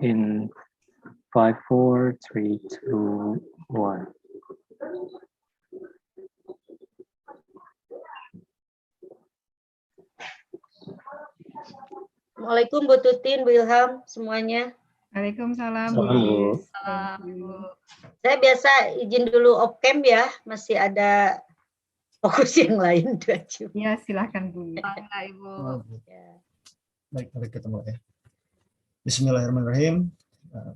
in 5, 4, 3, 2, 1. Assalamualaikum Bu Tutin, Bu Ilham, semuanya. Waalaikumsalam Bu Salam, Bu. Lis. Thank you. Saya biasa izin dulu off cam ya, masih ada fokus yang lain. Ya, silahkan Bu. Bangga Ibu. Ya. Baik, mari kita mulai. Bismillahirrahmanirrahim.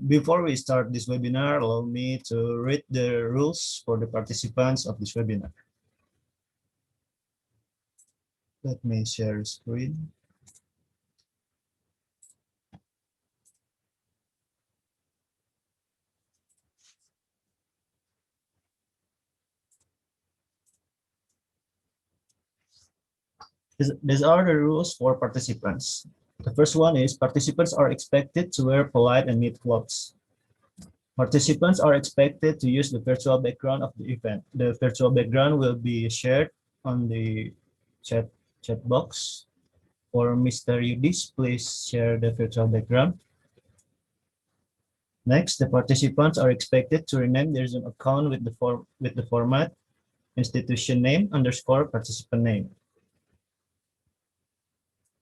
Before we start this webinar, allow me to read the rules for the participants of this webinar. Let me share screen. These are the rules for participants. The first one is participants are expected to wear polite and neat clothes. Participants are expected to use the virtual background of the event. The virtual background will be shared on the chat box. For Mr. Yudis, please share the virtual background. Next, the participants are expected to rename their Zoom account with the format institution name _ participant name.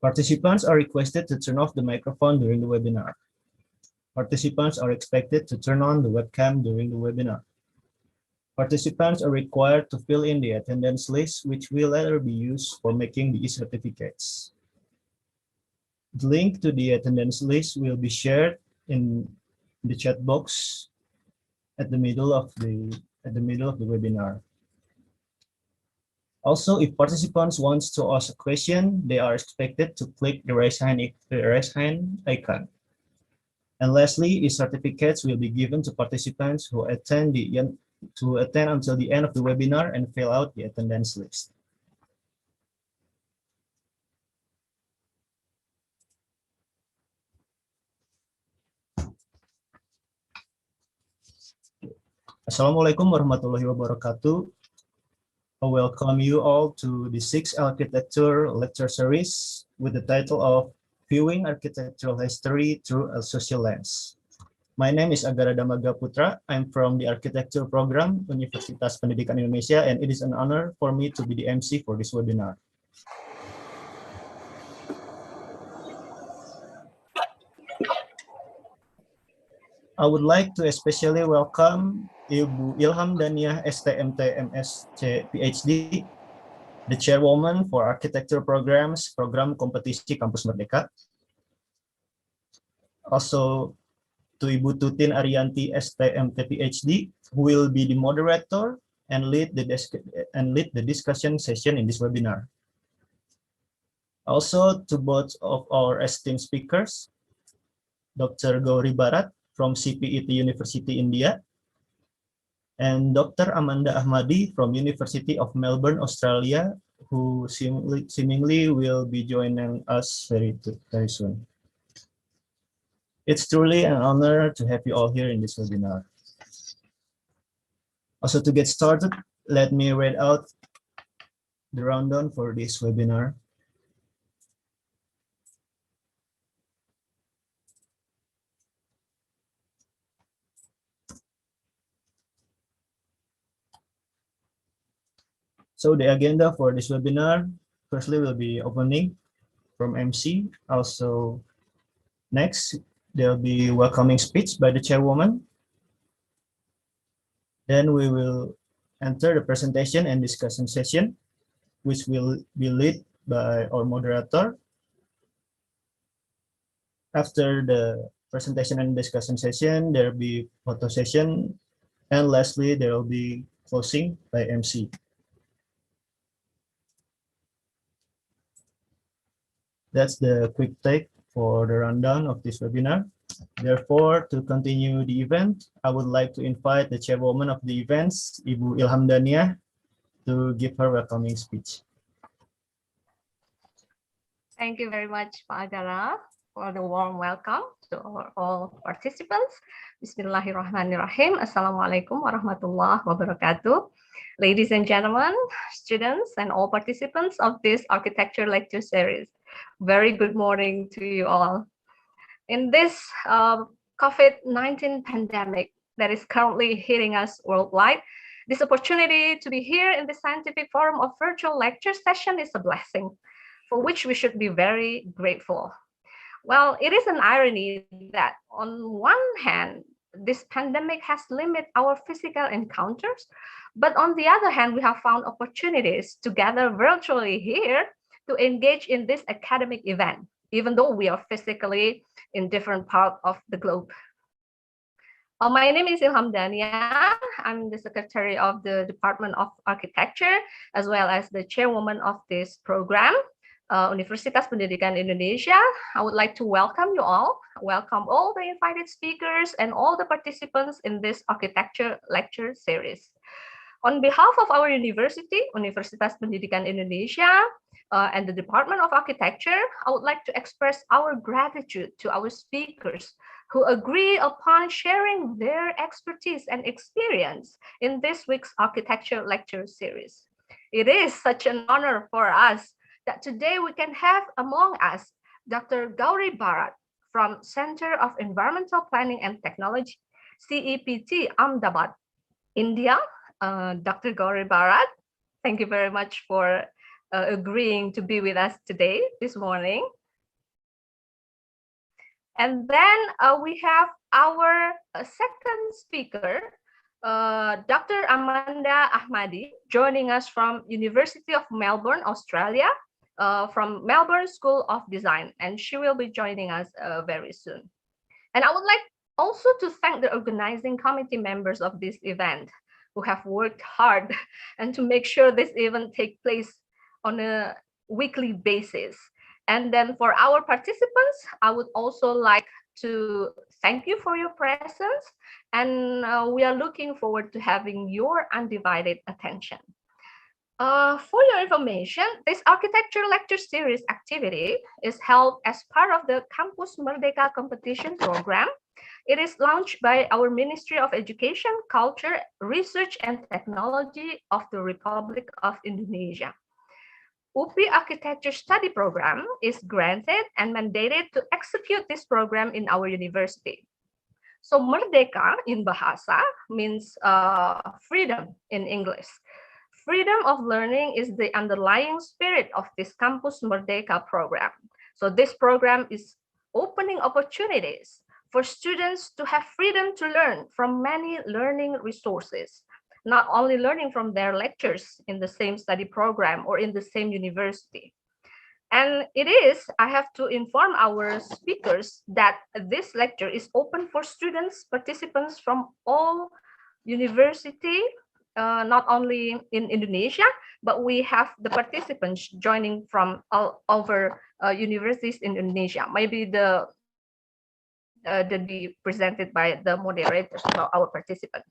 Participants are requested to turn off the microphone during the webinar. Participants are expected to turn on the webcam during the webinar. Participants are required to fill in the attendance list, which will later be used for making the e-certificates. The link to the attendance list will be shared in the chat box at the middle of the webinar. Also, if participants want to ask a question, they are expected to click the raise hand icon. And lastly, e-certificates will be given to participants who attend until the end of the webinar and fill out the attendance list. Assalamualaikum warahmatullahi wabarakatuh. I welcome you all to the 6th Architecture Lecture Series with the title of Viewing Architectural History Through a Social Lens. My name is Agara Damaga Putra. I'm from the Architecture Program, Universitas Pendidikan Indonesia, and it is an honor for me to be the MC for this webinar. I would like to especially welcome Ibu Ilham Daniah STMT MSc PhD, the Chairwoman for Architecture Programs, Program Kompetisi Kampus Merdeka. Also to Ibu Tutin Arianti STMT PhD, who will be the moderator and lead the discussion session in this webinar. Also to both of our esteemed speakers, Dr. Gauri Bharat from CEPT University India, and Dr. Amanda Achmadi from University of Melbourne, Australia, who seemingly will be joining us very soon. It's truly an honor to have you all here in this webinar. Also, to get started, let me read out the rundown for this webinar. So the agenda for this webinar, firstly will be opening from MC. Also, next, there'll be welcoming speech by the chairwoman. Then we will enter the presentation and discussion session, which will be led by our moderator. After the presentation and discussion session, there will be photo session, and lastly, there will be closing by MC. That's the quick take for the rundown of this webinar. Therefore, to continue the event, I would like to invite the chairwoman of the events, Ibu Ilham Daniah, to give her welcoming speech. Thank you very much, Pak Agara, for the warm welcome to all participants. Bismillahirrahmanirrahim. Assalamualaikum warahmatullahi wabarakatuh. Ladies and gentlemen, students, and all participants of this architecture lecture series, very good morning to you all. In this COVID-19 pandemic that is currently hitting us worldwide, this opportunity to be here in the scientific forum of virtual lecture session is a blessing for which we should be very grateful. Well, it is an irony that on one hand, this pandemic has limited our physical encounters, but on the other hand, we have found opportunities to gather virtually here to engage in this academic event, even though we are physically in different parts of the globe. My name is Ilham Dania. I'm the secretary of the Department of Architecture, as well as the chairwoman of this program, Universitas Pendidikan Indonesia. I would like to welcome you all, welcome all the invited speakers and all the participants in this architecture lecture series. On behalf of our university, Universitas Pendidikan Indonesia, and the Department of Architecture, I would like to express our gratitude to our speakers who agree upon sharing their expertise and experience in this week's architecture lecture series. It is such an honor for us that today we can have among us Dr. Gauri Bharat from Center of Environmental Planning and Technology, CEPT, Ahmedabad, India. Dr. Gauri Bharat, thank you very much for agreeing to be with us today, this morning. And then we have our second speaker, Dr. Amanda Achmadi, joining us from University of Melbourne, Australia, from Melbourne School of Design, and she will be joining us very soon. And I would like also to thank the organizing committee members of this event who have worked hard and to make sure this event takes place on a weekly basis. And then for our participants, I would also like to thank you for your presence, and we are looking forward to having your undivided attention. For your information, this architecture lecture series activity is held as part of the Campus Merdeka competition program. It is launched by our Ministry of Education, Culture, Research and Technology of the Republic of Indonesia. UPI Architecture Study Program is granted and mandated to execute this program in our university. So Merdeka in Bahasa means freedom in English. Freedom of learning is the underlying spirit of this Campus Merdeka program. So this program is opening opportunities for students to have freedom to learn from many learning resources, not only learning from their lectures in the same study program or in the same university. And it is, I have to inform our speakers that this lecture is open for students, participants from all university, not only in Indonesia, but we have the participants joining from all over universities in Indonesia. Maybe the be presented by the moderators, our participants.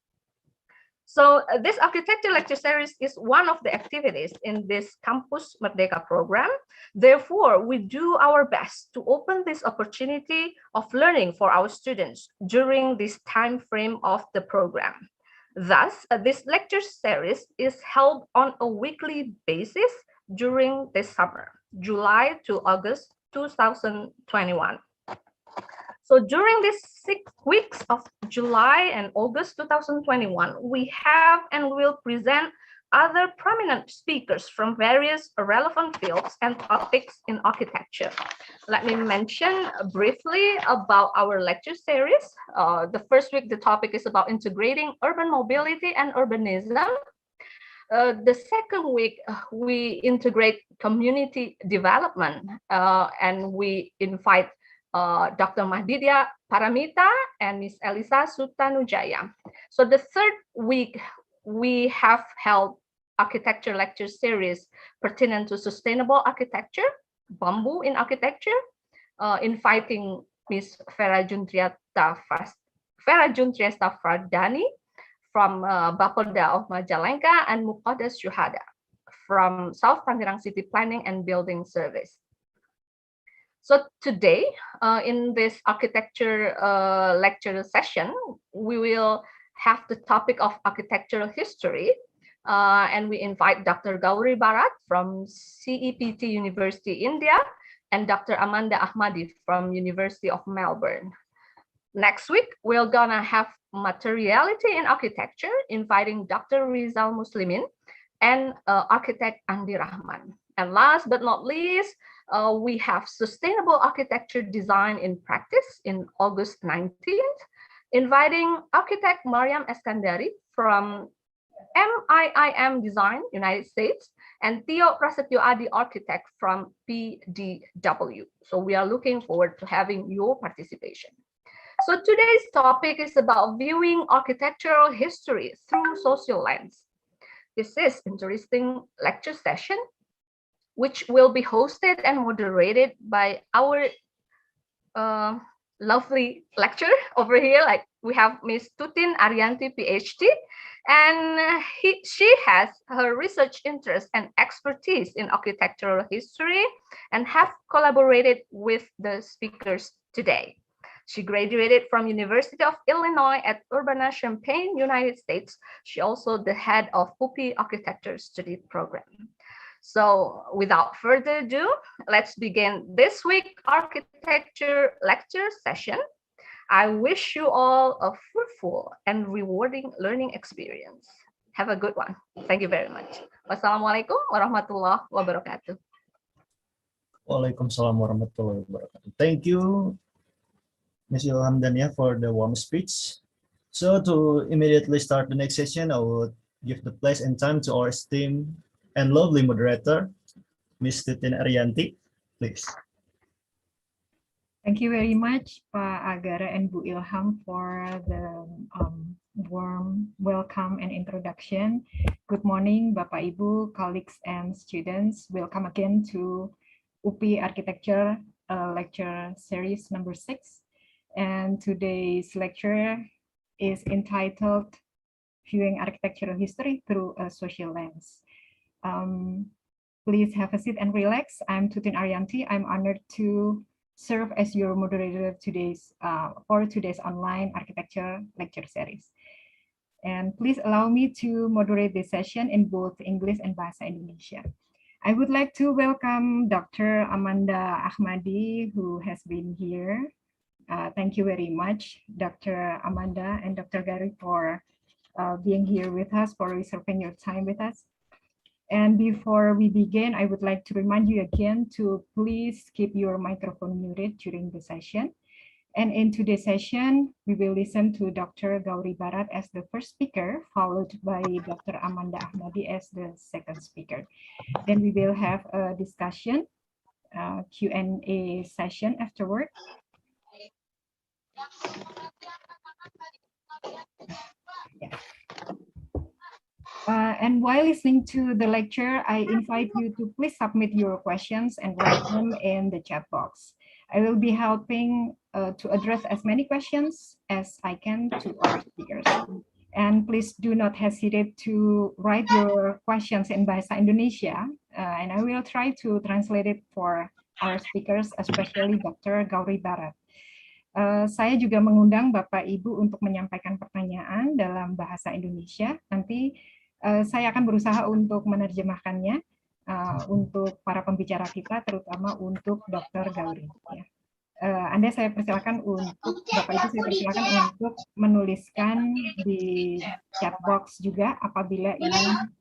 So this architecture lecture series is one of the activities in this Campus Merdeka program. Therefore, we do our best to open this opportunity of learning for our students during this time frame of the program. Thus, this lecture series is held on a weekly basis during this summer, July to August 2021. So during these 6 weeks of July and August 2021, we have and will present other prominent speakers from various relevant fields and topics in architecture. Let me mention briefly about our lecture series. The first week, the topic is about integrating urban mobility and urbanism. The second week, we integrate community development, and we invite Dr. Mahdidya Paramita and Ms. Elisa Sutanujaya. So the third week, we have held architecture lecture series pertinent to sustainable architecture, bamboo in architecture, inviting Ms. Vera Juntriasta Fardani from Bapolda of Majalengka and Muqaddas Syuhada from South Tangerang City Planning and Building Service. So today, in this architecture lecture session, we will have the topic of architectural history, and we invite Dr. Gauri Bharat from CEPT University, India, and Dr. Amanda Achmadi from University of Melbourne. Next week, we're gonna have materiality in architecture, inviting Dr. Rizal Muslimin and architect Andi Rahman. And last but not least, we have sustainable architecture design in practice in August 19th, inviting architect Mariam Eskandari from MIIM Design, United States, and Theo Prasetyo Adi Architect from PDW. So we are looking forward to having your participation. So today's topic is about viewing architectural history through social lens. This is interesting lecture session, which will be hosted and moderated by our lovely lecturer over here. Like we have Miss Tutin Arianti, PhD, and she has her research interest and expertise in architectural history and have collaborated with the speakers today. She graduated from University of Illinois at Urbana-Champaign, United States. She also the head of UPI Architecture Study Program. So without further ado, let's begin this week architecture lecture session. I wish you all a fruitful and rewarding learning experience. Have a good one. Thank you very much. Wassalamualaikum warahmatullahi wabarakatuh. Waalaikumsalam warahmatullahi wabarakatuh. Thank you, Ms. Ilham Dania, for the warm speech. So to immediately start the next session, I will give the place and time to our esteemed and lovely moderator, Ms. Titin Arianti, please. Thank you very much, Pak Agara and Bu Ilham, for the warm welcome and introduction. Good morning, Bapak Ibu, colleagues and students. Welcome again to UPI Architecture lecture series number 6. And today's lecture is entitled Viewing Architectural History Through a Social Lens. Please have a seat and relax. I'm Tutin Arianti. I'm honored to serve as your moderator for today's online architecture lecture series. And please allow me to moderate this session in both English and Bahasa Indonesia. I would like to welcome Dr. Amanda Achmadi, who has been here. Thank you very much, Dr. Amanda and Dr. Gauri, for being here with us, for reserving your time with us. And before we begin, I would like to remind you again to please keep your microphone muted during the session. And in today's session, we will listen to Dr. Gauri Bharat as the first speaker, followed by Dr. Amanda Achmadi as the second speaker. Then we will have a discussion, Q&A session afterward. Yeah. And while listening to the lecture, I invite you to please submit your questions and write them in the chat box. I will be helping to address as many questions as I can to our speakers. And please do not hesitate to write your questions in Bahasa Indonesia, and I will try to translate it for our speakers, especially Dr. Gauri Bharat. Saya juga mengundang Bapak Ibu untuk menyampaikan pertanyaan dalam bahasa Indonesia. Nanti saya akan berusaha untuk menerjemahkannya untuk para pembicara kita, terutama untuk Dr. Gauri. Ya. Anda saya persilakan untuk Bapak Ibu, saya persilakan untuk menuliskan di chat box juga apabila ingin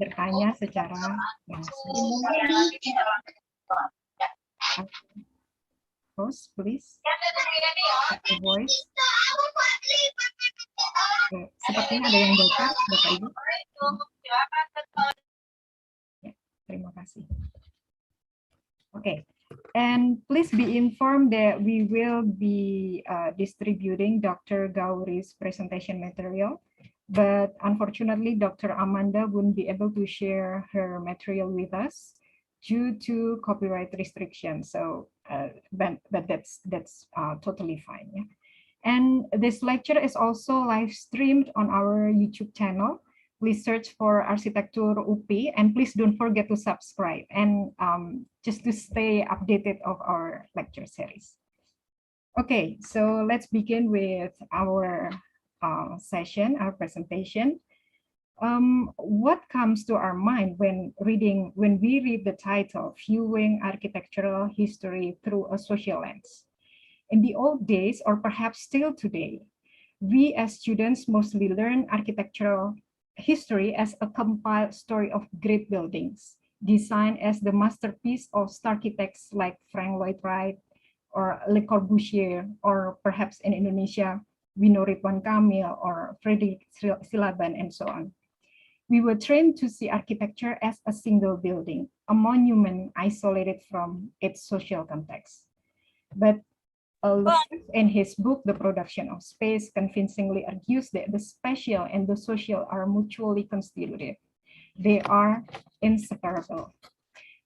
bertanya secara langsung. Host, please. The voice. Sepertinya ada yang baca, Bapak Ibu. Ya, terima kasih. Okay, and please be informed that we will be distributing Dr. Gauri's presentation material, but unfortunately, Dr. Amanda wouldn't be able to share her material with us due to copyright restrictions. So, but that's totally fine. Yeah. And this lecture is also live streamed on our YouTube channel. Please search for Arsitektur UPI, and please don't forget to subscribe and just to stay updated of our lecture series. Okay, so let's begin with our session, our presentation. What comes to our mind when we read the title, Viewing Architectural History Through a Social Lens? In the old days, or perhaps still today, we as students mostly learn architectural history as a compiled story of great buildings, designed as the masterpiece of architects like Frank Lloyd Wright or Le Corbusier, or perhaps in Indonesia, Wino Ridwan Kamil or Frederick Silaban, and so on. We were trained to see architecture as a single building, a monument isolated from its social context. But Lefebvre, in his book, The Production of Space, convincingly argues that the spatial and the social are mutually constitutive. They are inseparable.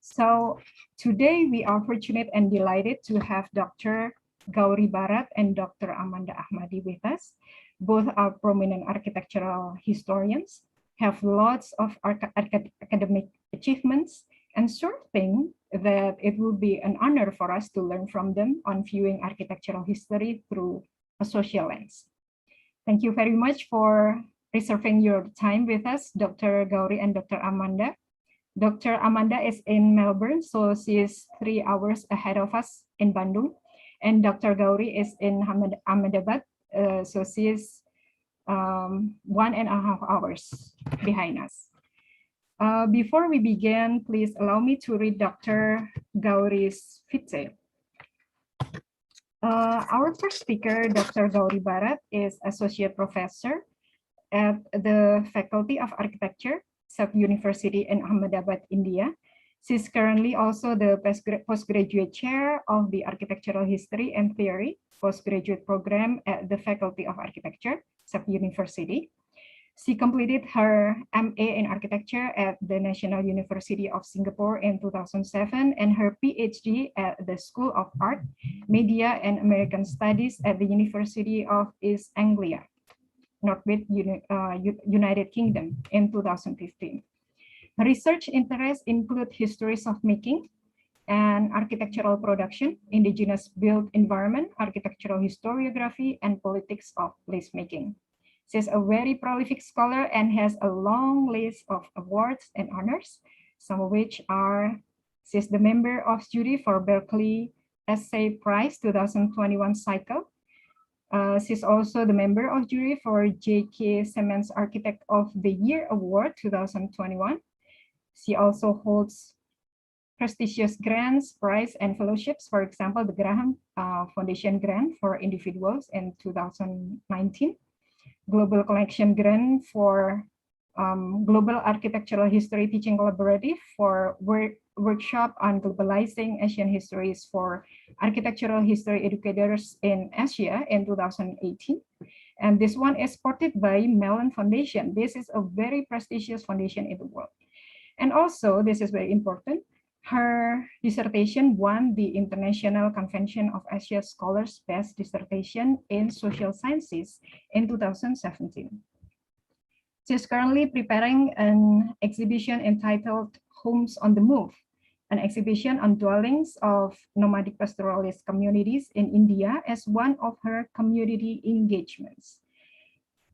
So today we are fortunate and delighted to have Dr. Gauri Bharat and Dr. Amanda Achmadi with us. Both are prominent architectural historians, have lots of academic achievements, and sure think that it will be an honor for us to learn from them on viewing architectural history through a social lens. Thank you very much for reserving your time with us, Dr. Gauri and Dr. Amanda. Dr. Amanda is in Melbourne, so she is 3 hours ahead of us in Bandung. And Dr. Gauri is in Ahmedabad, so she is 1.5 hours behind us. Before we begin, please allow me to read Dr. Gauri's vitae. Our first speaker, Dr. Gauri Bharat, is Associate Professor at the Faculty of Architecture, CEPT University in Ahmedabad, India. She's currently also the postgraduate chair of the Architectural History and Theory postgraduate program at the Faculty of Architecture, CEPT University. She completed her MA in architecture at the National University of Singapore in 2007 and her PhD at the School of Art, Media and American Studies at the University of East Anglia, Northwest United Kingdom in 2015. Her research interests include histories of making and architectural production, indigenous built environment, architectural historiography, and politics of placemaking. She's a very prolific scholar and has a long list of awards and honors, some of which are, she's the member of jury for Berkeley Essay Prize 2021 cycle. She's also the member of jury for J.K. Simmons Architect of the Year Award 2021. She also holds prestigious grants, prize, and fellowships. For example, the Graham Foundation Grant for individuals in 2019. Global Collection Grant for Global Architectural History Teaching Collaborative for workshop on globalizing Asian histories for architectural history educators in Asia in 2018. And this one is supported by Mellon Foundation. This is a very prestigious foundation in the world. And also, this is very important, her dissertation won the International Convention of Asia Scholars Best Dissertation in Social Sciences in 2017. She's currently preparing an exhibition entitled Homes on the Move, an exhibition on dwellings of nomadic pastoralist communities in India as one of her community engagements.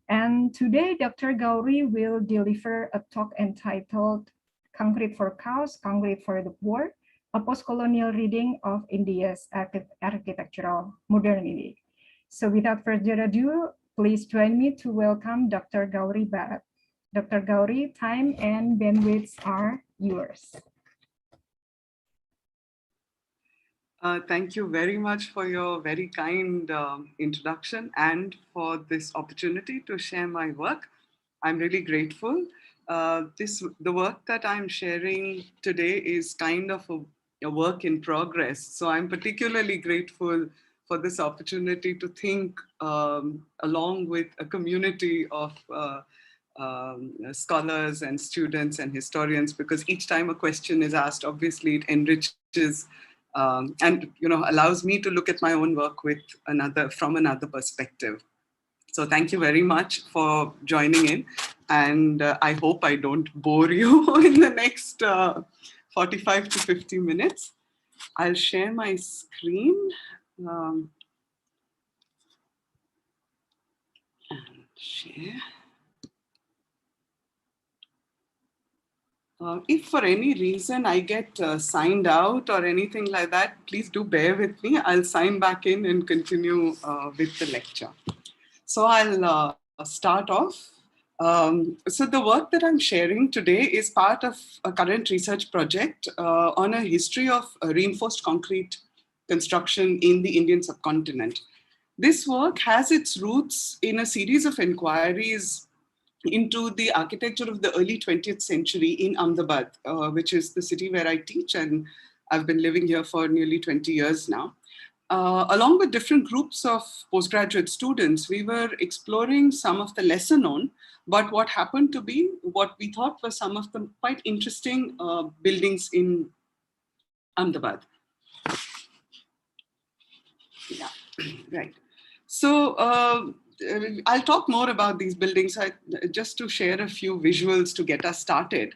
And today, Dr. Gauri will deliver a talk entitled Concrete for Cows, Concrete for the Poor, a post-colonial reading of India's architectural modernity. So without further ado, please join me to welcome Dr. Gauri Bharat. Dr. Gauri, time and bandwidths are yours. Thank you very much for your very kind introduction and for this opportunity to share my work. I'm really grateful. The work that I'm sharing today is kind of a work in progress. So I'm particularly grateful for this opportunity to think along with a community of scholars and students and historians, because each time a question is asked, obviously it enriches and allows me to look at my own work from another perspective. So thank you very much for joining in, and I hope I don't bore you in the next 45 to 50 minutes. I'll share my screen and share. If for any reason I get signed out or anything like that, please do bear with me. I'll sign back in and continue with the lecture. So I'll start off. So the work that I'm sharing today is part of a current research project on a history of reinforced concrete construction in the Indian subcontinent. This work has its roots in a series of inquiries into the architecture of the early 20th century in Ahmedabad, which is the city where I teach, and I've been living here for nearly 20 years now. Along with different groups of postgraduate students, we were exploring some of the lesser known, but what happened to be what we thought were some of the quite interesting buildings in Ahmedabad. Yeah, right. So I'll talk more about these buildings just to share a few visuals to get us started.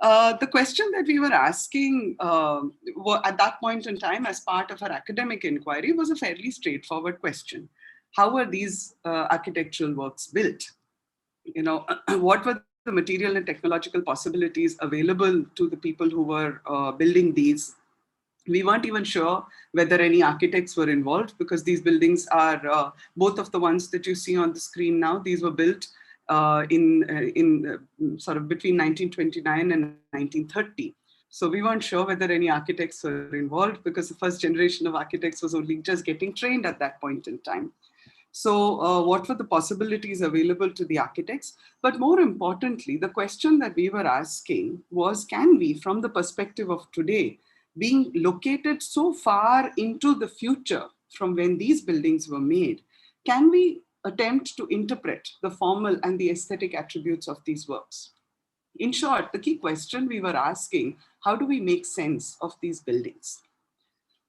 The question that we were asking at that point in time as part of our academic inquiry was a fairly straightforward question. How were these architectural works built? You know, what were the material and technological possibilities available to the people who were building these? We weren't even sure whether any architects were involved because these buildings are, both of the ones that you see on the screen now, these were built in sort of between 1929 and 1930. So we weren't sure whether any architects were involved because the first generation of architects was only just getting trained at that point in time. So what were the possibilities available to the architects? But more importantly, the question that we were asking was, can we, from the perspective of today, being located so far into the future from when these buildings were made, can we attempt to interpret the formal and the aesthetic attributes of these works? In short, the key question we were asking, how do we make sense of these buildings?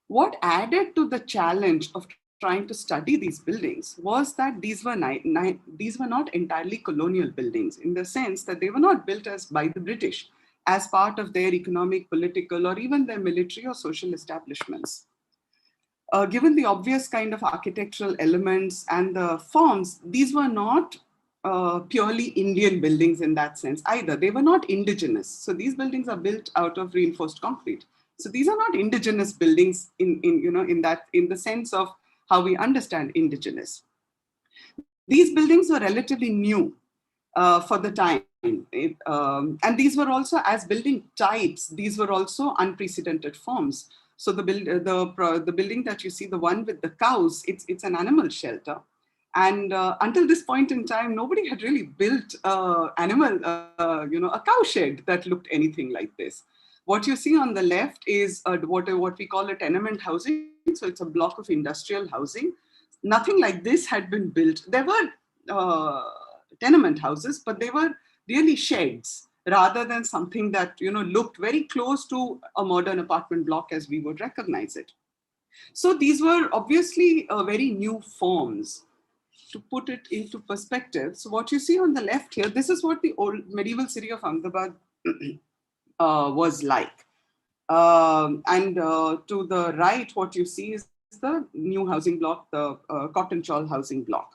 What added to the challenge of trying to study these buildings was that these were not entirely colonial buildings, in the sense that they were not built by the British as part of their economic, political, or even their military or social establishments. Given the obvious kind of architectural elements and the forms, these were not purely Indian buildings in that sense either. They were not indigenous. So these buildings are built out of reinforced concrete. So these are not indigenous buildings in the sense of how we understand indigenous. These buildings were relatively new for the time. And these were also, as building types, these were also unprecedented forms. So the building that you see, the one with the cows, it's an animal shelter. And until this point in time, nobody had really built a cow shed that looked anything like this. What you see on the left is what we call a tenement housing. So it's a block of industrial housing. Nothing like this had been built. There were tenement houses, but they were really sheds rather than something that looked very close to a modern apartment block as we would recognize it. So these were obviously very new forms. To put it into perspective, so what you see on the left here, this is what the old medieval city of Ahmedabad was like. And to the right, what you see is the new housing block, the cotton chawl housing block.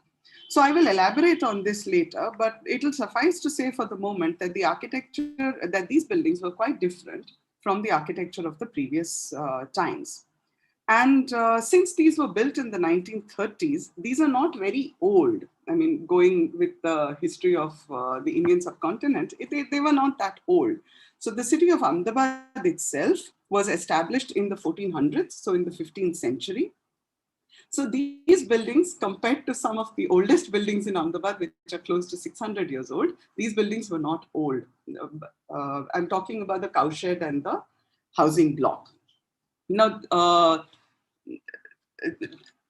So I will elaborate on this later, but it will suffice to say for the moment that the architecture, that these buildings were quite different from the architecture of the previous times. And since these were built in the 1930s, these are not very old. I mean, going with the history of the Indian subcontinent, they were not that old. So the city of Ahmedabad itself was established in the 1400s, so in the 15th century. So these buildings, compared to some of the oldest buildings in Ahmedabad, which are close to 600 years old, these buildings were not old. I'm talking about the cowshed and the housing block. Now,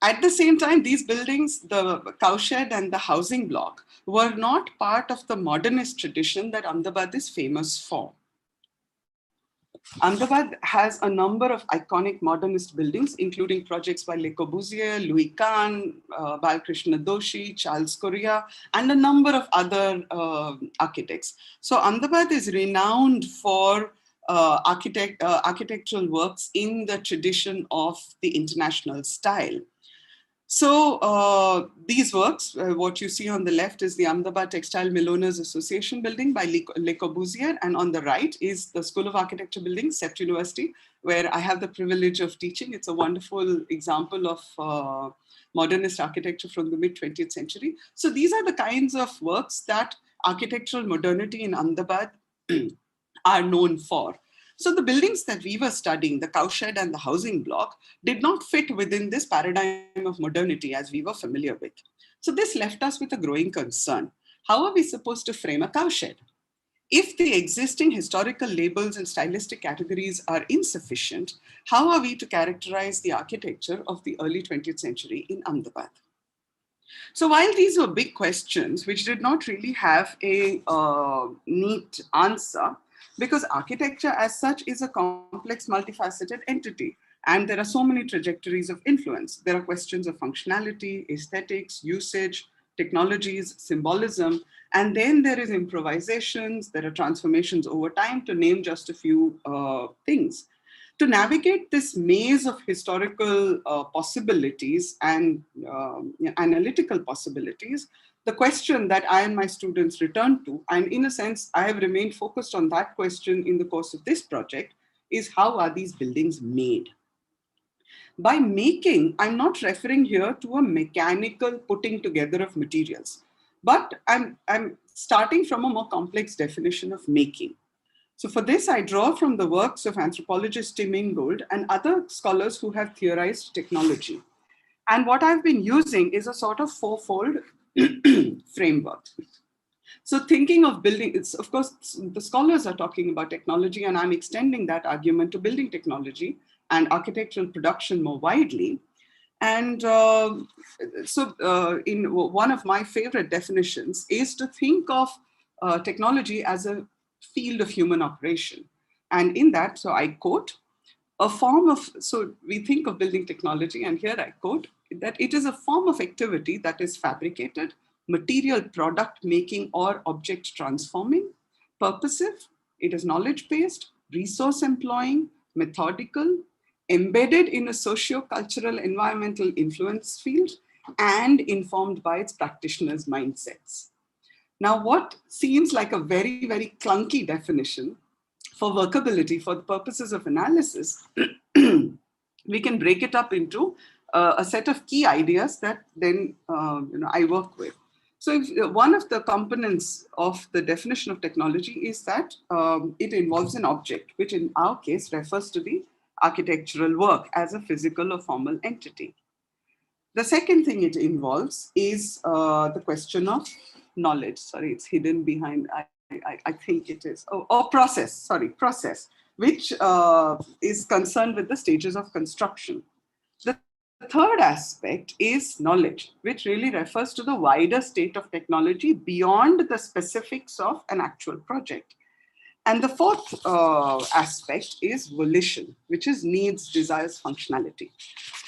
at the same time, these buildings, the cowshed and the housing block, were not part of the modernist tradition that Ahmedabad is famous for. Ahmedabad has a number of iconic modernist buildings, including projects by Le Corbusier, Louis Kahn, Balkrishna Doshi, Charles Correa, and a number of other architects. So Ahmedabad is renowned for architectural works in the tradition of the international style. So these works, what you see on the left is the Ahmedabad Textile Millowners Association building by Le Corbusier, and on the right is the School of Architecture building, CEPT University, where I have the privilege of teaching. It's a wonderful example of modernist architecture from the mid-20th century. So these are the kinds of works that architectural modernity in Ahmedabad are known for. So the buildings that we were studying, the cowshed and the housing block, did not fit within this paradigm of modernity as we were familiar with. So this left us with a growing concern. How are we supposed to frame a cowshed? If the existing historical labels and stylistic categories are insufficient, how are we to characterize the architecture of the early 20th century in Ahmedabad? So while these were big questions, which did not really have a neat answer, because architecture as such is a complex, multifaceted entity, and there are so many trajectories of influence. There are questions of functionality, aesthetics, usage, technologies, symbolism, and then there is improvisations, there are transformations over time, to name just a few things. To navigate this maze of historical possibilities and analytical possibilities, the question that I and my students return to, and in a sense, I have remained focused on that question in the course of this project, is how are these buildings made? By making, I'm not referring here to a mechanical putting together of materials, but I'm starting from a more complex definition of making. So for this, I draw from the works of anthropologist Tim Ingold and other scholars who have theorized technology. And what I've been using is a sort of fourfold framework. So thinking of building, it's of course, the scholars are talking about technology, and I'm extending that argument to building technology and architectural production more widely. And in one of my favorite definitions is to think of technology as a field of human operation. And in that, so I quote, a form of, so we think of building technology, and here I quote, that it is a form of activity that is fabricated, material product making or object transforming, purposive, it is knowledge-based, resource employing, methodical, embedded in a socio-cultural environmental influence field, and informed by its practitioners' mindsets. Now, what seems like a very, very clunky definition for workability for the purposes of analysis, we can break it up into a set of key ideas that then I work with. So one of the components of the definition of technology is that it involves an object, which in our case refers to the architectural work as a physical or formal entity. The second thing it involves is the question of knowledge. Sorry, it's hidden behind, I think it is, process, which is concerned with the stages of construction. The third aspect is knowledge, which really refers to the wider state of technology beyond the specifics of an actual project. And the fourth aspect is volition, which is needs, desires, functionality.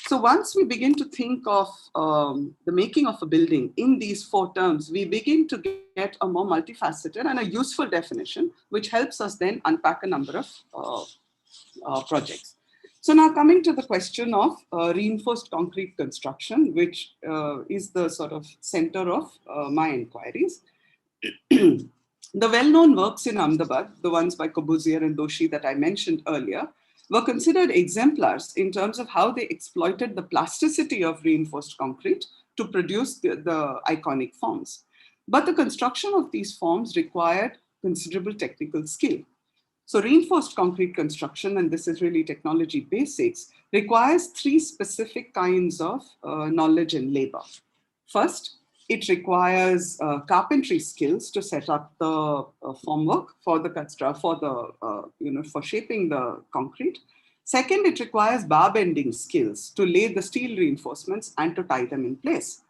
So once we begin to think of the making of a building in these four terms, we begin to get a more multifaceted and a useful definition, which helps us then unpack a number of projects. So now coming to the question of reinforced concrete construction, which is the sort of center of my inquiries. The well-known works in Ahmedabad, the ones by Corbusier and Doshi that I mentioned earlier, were considered exemplars in terms of how they exploited the plasticity of reinforced concrete to produce the iconic forms. But the construction of these forms required considerable technical skill. So reinforced concrete construction, and this is really technology basics, requires three specific kinds of knowledge and labor. First, it requires carpentry skills to set up the formwork for the for shaping the concrete. Second, it requires bar bending skills to lay the steel reinforcements and to tie them in place.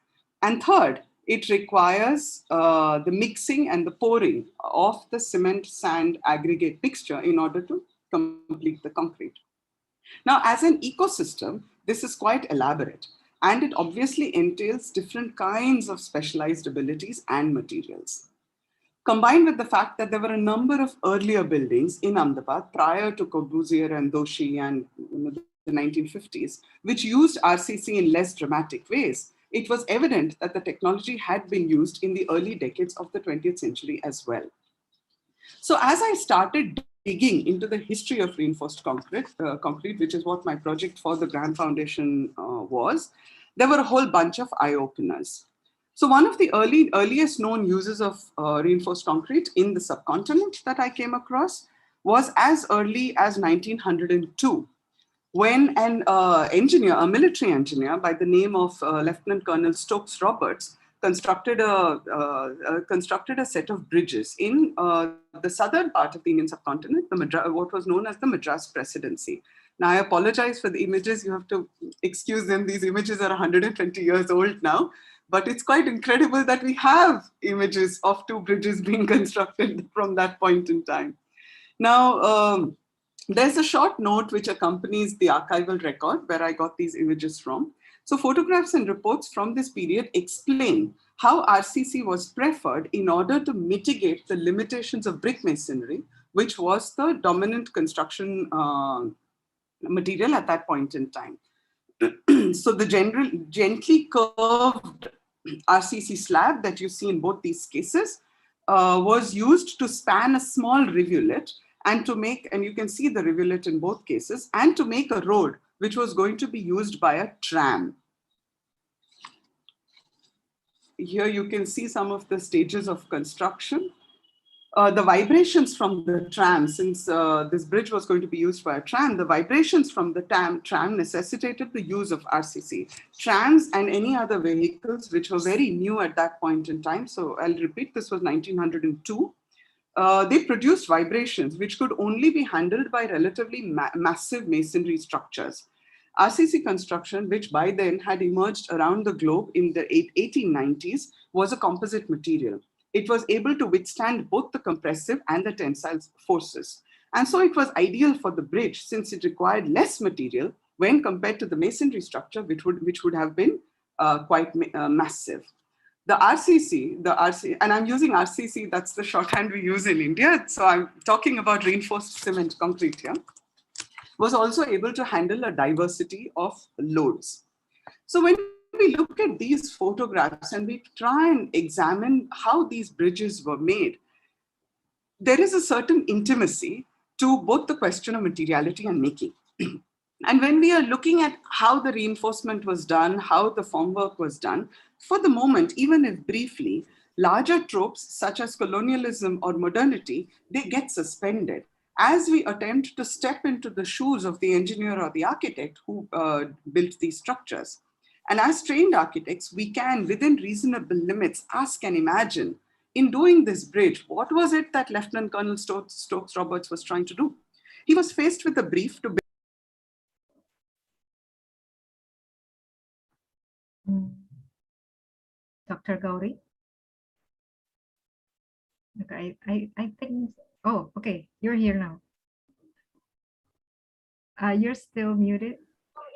And third, it requires the mixing and the pouring of the cement, sand, aggregate mixture in order to complete the concrete. Now, as an ecosystem, this is quite elaborate. And it obviously entails different kinds of specialized abilities and materials. Combined with the fact that there were a number of earlier buildings in Ahmedabad prior to Corbusier and Doshi and the 1950s, which used RCC in less dramatic ways, it was evident that the technology had been used in the early decades of the 20th century as well. So as I started digging into the history of reinforced concrete, which is what my project for the Graham Foundation was, there were a whole bunch of eye-openers. So one of the earliest known uses of reinforced concrete in the subcontinent that I came across was as early as 1902, when an engineer, a military engineer by the name of Lieutenant Colonel Stokes Roberts, constructed a set of bridges in the southern part of the Indian subcontinent, what was known as the Madras Presidency. Now, I apologize for the images. You have to excuse them. These images are 120 years old now, but it's quite incredible that we have images of two bridges being constructed from that point in time. Now, there's a short note which accompanies the archival record where I got these images from. So photographs and reports from this period explain how RCC was preferred in order to mitigate the limitations of brick masonry, which was the dominant construction material at that point in time. So the gently curved RCC slab that you see in both these cases was used to span a small rivulet and to make, and you can see the rivulet in both cases, and to make a road which was going to be used by a tram. Here you can see some of the stages of construction. The vibrations from the tram, since this bridge was going to be used by a tram, the vibrations from the tram necessitated the use of RCC. Trams and any other vehicles which were very new at that point in time, so I'll repeat, this was 1902, they produced vibrations which could only be handled by relatively massive masonry structures. RCC construction, which by then had emerged around the globe in the 1890s, was a composite material. It was able to withstand both the compressive and the tensile forces. And so it was ideal for the bridge since it required less material when compared to the masonry structure, which would have been quite massive. The RCC, and I'm using RCC, that's the shorthand we use in India. So I'm talking about reinforced cement concrete here, was also able to handle a diversity of loads. So when we look at these photographs and we try and examine how these bridges were made, there is a certain intimacy to both the question of materiality and making. And when we are looking at how the reinforcement was done, how the formwork was done, for the moment, even if briefly, larger tropes such as colonialism or modernity, they get suspended as we attempt to step into the shoes of the engineer or the architect who built these structures. And as trained architects, we can, within reasonable limits, ask and imagine, in doing this bridge, what was it that Lieutenant Colonel Stokes Roberts was trying to do? He was faced with a brief to Dr. Gauri? Okay, I think, oh, okay, you're here now. You're still muted.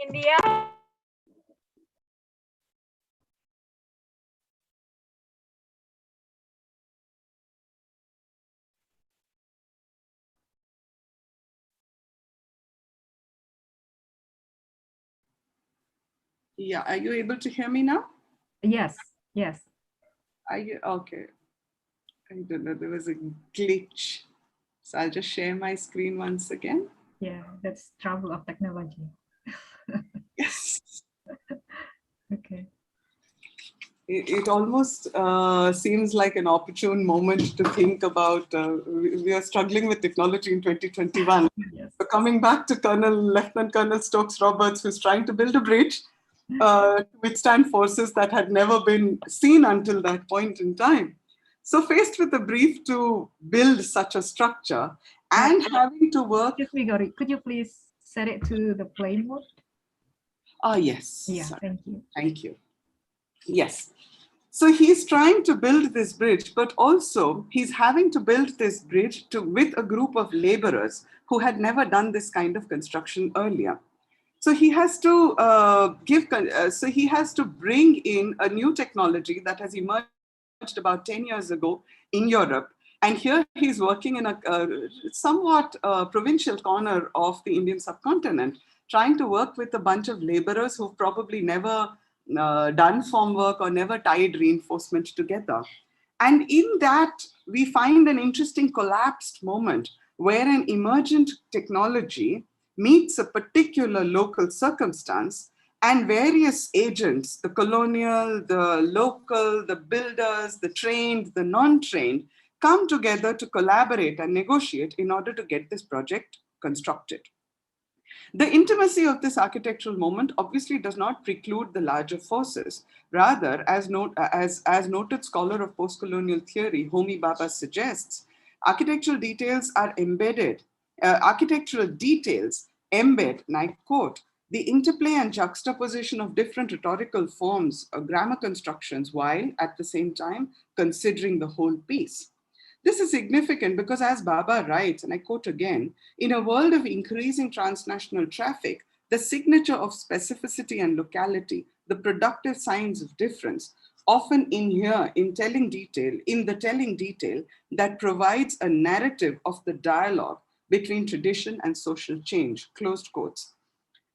India. Yeah, are you able to hear me now? Yes, yes. Are you, okay. I don't know, there was a glitch. So I'll just share my screen once again. Yeah, that's trouble of technology. Yes. Okay. It almost seems like an opportune moment to think about, we are struggling with technology in 2021. Yes. So coming back to Lieutenant Colonel Stokes Roberts, who's trying to build a bridge to withstand forces that had never been seen until that point in time. So faced with the brief to build such a structure and having to work. Excuse me, Gauri, could you please set it to the play mode? Ah, yes. Yeah, Sorry. thank you. Thank you. Yes. So he's trying to build this bridge, but also he's having to build this bridge with a group of laborers who had never done this kind of construction earlier. So he has to he has to bring in a new technology that has emerged about 10 years ago in Europe. And here he's working in a somewhat provincial corner of the Indian subcontinent, trying to work with a bunch of laborers who've probably never done form work or never tied reinforcement together. And in that, we find an interesting collapsed moment where an emergent technology meets a particular local circumstance, and various agents, the colonial, the local, the builders, the trained, the non-trained, come together to collaborate and negotiate in order to get this project constructed. The intimacy of this architectural moment obviously does not preclude the larger forces. Rather, as noted scholar of post-colonial theory, Homi Bhabha suggests, architectural details embed, and I quote, the interplay and juxtaposition of different rhetorical forms, grammar constructions, while at the same time considering the whole piece. This is significant because, as Bhabha writes, and I quote again, in a world of increasing transnational traffic, the signature of specificity and locality, the productive signs of difference, often inhere in the telling detail that provides a narrative of the dialogue between tradition and social change, closed quotes.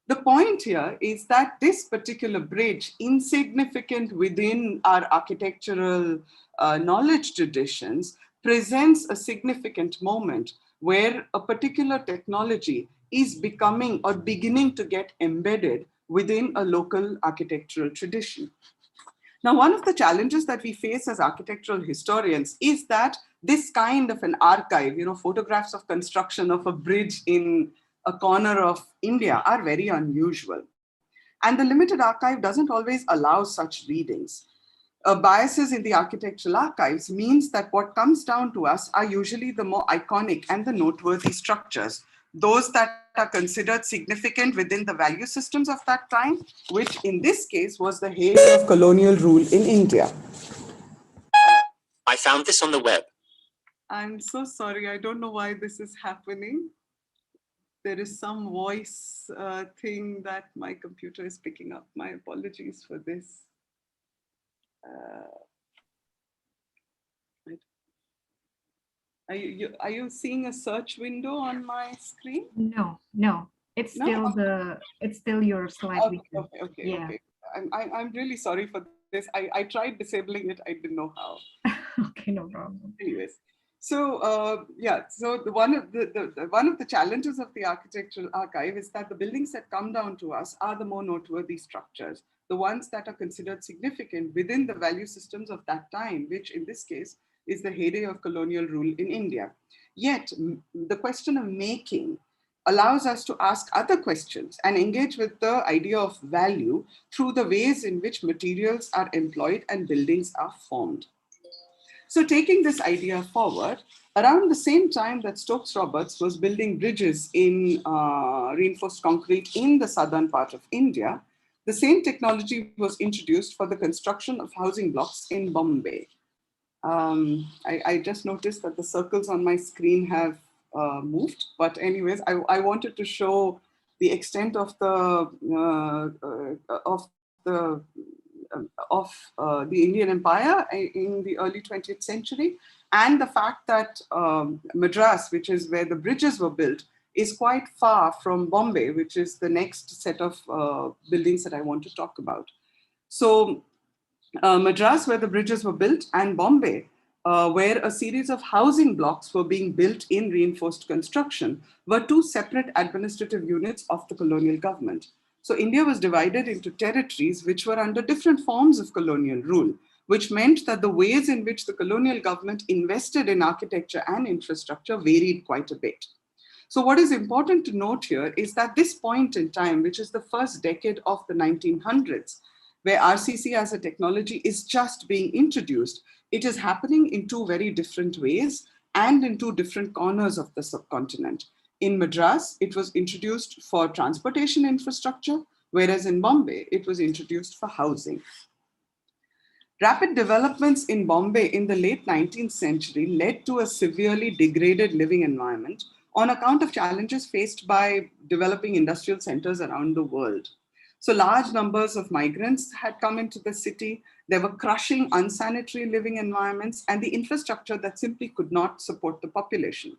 The point here is that this particular bridge, insignificant within our architectural knowledge traditions, presents a significant moment where a particular technology is becoming or beginning to get embedded within a local architectural tradition. Now, one of the challenges that we face as architectural historians is that this kind of an archive, photographs of construction of a bridge in a corner of India are very unusual. And the limited archive doesn't always allow such readings. Biases in the architectural archives means that what comes down to us are usually the more iconic and the noteworthy structures, those that are considered significant within the value systems of that time, which in this case was the heyday of colonial rule in India. I found this on the web. I'm so sorry, I don't know why this is happening. There is some voice thing that my computer is picking up. My apologies for this. Are you seeing a search window on my screen? No, it's No? still it's still your slide. Okay. I'm really sorry for this. I tried disabling it. I didn't know how. Okay, no problem. Anyways. So one of the challenges of the architectural archive is that the buildings that come down to us are the more noteworthy structures, the ones that are considered significant within the value systems of that time, which in this case is the heyday of colonial rule in India. Yet the question of making allows us to ask other questions and engage with the idea of value through the ways in which materials are employed and buildings are formed. So taking this idea forward, around the same time that Stokes-Roberts was building bridges in reinforced concrete in the southern part of India, the same technology was introduced for the construction of housing blocks in Bombay. I just noticed that the circles on my screen have moved, but anyways, I wanted to show the extent of the Indian Empire in the early 20th century, and the fact that Madras, which is where the bridges were built, is quite far from Bombay, which is the next set of buildings that I want to talk about. So Madras, where the bridges were built, and Bombay, where a series of housing blocks were being built in reinforced construction, were two separate administrative units of the colonial government. So India was divided into territories which were under different forms of colonial rule, which meant that the ways in which the colonial government invested in architecture and infrastructure varied quite a bit. So what is important to note here is that this point in time, which is the first decade of the 1900s, where RCC as a technology is just being introduced, it is happening in two very different ways and in two different corners of the subcontinent. In Madras, it was introduced for transportation infrastructure, whereas in Bombay, it was introduced for housing. Rapid developments in Bombay in the late 19th century led to a severely degraded living environment on account of challenges faced by developing industrial centers around the world. So large numbers of migrants had come into the city. There were crushing, unsanitary living environments and the infrastructure that simply could not support the population.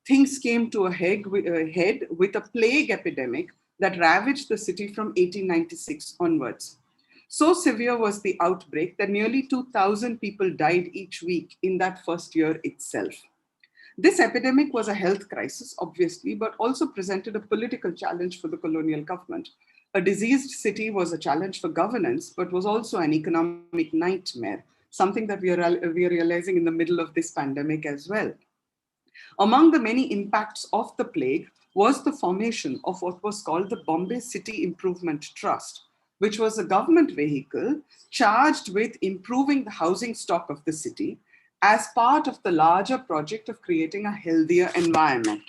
Things came to a head with a plague epidemic that ravaged the city from 1896 onwards. So severe was the outbreak that nearly 2,000 people died each week in that first year itself. This epidemic was a health crisis, obviously, but also presented a political challenge for the colonial government. A diseased city was a challenge for governance, but was also an economic nightmare, something that we are realizing in the middle of this pandemic as well. Among the many impacts of the plague was the formation of what was called the Bombay City Improvement Trust, which was a government vehicle charged with improving the housing stock of the city as part of the larger project of creating a healthier environment.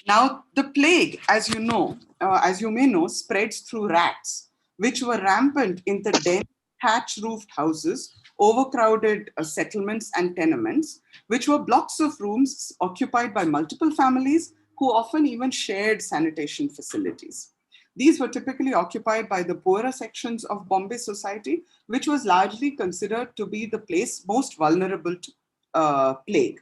Now, the plague, as you know, as you may know, spreads through rats, which were rampant in the dense thatch-roofed houses, overcrowded settlements and tenements, which were blocks of rooms occupied by multiple families who often even shared sanitation facilities. These were typically occupied by the poorer sections of Bombay society, which was largely considered to be the place most vulnerable to plague.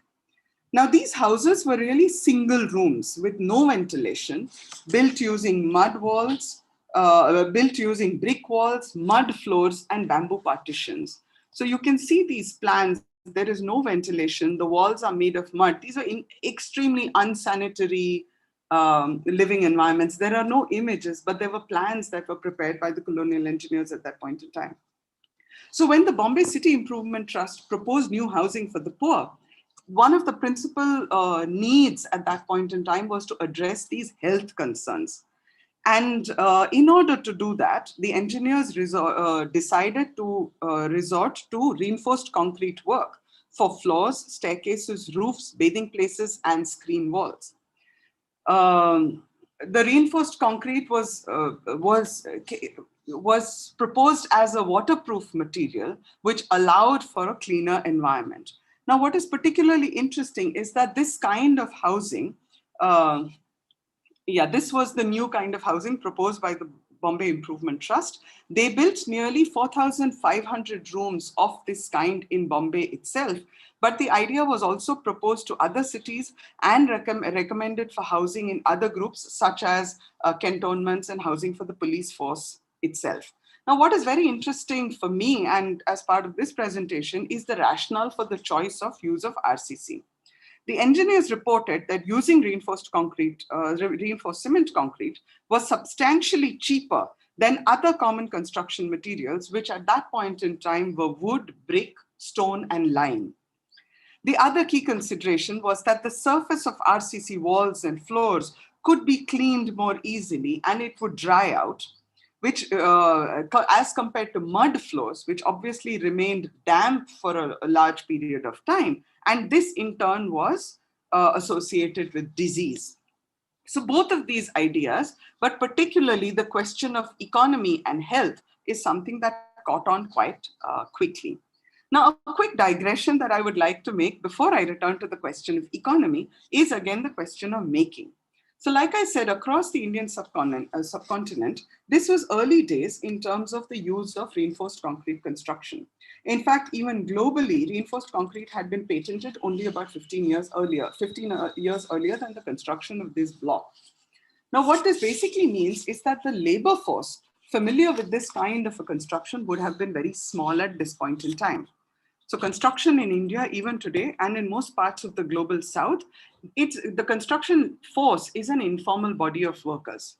Now, these houses were really single rooms with no ventilation, built using mud walls, built using brick walls, mud floors, and bamboo partitions. So you can see these plans. There is no ventilation. The walls are made of mud. These are extremely unsanitary living environments. There are no images, but there were plans that were prepared by the colonial engineers at that point in time. So when the Bombay City Improvement Trust proposed new housing for the poor, one of the principal needs at that point in time was to address these health concerns. And in order to do that, the engineers decided to resort to reinforced concrete work for floors, staircases, roofs, bathing places, and screen walls. The reinforced concrete was proposed as a waterproof material, which allowed for a cleaner environment. Now, what is particularly interesting is that this kind of housing, this was the new kind of housing proposed by the Bombay Improvement Trust. They built nearly 4,500 rooms of this kind in Bombay itself, but the idea was also proposed to other cities and recommended for housing in other groups, such as cantonments and housing for the police force itself. Now, what is very interesting for me and as part of this presentation is the rationale for the choice of use of RCC. The engineers reported that using reinforced cement concrete was substantially cheaper than other common construction materials, which at that point in time were wood, brick, stone, and lime. The other key consideration was that the surface of RCC walls and floors could be cleaned more easily and it would dry out, which as compared to mud floors, which obviously remained damp for a large period of time. And this in turn was associated with disease. So both of these ideas, but particularly the question of economy and health, is something that caught on quite quickly. Now, a quick digression that I would like to make before I return to the question of economy is again the question of making. So like I said, across the Indian subcontinent, this was early days in terms of the use of reinforced concrete construction. In fact, even globally, reinforced concrete had been patented only about 15 years earlier than the construction of this block. Now, what this basically means is that the labor force familiar with this kind of a construction would have been very small at this point in time. So construction in India, even today, and in most parts of the global south, the construction force is an informal body of workers.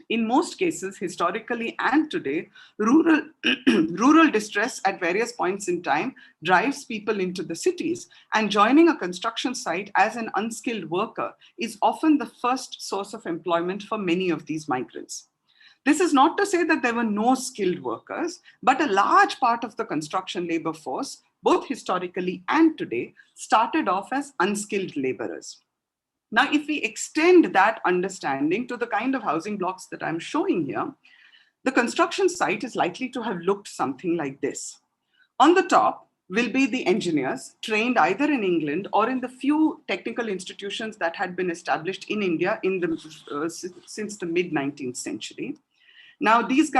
In most cases, historically and today, rural distress at various points in time drives people into the cities, and joining a construction site as an unskilled worker is often the first source of employment for many of these migrants. This is not to say that there were no skilled workers, but a large part of the construction labor force, both historically and today, started off as unskilled laborers. Now, if we extend that understanding to the kind of housing blocks that I'm showing here, the construction site is likely to have looked something like this. On the top will be the engineers trained either in England or in the few technical institutions that had been established in India since the mid-19th century. Now, these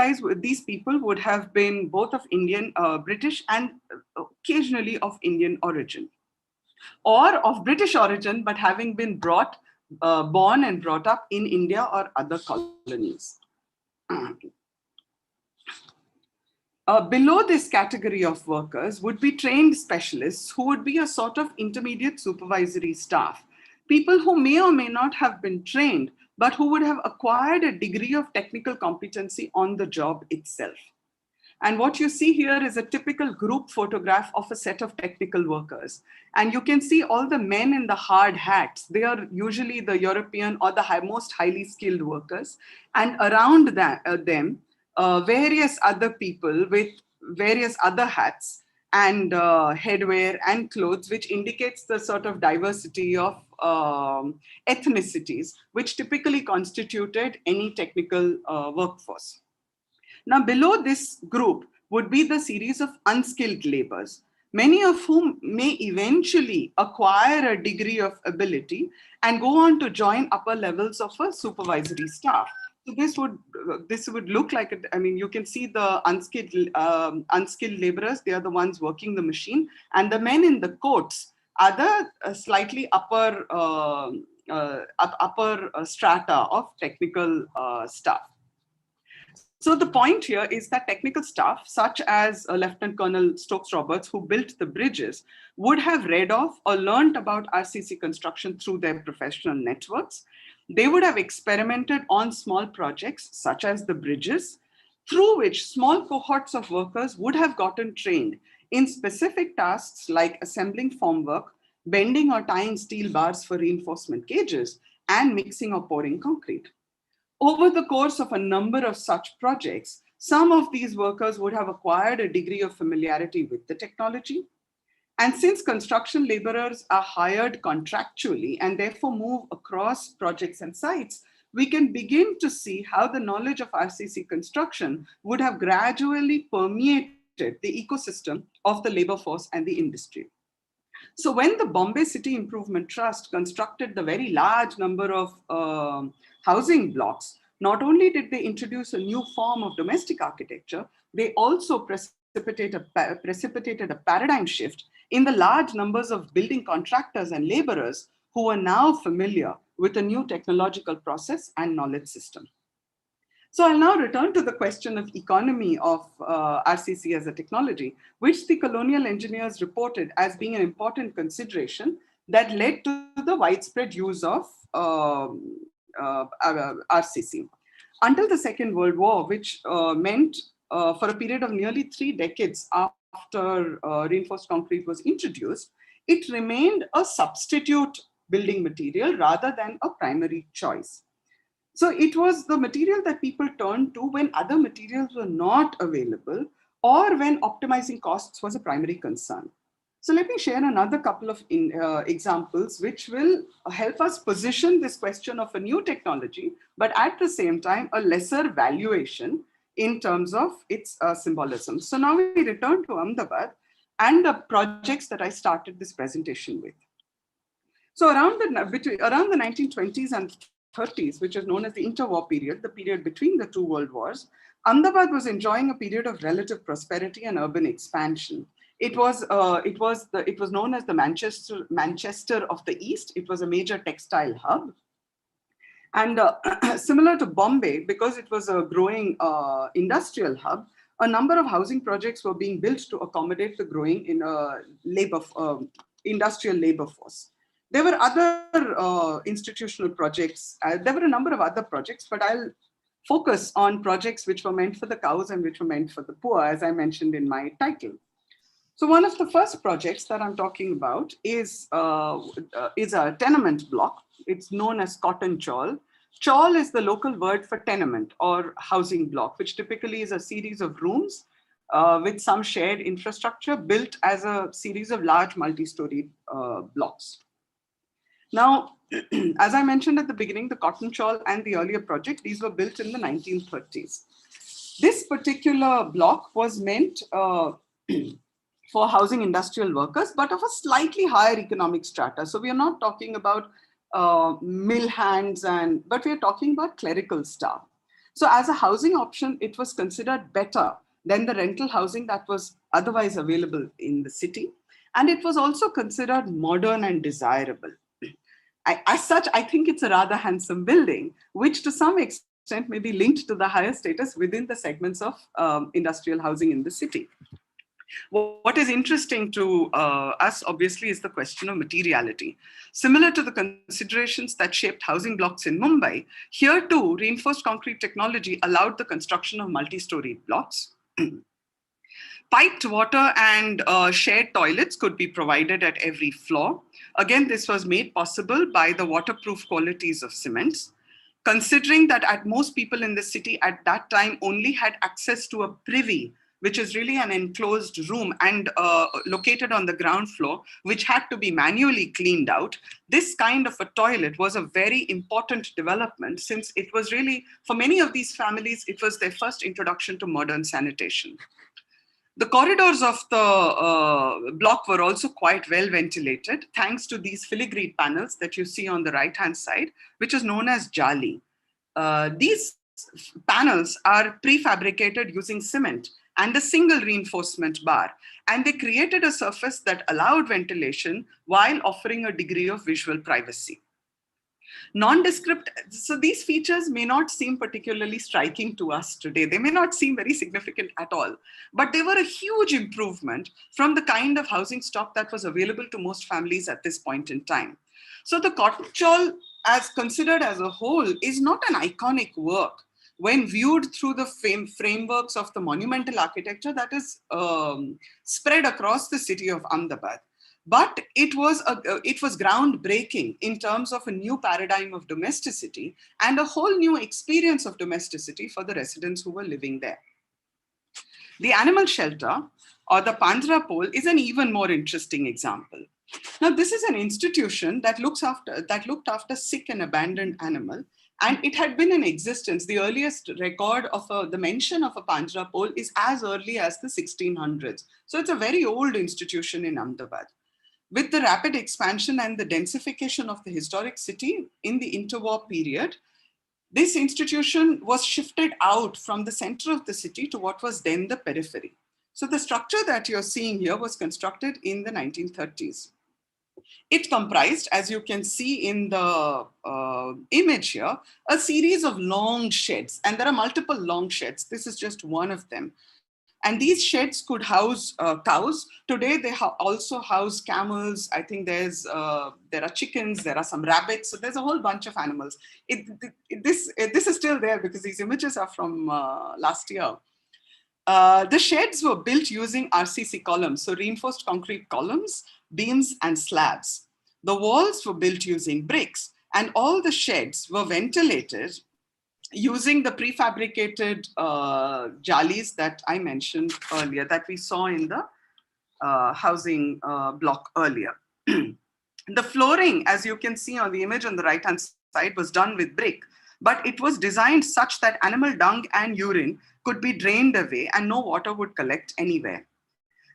people would have been both of Indian, British, and occasionally of Indian origin, or of British origin, but having been brought born and brought up in India or other colonies. Below this category of workers would be trained specialists who would be a sort of intermediate supervisory staff, people who may or may not have been trained, but who would have acquired a degree of technical competency on the job itself. And what you see here is a typical group photograph of a set of technical workers. And you can see all the men in the hard hats. They are usually the European or the most highly skilled workers. And around them, various other people with various other hats and headwear and clothes, which indicates the sort of diversity of ethnicities, which typically constituted any technical workforce. Now, below this group would be the series of unskilled laborers, many of whom may eventually acquire a degree of ability and go on to join upper levels of a supervisory staff. So this would look like, I mean, you can see the unskilled laborers, they are the ones working the machine, and the men in the coats are the slightly upper strata of technical staff. So the point here is that technical staff, such as Lieutenant Colonel Stokes-Roberts, who built the bridges, would have read off or learned about RCC construction through their professional networks. They would have experimented on small projects, such as the bridges, through which small cohorts of workers would have gotten trained in specific tasks like assembling formwork, bending or tying steel bars for reinforcement cages, and mixing or pouring concrete. Over the course of a number of such projects, some of these workers would have acquired a degree of familiarity with the technology. And since construction laborers are hired contractually and therefore move across projects and sites, we can begin to see how the knowledge of RCC construction would have gradually permeated the ecosystem of the labor force and the industry. So when the Bombay City Improvement Trust constructed the very large number of housing blocks, not only did they introduce a new form of domestic architecture, they also precipitated a paradigm shift in the large numbers of building contractors and laborers who are now familiar with a new technological process and knowledge system. So I'll now return to the question of economy of RCC as a technology, which the colonial engineers reported as being an important consideration that led to the widespread use of RCC. Until the Second World War, which meant for a period of nearly 3 decades after reinforced concrete was introduced, it remained a substitute building material rather than a primary choice. So it was the material that people turned to when other materials were not available or when optimizing costs was a primary concern. So let me share another couple of examples which will help us position this question of a new technology, but at the same time, a lesser valuation in terms of its symbolism. So now we return to Ahmedabad and the projects that I started this presentation with. So around the 1920s and 30s, which is known as the interwar period, the period between the 2 world wars, Ahmedabad was enjoying a period of relative prosperity and urban expansion. It was known as the Manchester of the East. It was a major textile hub. And similar to Bombay, because it was a growing industrial hub, a number of housing projects were being built to accommodate the growing industrial labor force. There were other institutional projects. There were a number of other projects, but I'll focus on projects which were meant for the cows and which were meant for the poor, as I mentioned in my title. So one of the first projects that I'm talking about is a tenement block. It's known as cotton chawl. Chawl is the local word for tenement or housing block, which typically is a series of rooms with some shared infrastructure built as a series of large multi-story blocks. Now, as I mentioned at the beginning, the cotton chawl and the earlier project, these were built in the 1930s. This particular block was meant for housing industrial workers, but of a slightly higher economic strata. So we are not talking about mill hands, but we are talking about clerical staff. So as a housing option, it was considered better than the rental housing that was otherwise available in the city. And it was also considered modern and desirable. as such, I think it's a rather handsome building, which to some extent may be linked to the higher status within the segments of industrial housing in the city. What is interesting to us, obviously, is the question of materiality. Similar to the considerations that shaped housing blocks in Mumbai, here too, reinforced concrete technology allowed the construction of multi-story blocks. Piped water and shared toilets could be provided at every floor. Again, this was made possible by the waterproof qualities of cements. Considering that at most people in the city at that time only had access to a privy, which is really an enclosed room and located on the ground floor, which had to be manually cleaned out. This kind of a toilet was a very important development, since it was really, for many of these families, it was their first introduction to modern sanitation. The corridors of the block were also quite well ventilated, thanks to these filigreed panels that you see on the right-hand side, which is known as jali. These panels are prefabricated using cement and a single reinforcement bar, and they created a surface that allowed ventilation while offering a degree of visual privacy. Nondescript, so these features may not seem particularly striking to us today. They may not seem very significant at all, but they were a huge improvement from the kind of housing stock that was available to most families at this point in time. So the cotton chawl, as considered as a whole, is not an iconic work when viewed through the frameworks of the monumental architecture that is spread across the city of Ahmedabad. But it was groundbreaking in terms of a new paradigm of domesticity and a whole new experience of domesticity for the residents who were living there. The animal shelter, or the Pandra pole, is an even more interesting example. Now, this is an institution that looked after sick and abandoned animal, and it had been in existence. The earliest record of the mention of a Pandra pole is as early as the 1600s. So it's a very old institution in Ahmedabad. With the rapid expansion and the densification of the historic city in the interwar period, this institution was shifted out from the center of the city to what was then the periphery. So the structure that you're seeing here was constructed in the 1930s. It comprised, as you can see in the image here, a series of long sheds, and there are multiple long sheds. This is just one of them. And these sheds could house cows. Today, they also house camels. I think there are chickens, there are some rabbits. So there's a whole bunch of animals. This is still there because these images are from last year. The sheds were built using RCC columns, so reinforced concrete columns, beams, and slabs. The walls were built using bricks, and all the sheds were ventilated using the prefabricated jalis that I mentioned earlier, that we saw in the housing block earlier. The flooring, as you can see on the image on the right-hand side, was done with brick, but it was designed such that animal dung and urine could be drained away and no water would collect anywhere.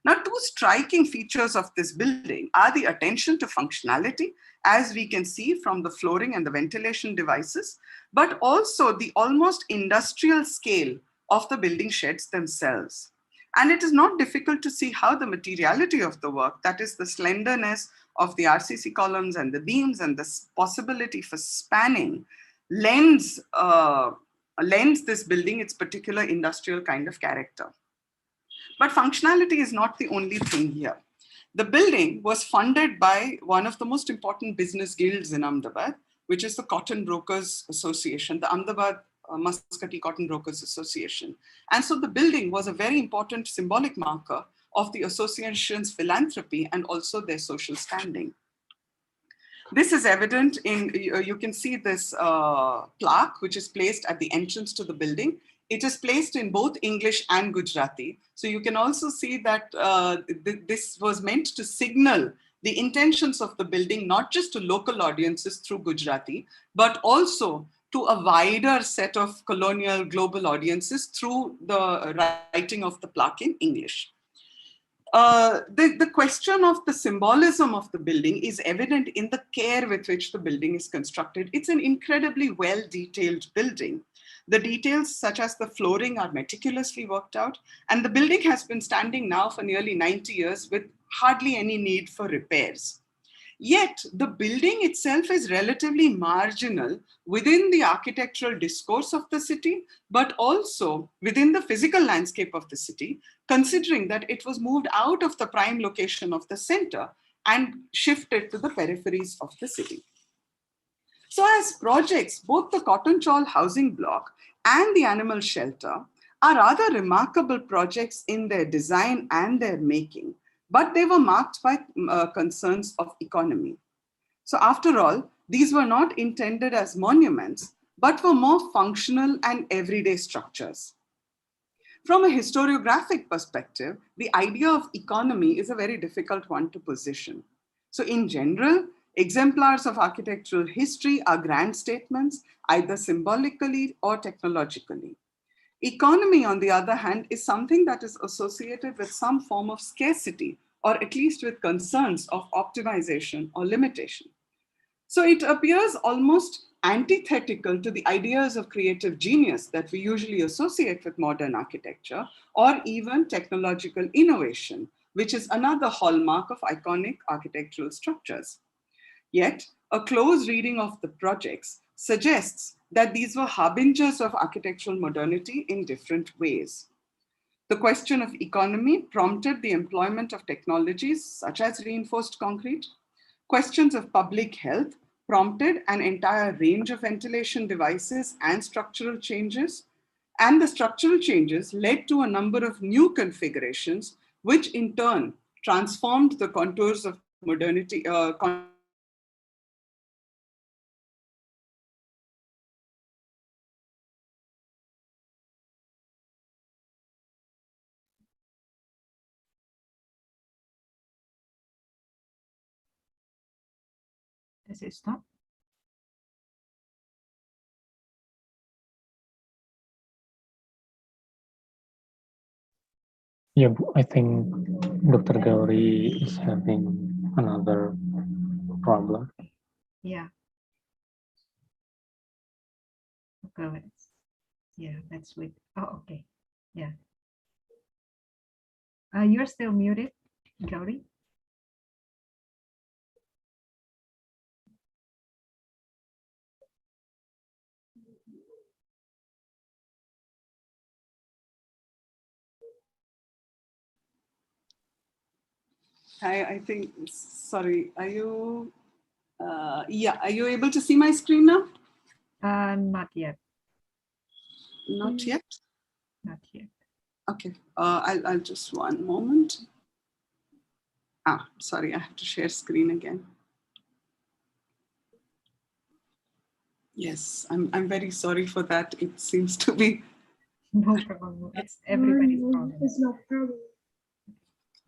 Now, two striking features of this building are the attention to functionality, as we can see from the flooring and the ventilation devices, but also the almost industrial scale of the building sheds themselves. And it is not difficult to see how the materiality of the work, that is the slenderness of the RCC columns and the beams and the possibility for spanning, lends this building its particular industrial kind of character. But functionality is not the only thing here. The building was funded by one of the most important business guilds in Ahmedabad, which is the Cotton Brokers Association, the Ahmedabad Muscati Cotton Brokers Association. And so the building was a very important symbolic marker of the association's philanthropy and also their social standing. This is evident in, you can see this plaque, which is placed at the entrance to the building. It is placed in both English and Gujarati. So you can also see that this was meant to signal the intentions of the building, not just to local audiences through Gujarati, but also to a wider set of colonial global audiences through the writing of the plaque in English. The question of the symbolism of the building is evident in the care with which the building is constructed. It's an incredibly well-detailed building. The details, such as the flooring, are meticulously worked out, and the building has been standing now for nearly 90 years with hardly any need for repairs. Yet the building itself is relatively marginal within the architectural discourse of the city, but also within the physical landscape of the city, considering that it was moved out of the prime location of the center and shifted to the peripheries of the city. So as projects, both the Cotton Chawl housing block and the animal shelter are rather remarkable projects in their design and their making, but they were marked by concerns of economy. So after all, these were not intended as monuments, but were more functional and everyday structures. From a historiographic perspective, the idea of economy is a very difficult one to position. So in general, exemplars of architectural history are grand statements, either symbolically or technologically. Economy, on the other hand, is something that is associated with some form of scarcity, or at least with concerns of optimization or limitation. So it appears almost antithetical to the ideas of creative genius that we usually associate with modern architecture, or even technological innovation, which is another hallmark of iconic architectural structures. Yet, a close reading of the projects suggests that these were harbingers of architectural modernity in different ways. The question of economy prompted the employment of technologies such as reinforced concrete. Questions of public health prompted an entire range of ventilation devices and structural changes. And the structural changes led to a number of new configurations, which in turn transformed the contours of modernity. Does it stop? Yeah, I think Dr. Gauri is having another problem. Yeah. Okay, let's wait. Oh, okay. Yeah. You're still muted, Gauri. I think, sorry, are you, yeah, are you able to see my screen now? Not yet. Not yet? Not yet. Okay, I'll just one moment. Sorry, I have to share screen again. Yes, I'm very sorry for that. It seems to be. No problem. It's everybody's problem. It's no problem.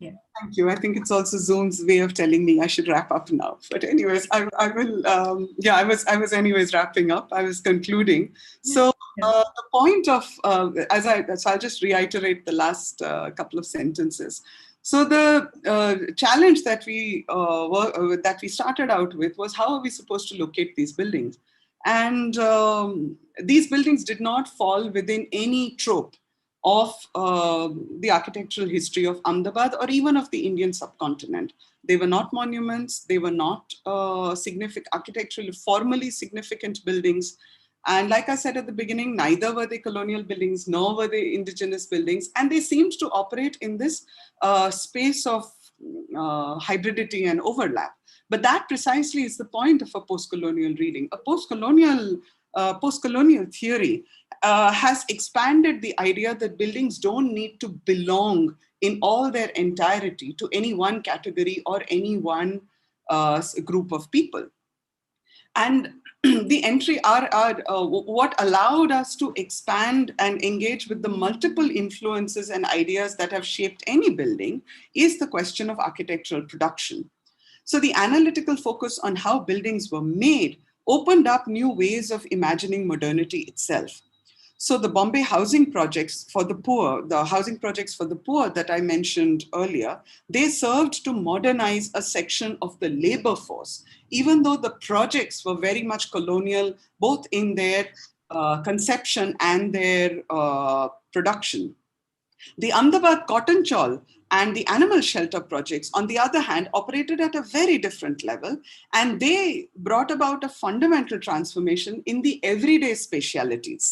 Yeah. Thank you. I think it's also Zoom's way of telling me I should wrap up now. But anyways, I will. Yeah, I was anyways wrapping up. I was concluding. So the point of so I'll just reiterate the last couple of sentences. So the challenge that we started out with was, how are we supposed to locate these buildings? And these buildings did not fall within any trope of the architectural history of Ahmedabad or even of the Indian subcontinent. They were not monuments, they were not architecturally formally significant buildings. And like I said at the beginning, neither were they colonial buildings, nor were they indigenous buildings. And they seemed to operate in this space of hybridity and overlap. But that precisely is the point of a post-colonial reading. A post-colonial theory has expanded the idea that buildings don't need to belong in all their entirety to any one category or any one group of people. And the entry what allowed us to expand and engage with the multiple influences and ideas that have shaped any building is the question of architectural production. So the analytical focus on how buildings were made opened up new ways of imagining modernity itself. So the Bombay housing projects for the poor, the housing projects for the poor that I mentioned earlier, they served to modernize a section of the labor force, even though the projects were very much colonial, both in their conception and their production. The Ahmedabad cotton chawl and the animal shelter projects, on the other hand, operated at a very different level, and they brought about a fundamental transformation in the everyday spatialities.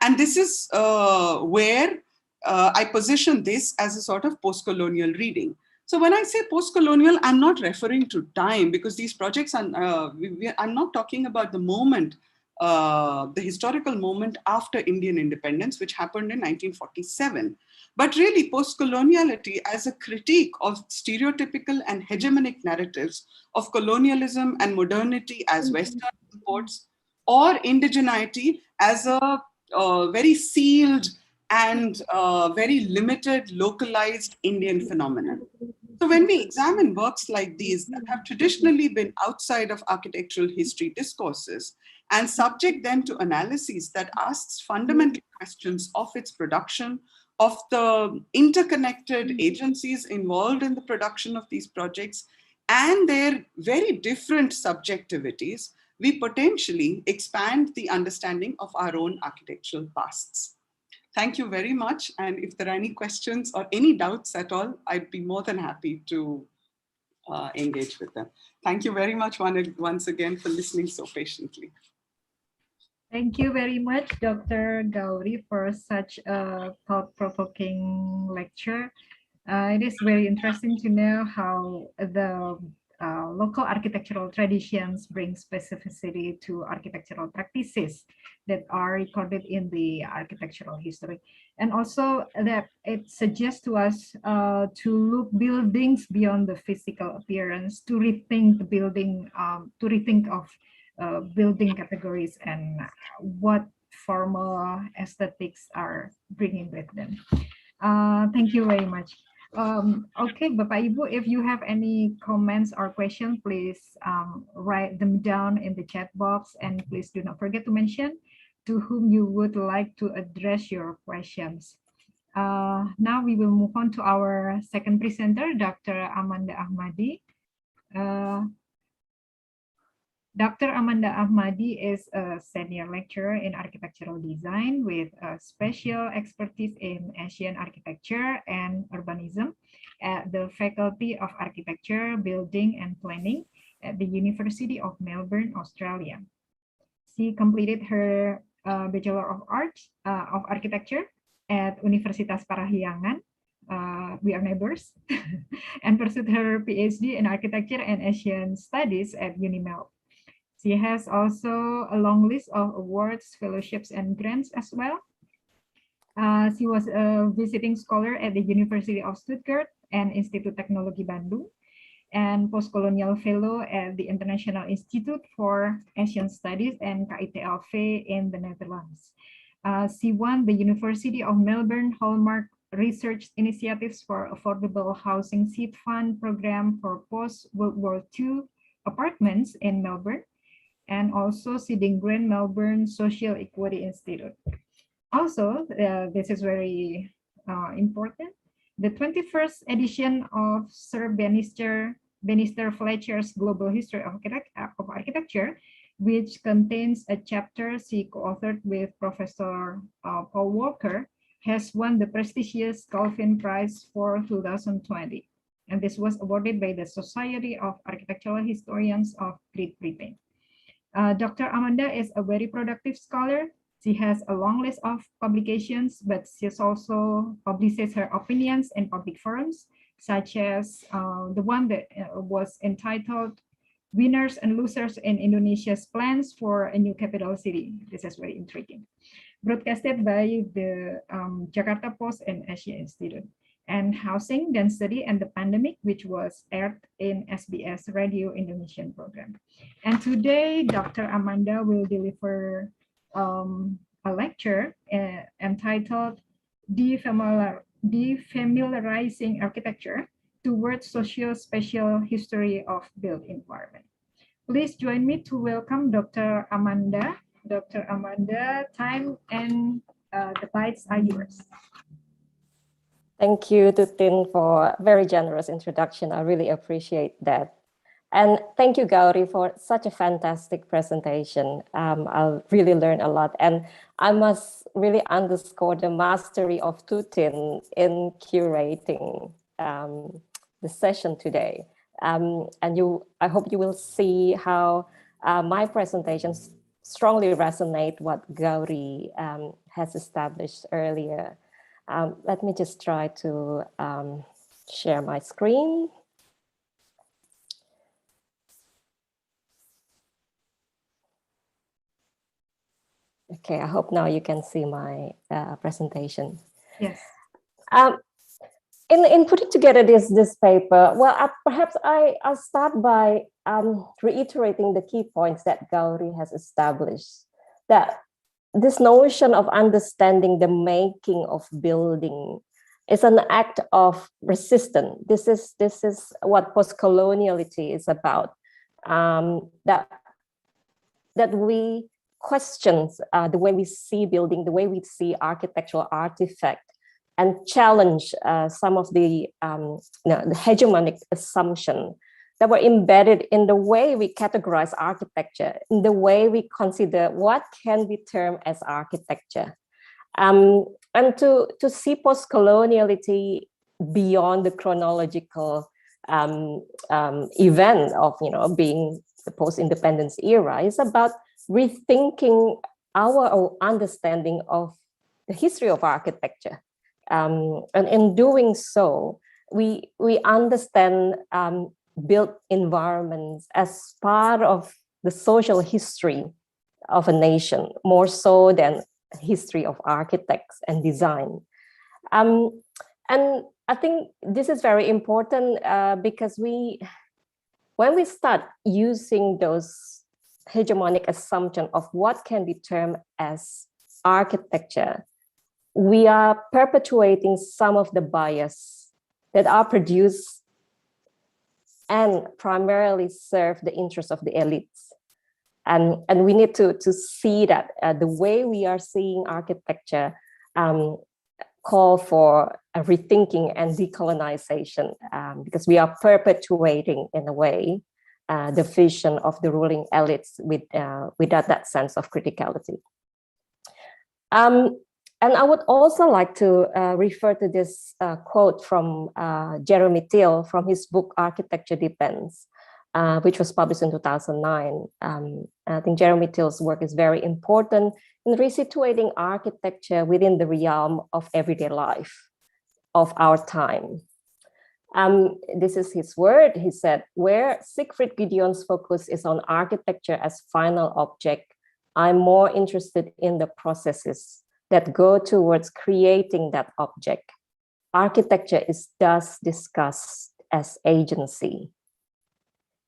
And this is where I position this as a sort of post-colonial reading. So when I say post-colonial, I'm not referring to time, because these projects are, I'm not talking about the moment, the historical moment after Indian independence, which happened in 1947. But really post-coloniality as a critique of stereotypical and hegemonic narratives of colonialism and modernity as Western imports, or indigeneity as a very sealed and very limited, localized Indian phenomenon. So when we examine works like these that have traditionally been outside of architectural history discourses and subject them to analyses that asks fundamental questions of its production, of the interconnected agencies involved in the production of these projects, and their very different subjectivities, we potentially expand the understanding of our own architectural pasts. Thank you very much. And if there are any questions or any doubts at all, I'd be more than happy to engage with them. Thank you very much once again for listening so patiently. Thank you very much, Dr. Gauri, for such a thought-provoking lecture. It is very interesting to know how the local architectural traditions bring specificity to architectural practices that are recorded in the architectural history. And also that it suggests to us to look buildings beyond the physical appearance, to rethink the building, to rethink of building categories and what formal aesthetics are bringing with them. Thank you very much. Okay, Bapak Ibu, if you have any comments or questions, please write them down in the chat box, and please do not forget to mention to whom you would like to address your questions. Now we will move on to our second presenter, Dr. Amanda Achmadi. Dr. Amanda Achmadi is a senior lecturer in architectural design with a special expertise in Asian architecture and urbanism at the Faculty of Architecture, Building and Planning at the University of Melbourne, Australia. She completed her Bachelor of Arts of Architecture at Universitas Parahyangan, we are neighbors, and pursued her PhD in Architecture and Asian Studies at UniMel. She has also a long list of awards, fellowships, and grants as well. She was a visiting scholar at the University of Stuttgart and Institut Teknologi Bandung, and postcolonial fellow at the International Institute for Asian Studies and KITLV in the Netherlands. She won the University of Melbourne Hallmark Research Initiatives for Affordable Housing Seed Fund program for post-World War II apartments in Melbourne, and also Siding Grant Melbourne Social Equity Institute. Also, this is very important, the 21st edition of Sir Bannister Fletcher's Global History of Architecture, which contains a chapter she co-authored with Professor Paul Walker, has won the prestigious Calvin Prize for 2020. And this was awarded by the Society of Architectural Historians of Great Britain. Dr. Amanda is a very productive scholar. She has a long list of publications, but she also publishes her opinions in public forums, such as the one that was entitled Winners and Losers in Indonesia's Plans for a New Capital City. This is very intriguing. Broadcasted by the Jakarta Post and Asia Institute. And Housing Density and the Pandemic, which was aired in SBS Radio Indonesian program. And today, Dr. Amanda will deliver a lecture entitled Defamiliarizing Architecture Towards Socio-Spatial History of Built Environment. Please join me to welcome Dr. Amanda. Dr. Amanda, time and the bites are yours. Thank you, Tutin, for a very generous introduction. I really appreciate that. And thank you, Gauri, for such a fantastic presentation. I'll really learn a lot. And I must really underscore the mastery of Tutin in curating the session today. And I hope you will see how my presentations strongly resonate what Gauri has established earlier. Let me just try to share my screen. Okay, I hope now you can see my presentation. Yes. In putting together this paper, well, perhaps I'll start by reiterating the key points that Gauri has established. That this notion of understanding the making of building is an act of resistance. This is what post-coloniality is about. That we question the way we see building, the way we see architectural artifact, and challenge some of the hegemonic assumption that were embedded in the way we categorize architecture, in the way we consider what can be termed as architecture. And to see post-coloniality beyond the chronological event of being the post-independence era is about rethinking our understanding of the history of architecture. And in doing so, we understand built environments as part of the social history of a nation, more so than history of architects and design. And I think this is very important because when we start using those hegemonic assumption of what can be termed as architecture, we are perpetuating some of the bias that are produced and primarily serve the interests of the elites. And we need to see that the way we are seeing architecture call for a rethinking and decolonization, because we are perpetuating, in a way, the vision of the ruling elites without that sense of criticality. And I would also like to refer to this quote from Jeremy Till from his book, Architecture Depends, which was published in 2009. I think Jeremy Till's work is very important in resituating architecture within the realm of everyday life of our time. This is his word. He said, where Siegfried Gideon's focus is on architecture as final object, I'm more interested in the processes that go towards creating that object. Architecture is thus discussed as agency.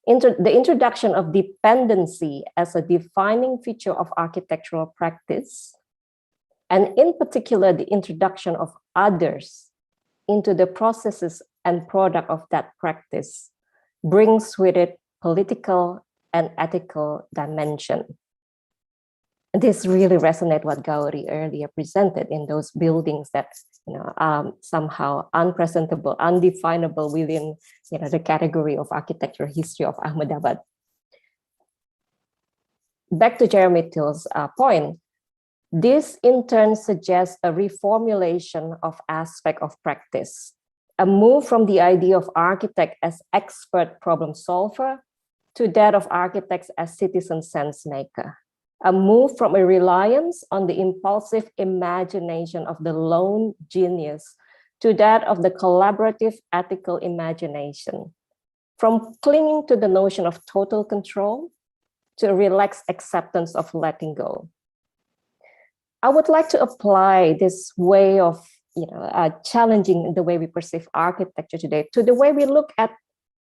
The introduction of dependency as a defining feature of architectural practice, and in particular, the introduction of others into the processes and product of that practice, brings with it political and ethical dimension. This really resonates what Gauri earlier presented in those buildings that somehow unpresentable, undefinable within the category of architectural history of Ahmedabad. Back to Jeremy Till's point, this in turn suggests a reformulation of aspect of practice, a move from the idea of architect as expert problem solver to that of architects as citizen sense maker. A move from a reliance on the impulsive imagination of the lone genius to that of the collaborative ethical imagination. From clinging to the notion of total control to a relaxed acceptance of letting go. I would like to apply this way of challenging the way we perceive architecture today to the way we look at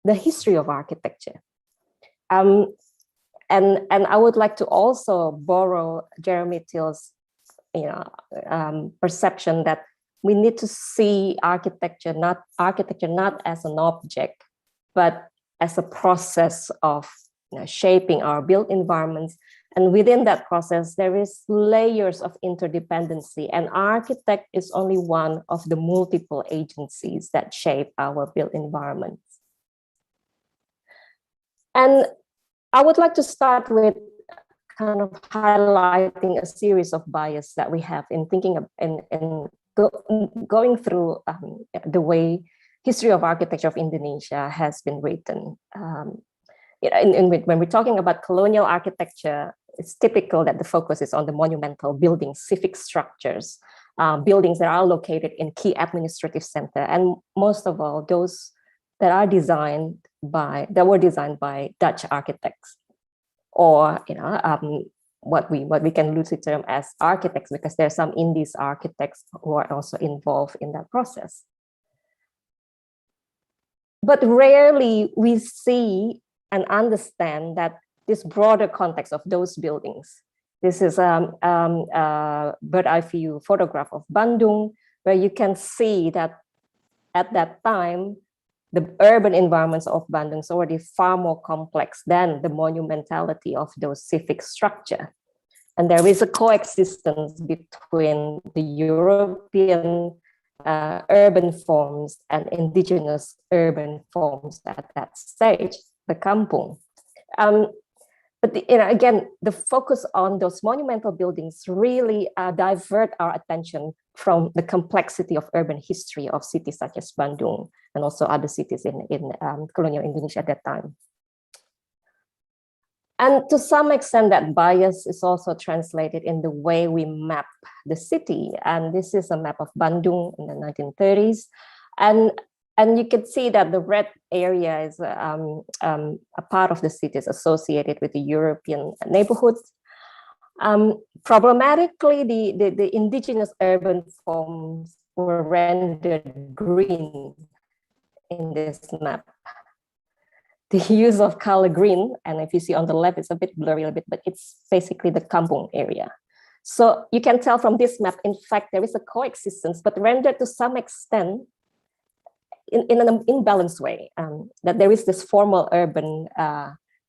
the history of architecture. And I would like to also borrow Jeremy Till's perception that we need to see architecture not as an object, but as a process of shaping our built environments. And within that process, there is layers of interdependency, and architect is only one of the multiple agencies that shape our built environments. And I would like to start with kind of highlighting a series of bias that we have in thinking of, in going through the way history of architecture of Indonesia has been written. When we're talking about colonial architecture, it's typical that the focus is on the monumental buildings, civic structures, buildings that are located in key administrative center, and most of all, those that were designed by Dutch architects, or what we can loosely term as architects, because there are some Indies architects who are also involved in that process. But rarely we see and understand that this broader context of those buildings. This is a bird eye view photograph of Bandung, where you can see that at that time, the urban environments of Bandung is already far more complex than the monumentality of those civic structure. And there is a coexistence between the European urban forms and indigenous urban forms at that stage, the kampung. But again, the focus on those monumental buildings really divert our attention from the complexity of urban history of cities such as Bandung and also other cities in colonial Indonesia at that time. And to some extent, that bias is also translated in the way we map the city. And this is a map of Bandung in the 1930s. And you can see that the red area is a part of the city is associated with the European neighborhoods. Problematically, the indigenous urban forms were rendered green in this map. The use of color green, and if you see on the left, it's a bit blurry a bit, but it's basically the kampung area. So you can tell from this map, in fact, there is a coexistence, but rendered to some extent in an imbalanced way, that there is this formal urban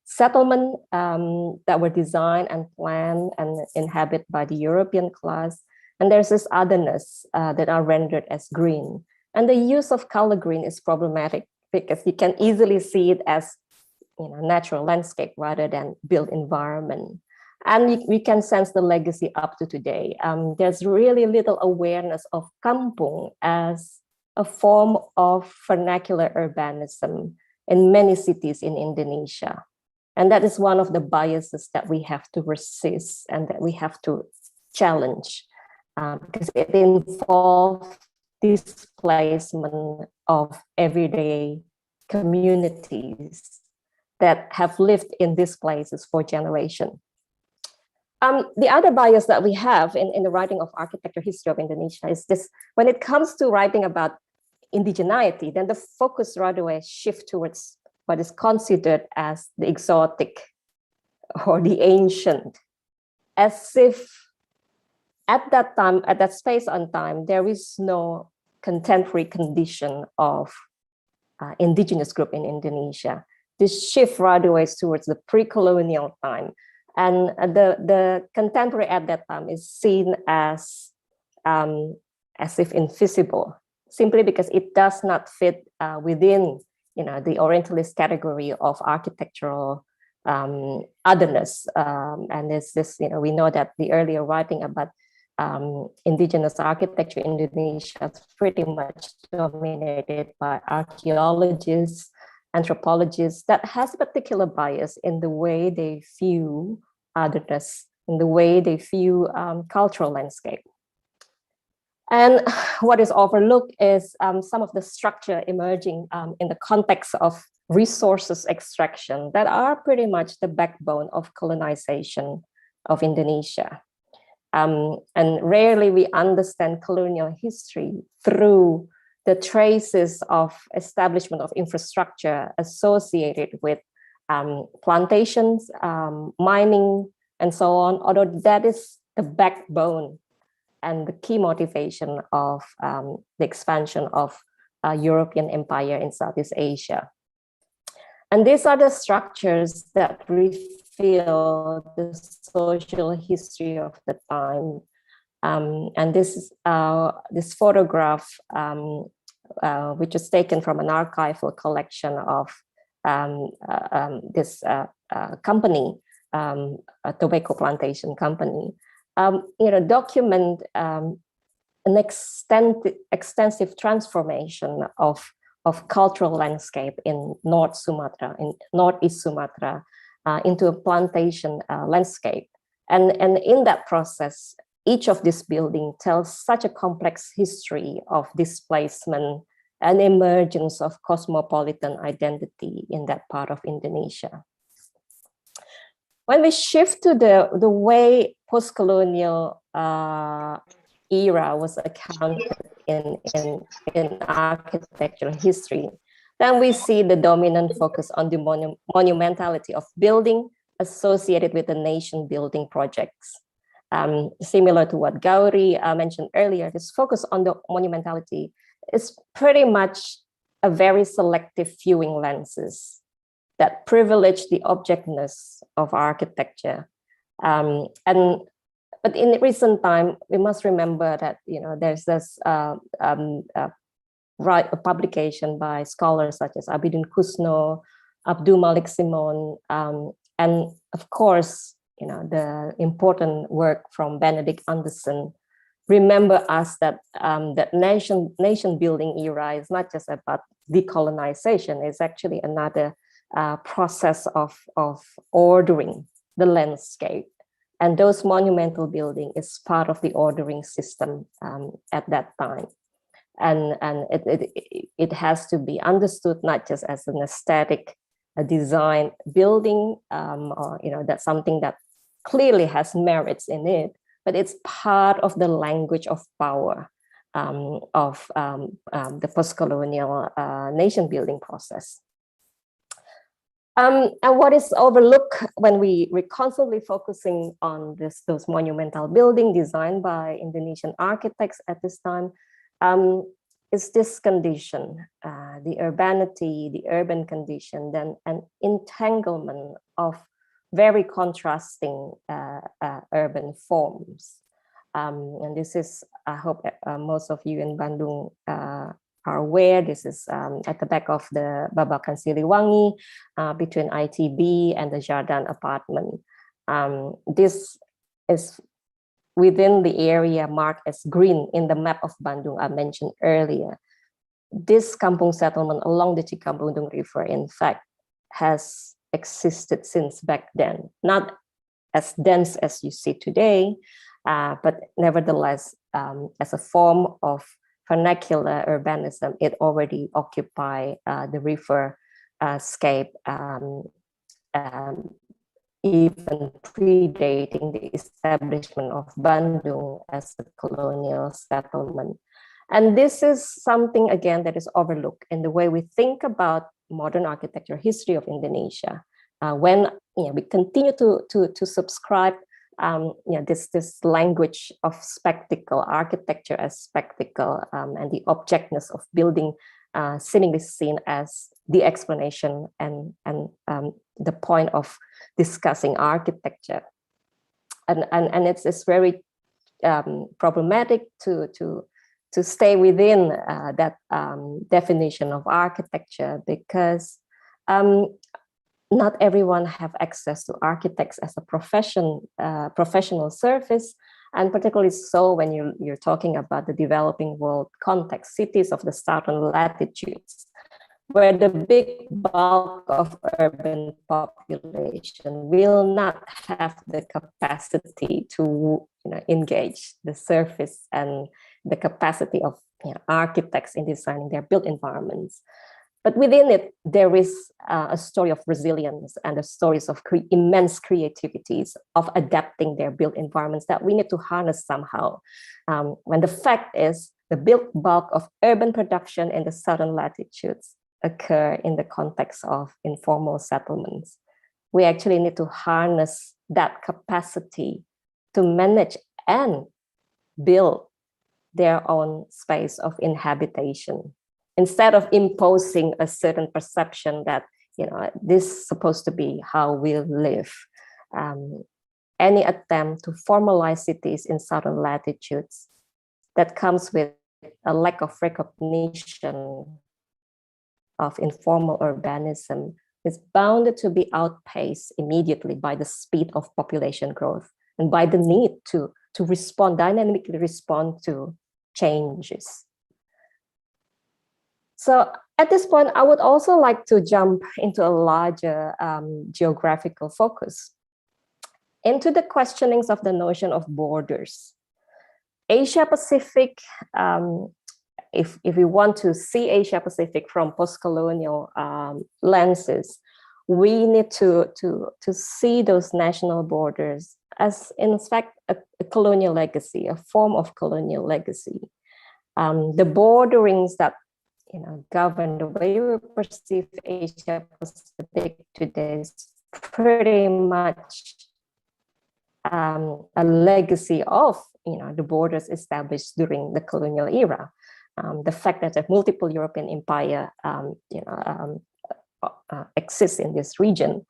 settlement that were designed and planned and inhabited by the European class. And there's this otherness that are rendered as green. And the use of color green is problematic because you can easily see it as natural landscape rather than built environment. And we can sense the legacy up to today. There's really little awareness of kampung as a form of vernacular urbanism in many cities in Indonesia. And that is one of the biases that we have to resist and that we have to challenge, because it involves displacement of everyday communities that have lived in these places for generations. The other bias that we have in the writing of architecture history of Indonesia is this: when it comes to writing about indigeneity, then the focus right away shifts towards what is considered as the exotic or the ancient, as if at that time, at that space and time, there is no contemporary condition of indigenous group in Indonesia. This shift right away towards the pre-colonial time. And the contemporary at that time is seen as if invisible, simply because it does not fit within the Orientalist category of architectural otherness. And there's this, we know that the earlier writing about indigenous architecture in Indonesia is pretty much dominated by archaeologists, anthropologists that has a particular bias in the way they view otherness, in the way they view cultural landscape. And what is overlooked is some of the structure emerging in the context of resources extraction that are pretty much the backbone of colonization of Indonesia. And rarely we understand colonial history through the traces of establishment of infrastructure associated with plantations, mining, and so on, although that is the backbone and the key motivation of the expansion of European empire in Southeast Asia. And these are the structures that reveal the social history of the time. And this photograph, which is taken from an archival collection of this company, a tobacco plantation company, document an extensive transformation of of cultural landscape in North Sumatra, in Northeast Sumatra, into a plantation landscape. And in that process, each of these buildings tells such a complex history of displacement and emergence of cosmopolitan identity in that part of Indonesia. When we shift to the way post-colonial era was accounted in architectural history, then we see the dominant focus on the monumentality of building associated with the nation building projects. Similar to what Gauri mentioned earlier, this focus on the monumentality is pretty much a very selective viewing lenses that privilege the objectness of architecture. But in recent time, we must remember that there's this a publication by scholars such as Abidin Kusno, Abdul Malik Simon, and of course, the important work from Benedict Anderson. Remember us that that nation building era is not just about decolonization. It's actually another process of ordering the landscape. And those monumental building is part of the ordering system at that time. And it has to be understood not just as an aesthetic design building, or that's something that clearly has merits in it, but it's part of the language of power of the post-colonial nation building process. And what is overlooked when we're constantly focusing on those monumental buildings designed by Indonesian architects at this time is this condition, the urbanity, the urban condition, then an entanglement of very contrasting urban forms. And this is, I hope most of you in Bandung are aware, this is at the back of the Babakan Siliwangi, between ITB and the Jardin apartment. This is within the area marked as green in the map of Bandung I mentioned earlier. This kampung settlement along the Cikapundung River, in fact, has existed since back then. Not as dense as you see today, but nevertheless, as a form of vernacular urbanism, it already occupied the river scape, even predating the establishment of Bandung as a colonial settlement. And this is something, again, that is overlooked in the way we think about modern architecture history of Indonesia. When we continue to subscribe this language of spectacle, architecture as spectacle, and the objectness of building seemingly seen as the explanation and the point of discussing architecture. And it's very problematic to stay within that definition of architecture, because not everyone have access to architects as a professional service, and particularly so when you're talking about the developing world context, cities of the southern latitudes, where the big bulk of urban population will not have the capacity to engage the service and the capacity of architects in designing their built environments. But within it, there is a story of resilience and the stories of immense creativities of adapting their built environments that we need to harness somehow. When the fact is, the built bulk of urban production in the southern latitudes occur in the context of informal settlements. We actually need to harness that capacity to manage and build their own space of inhabitation, instead of imposing a certain perception that this is supposed to be how we live. Any attempt to formalize cities in southern latitudes that comes with a lack of recognition of informal urbanism is bound to be outpaced immediately by the speed of population growth and by the need to dynamically respond to changes. So At this point, I would also like to jump into a larger geographical focus, into the questionings of the notion of borders. Asia Pacific, if we want to see Asia Pacific from post-colonial lenses, we need to see those national borders as, in fact, a colonial legacy, a form of colonial legacy. The borderings that govern the way we perceive Asia Pacific today is pretty much a legacy of the borders established during the colonial era. The fact that a multiple European empire exists in this region.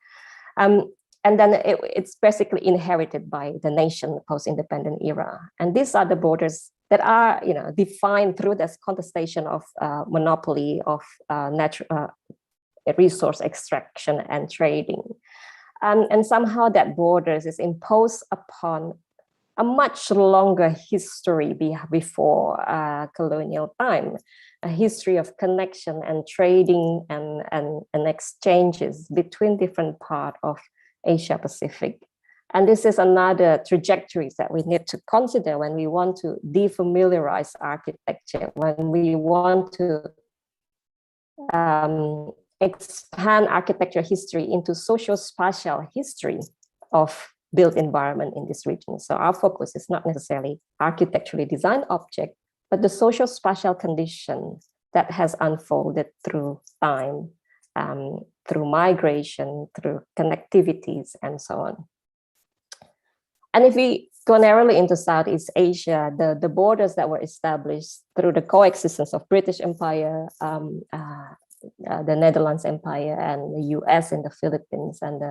And then it's basically inherited by the nation post-independent era. And these are the borders that are defined through this contestation of monopoly of natural resource extraction and trading. And somehow that borders is imposed upon a much longer history before colonial time, a history of connection and trading and exchanges between different parts of Asia Pacific. And this is another trajectory that we need to consider when we want to defamiliarize architecture, when we want to expand architecture history into socio-spatial history of built environment in this region. So our focus is not necessarily architecturally designed object, but the socio-spatial condition that has unfolded through time, through migration, through connectivities, and so on. And if we go narrowly into Southeast Asia, the borders that were established through the coexistence of British Empire, the Netherlands Empire, and the US in the Philippines, and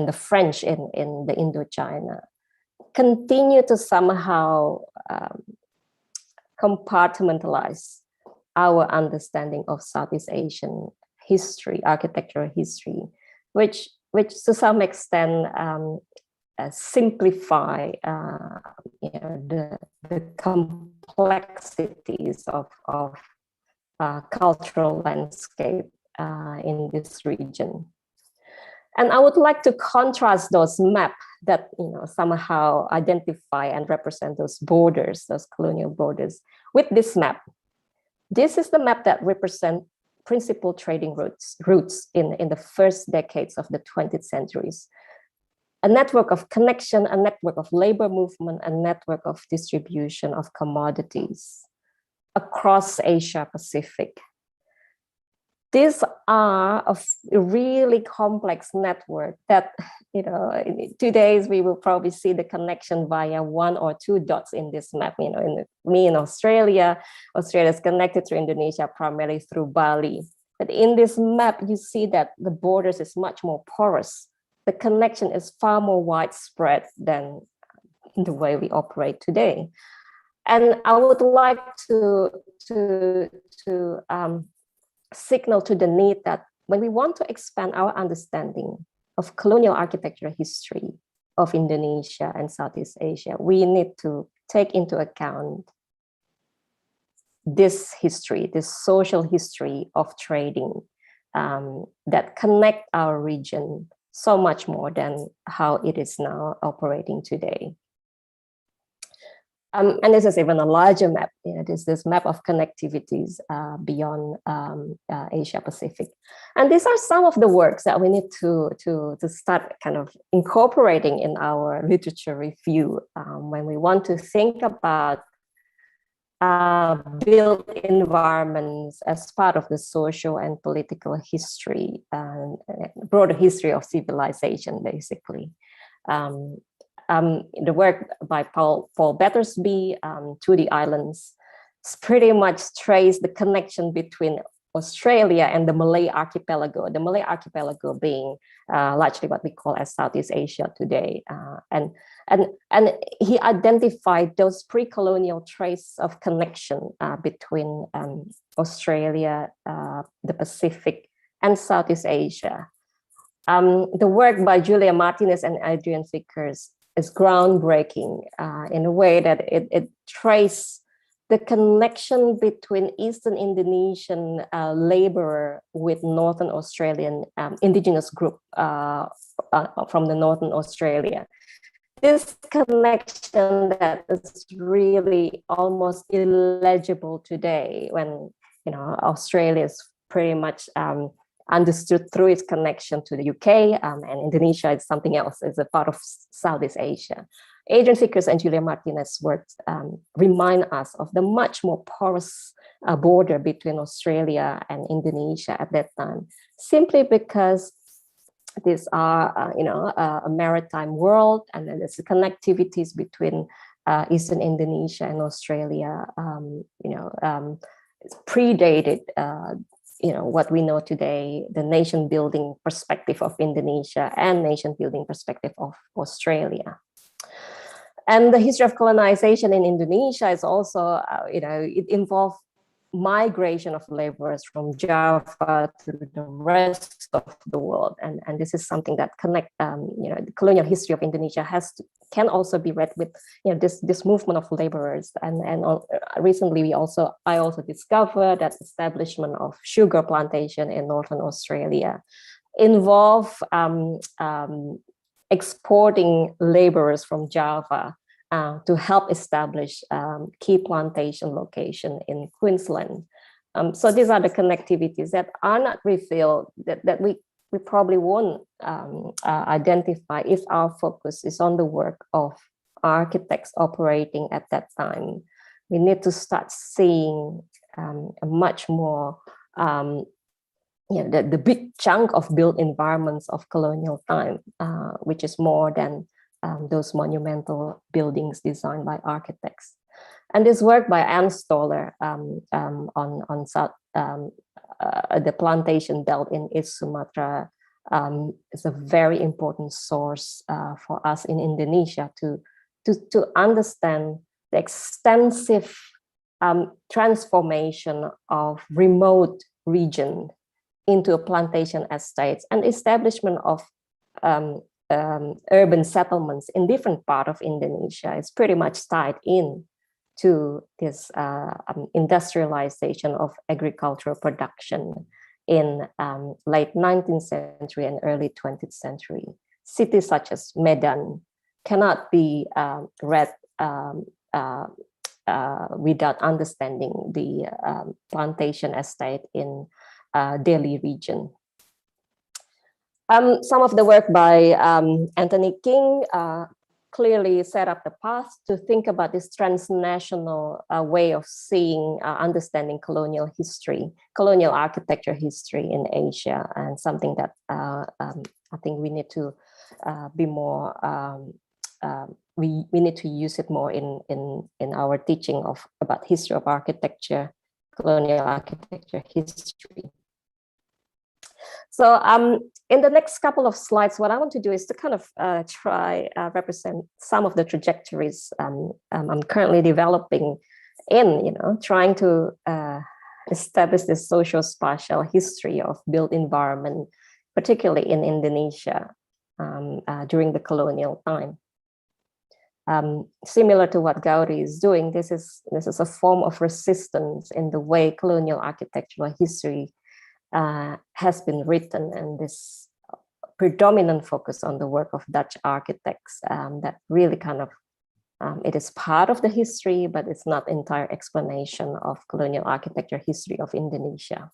the French in the Indochina, continue to somehow compartmentalize our understanding of Southeast Asian history, architectural history, which to some extent simplify the complexities of cultural landscape in this region. And I would like to contrast those maps that somehow identify and represent those borders, those colonial borders, with this map. This is the map that represents principal trading routes in the first decades of the 20th centuries. A network of connection, a network of labor movement, a network of distribution of commodities across Asia Pacific. These are a really complex network that, in 2 days, we will probably see the connection via 1 or 2 dots in this map. In Australia is connected to Indonesia primarily through Bali. But in this map, you see that the borders is much more porous. The connection is far more widespread than the way we operate today. And I would like to signal to the need that when we want to expand our understanding of colonial architectural history of Indonesia and Southeast Asia, we need to take into account this history, this social history of trading that connect our region so much more than how it is now operating today. And this is even a larger map. This map of connectivities beyond Asia Pacific. And these are some of the works that we need to start kind of incorporating in our literature review when we want to think about built environments as part of the social and political history, broader history of civilization, basically. The work by Paul Battersby, To the Islands, pretty much trace the connection between Australia and the Malay archipelago, being largely what we call as Southeast Asia today. And he identified those pre-colonial traces of connection between Australia, the Pacific, and Southeast Asia. The work by Julia Martinez and Adrian Vickers is groundbreaking in a way that it traces the connection between Eastern Indonesian laborer with Northern Australian indigenous group from the Northern Australia. This connection that is really almost illegible today, when Australia is pretty much understood through its connection to the UK, and Indonesia is something else, it's a part of Southeast Asia. Adrian Vickers and Julia Martinez's work remind us of the much more porous border between Australia and Indonesia at that time, simply because these are, a maritime world, and then there's the connectivities between Eastern Indonesia and Australia, predated, what we know today, the nation building perspective of Indonesia and nation building perspective of Australia. And the history of colonization in Indonesia is also, it involved migration of laborers from Java to the rest of the world, and this is something that connect, the colonial history of Indonesia can also be read with, this movement of laborers, and recently I also discovered that establishment of sugar plantation in Northern Australia involve exporting laborers from Java to help establish key plantation location in Queensland. So these are the connectivities that are not revealed, that we probably won't identify if our focus is on the work of architects operating at that time. We need to start seeing a much more, the big chunk of built environments of colonial time, which is more than those monumental buildings designed by architects. And this work by Anne Stoller on South, the plantation belt in East Sumatra is a very important source for us in Indonesia to understand the extensive transformation of remote region into a plantation estates and establishment of urban settlements in different parts of Indonesia. It's pretty much tied in to this industrialization of agricultural production in late 19th century and early 20th century. Cities such as Medan cannot be read without understanding the plantation estate in Delhi region. Some of the work by Anthony King clearly set up the path to think about this transnational way of seeing, understanding colonial history, colonial architecture history in Asia, and something that I think we need to be more, we need to use it more in our teaching about history of architecture, colonial architecture history. So in the next couple of slides, what I want to do is to kind of try represent some of the trajectories I'm currently developing in, trying to establish this socio-spatial history of built environment, particularly in Indonesia during the colonial time. Similar to what Gauri is doing, this is a form of resistance in the way colonial architectural history has been written, and this predominant focus on the work of Dutch architects that really kind of, it is part of the history, but it's not entire explanation of colonial architecture history of Indonesia.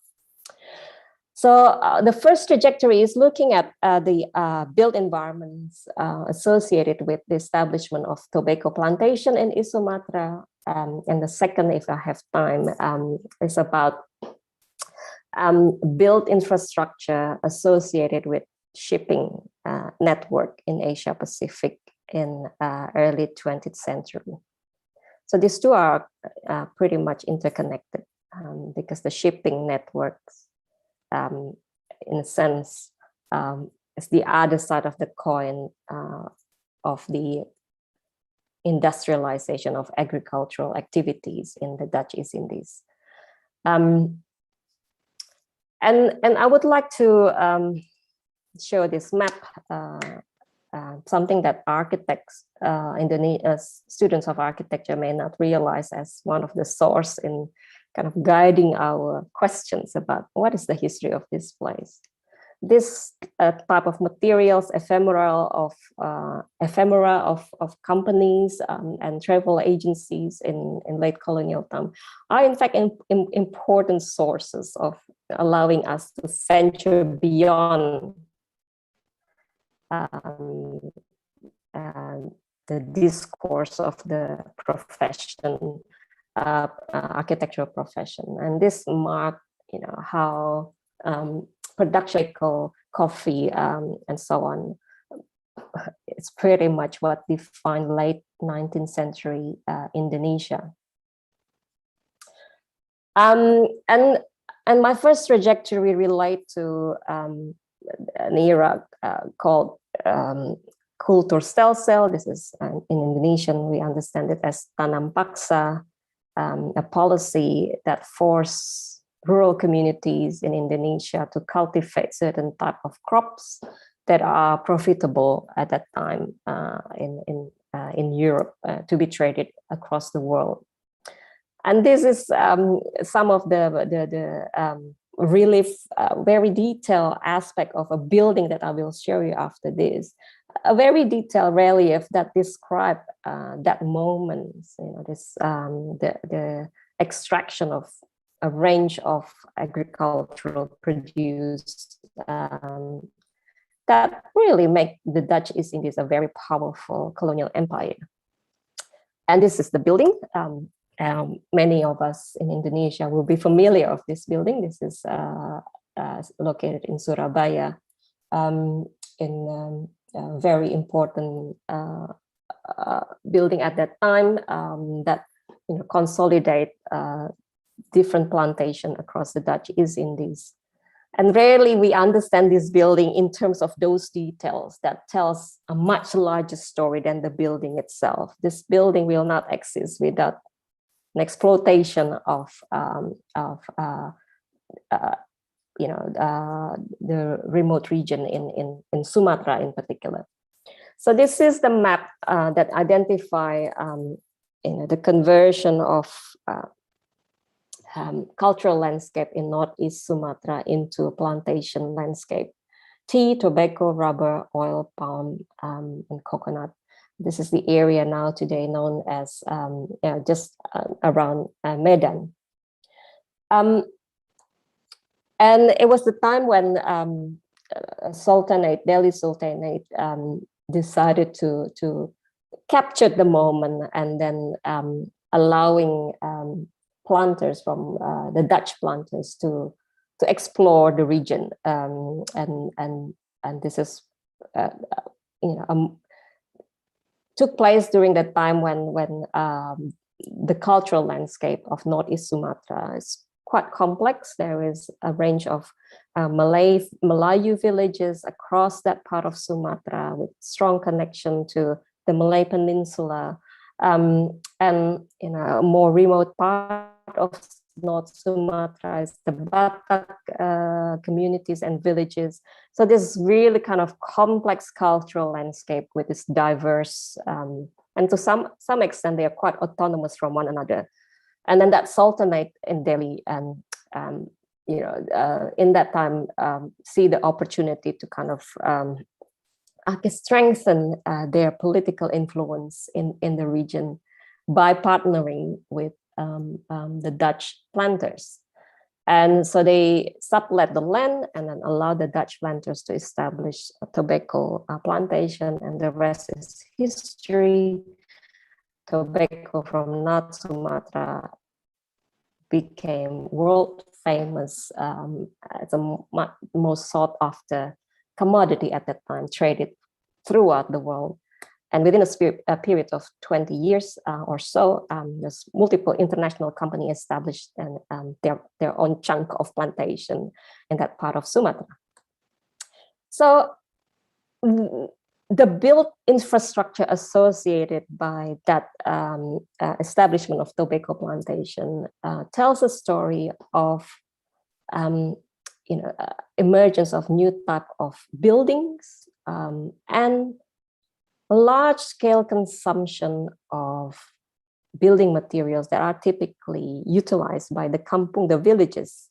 So the first trajectory is looking at the built environments associated with the establishment of tobacco plantation in East Sumatra. And the second, if I have time, is about built infrastructure associated with shipping network in Asia Pacific in early 20th century. So these two are pretty much interconnected because the shipping networks, in a sense, is the other side of the coin of the industrialization of agricultural activities in the Dutch East Indies. And I would like to show this map something that architects, students of architecture may not realize as one of the source in kind of guiding our questions about what is the history of this place. This type of materials, ephemera of companies and travel agencies in late colonial time are in fact important sources of allowing us to venture beyond the discourse of the profession, architectural profession, and this marked, how production, coffee, and so on. It's pretty much what defined late 19th century Indonesia. And my first trajectory relate to an era called Kultur Stelsel. This is in Indonesian, we understand it as tanam paksa, a policy that forced rural communities in Indonesia to cultivate certain type of crops that are profitable at that time in Europe to be traded across the world. And this is some of the relief, very detailed aspect of a building that I will show you after this. A very detailed relief that describe that moment, the extraction of a range of agricultural produce that really make the Dutch East Indies a very powerful colonial empire. And this is the building. Many of us in Indonesia will be familiar with this building. This is located in Surabaya, in a very important building at that time that consolidate different plantation across the Dutch East Indies. And rarely we understand this building in terms of those details that tells a much larger story than the building itself. This building will not exist without an exploitation of the remote region in Sumatra in particular. So this is the map that identify the conversion of cultural landscape in Northeast Sumatra into a plantation landscape. Tea, tobacco, rubber, oil, palm, and coconut. This is the area now today known as just around Medan. And it was the time when Delhi Sultanate decided to capture the moment and then allowing planters from the Dutch planters to explore the region, and this is took place during the time when the cultural landscape of Northeast Sumatra is quite complex. There is a range of Melayu villages across that part of Sumatra with strong connection to the Malay Peninsula, and a more remote part of North Sumatra is the Batak communities and villages. So this really kind of complex cultural landscape with this diverse, and to some extent they are quite autonomous from one another. And then that Sultanate in Delhi, in that time, see the opportunity to kind of strengthen their political influence in the region by partnering with the Dutch planters. And so they sublet the land and then allowed the Dutch planters to establish a tobacco plantation, and the rest is history. Tobacco from North Sumatra became world famous as a most sought after commodity at that time, traded throughout the world. And within a period of 20 years or so, there's multiple international companies established and their own chunk of plantation in that part of Sumatra. So the built infrastructure associated by that establishment of tobacco plantation tells a story of emergence of new type of buildings and large-scale consumption of building materials that are typically utilized by the kampung, the villages.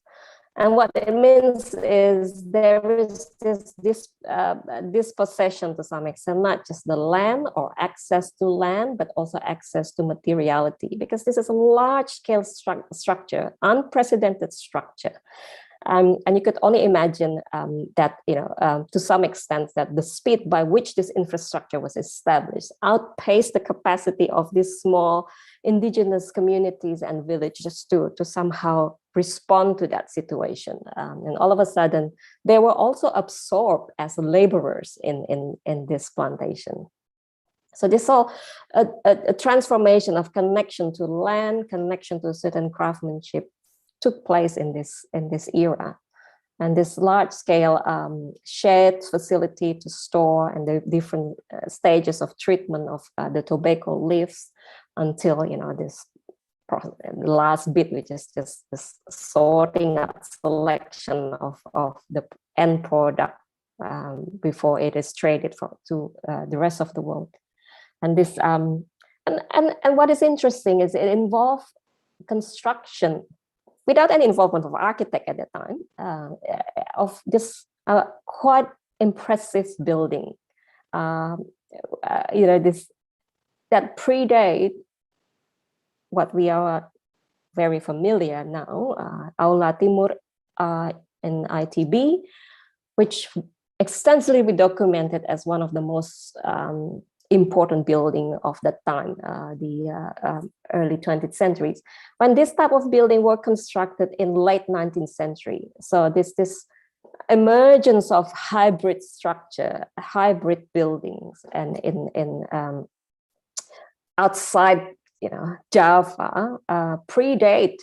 And what it means is there is this possession to some extent, not just the land or access to land, but also access to materiality, because this is a large-scale structure, unprecedented structure. And you could only imagine that, to some extent, that the speed by which this infrastructure was established outpaced the capacity of these small indigenous communities and villages to somehow respond to that situation. And all of a sudden, they were also absorbed as laborers in this plantation. So this all a transformation of connection to land, connection to certain craftsmanship took place in this era. And this large-scale shared facility to store and the different stages of treatment of the tobacco leaves until, this the last bit, which is just this sorting up selection of the end product before it is traded to the rest of the world. And this and what is interesting is it involved construction without any involvement of architect at that time, of this quite impressive building, this that predate what we are very familiar now, Aula Timur in ITB, which extensively documented as one of the most important building of that time, the early 20th centuries, when this type of building were constructed in late 19th century. So this emergence of hybrid structure, hybrid buildings, and in outside Java predate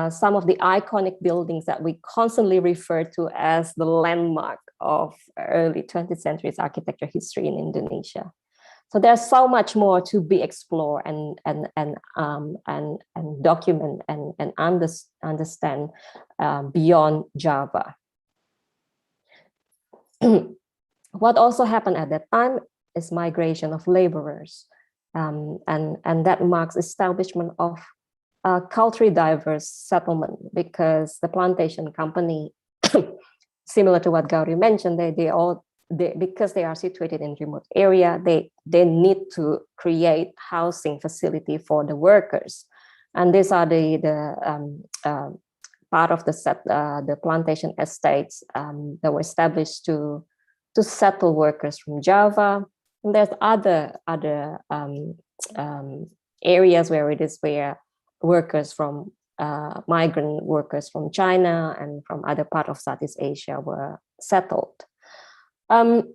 some of the iconic buildings that we constantly refer to as the landmark of early 20th century's architecture history in Indonesia. So there's so much more to be explored and document and understand beyond Java. What also happened at that time is migration of laborers, and that marks establishment of a culturally diverse settlement, because the plantation company, similar to what Gauri mentioned, because they are situated in remote area, they need to create housing facility for the workers, and these are the part of the plantation estates that were established to settle workers from Java. And there's other areas where workers from migrant workers from China and from other part of Southeast Asia were settled. And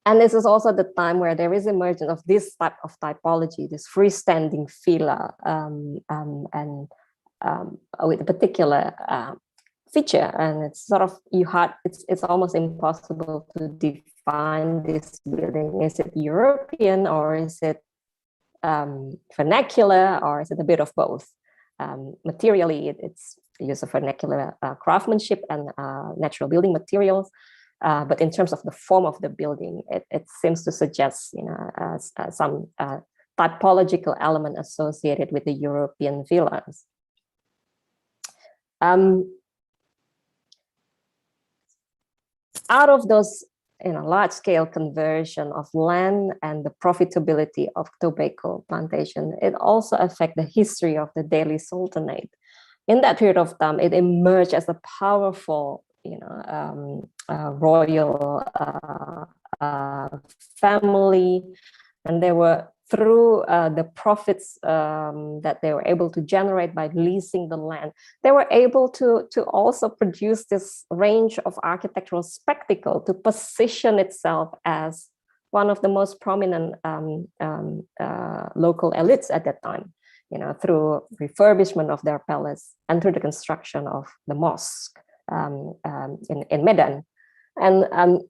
this is also the time where there is emergence of this type of typology, this freestanding villa, and with a particular feature. And it's sort of, it's almost impossible to define this building. Is it European, or is it vernacular, or is it a bit of both? Materially, it's use of vernacular craftsmanship and natural building materials. But in terms of the form of the building, it seems to suggest, some typological element associated with the European villas. Out of those, large-scale conversion of land and the profitability of tobacco plantation, it also affects the history of the Delhi Sultanate. In that period of time, it emerged as a powerful, royal family, and they were through the profits that they were able to generate by leasing the land, they were able to also produce this range of architectural spectacle to position itself as one of the most prominent local elites at that time, through refurbishment of their palace and through the construction of the mosque in Medan. And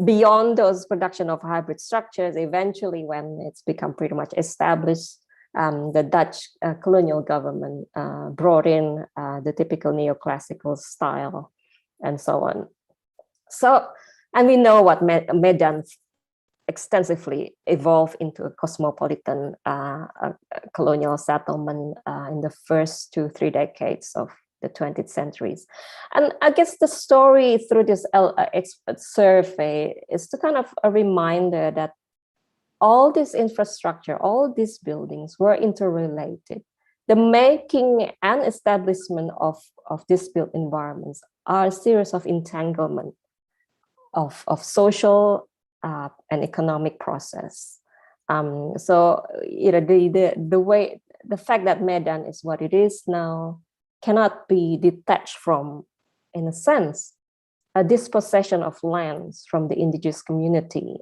beyond those production of hybrid structures, eventually when it's become pretty much established, the Dutch colonial government brought in the typical neoclassical style and so on. So, and we know what Medan extensively evolved into a cosmopolitan colonial settlement in the first 2-3 decades of the 20th centuries. And I guess the story through this expert survey is to kind of a reminder that all this infrastructure, all these buildings were interrelated. The making and establishment of these built environments are a series of entanglement of social and economic process. So the fact that Medan is what it is now cannot be detached from, in a sense, a dispossession of lands from the indigenous community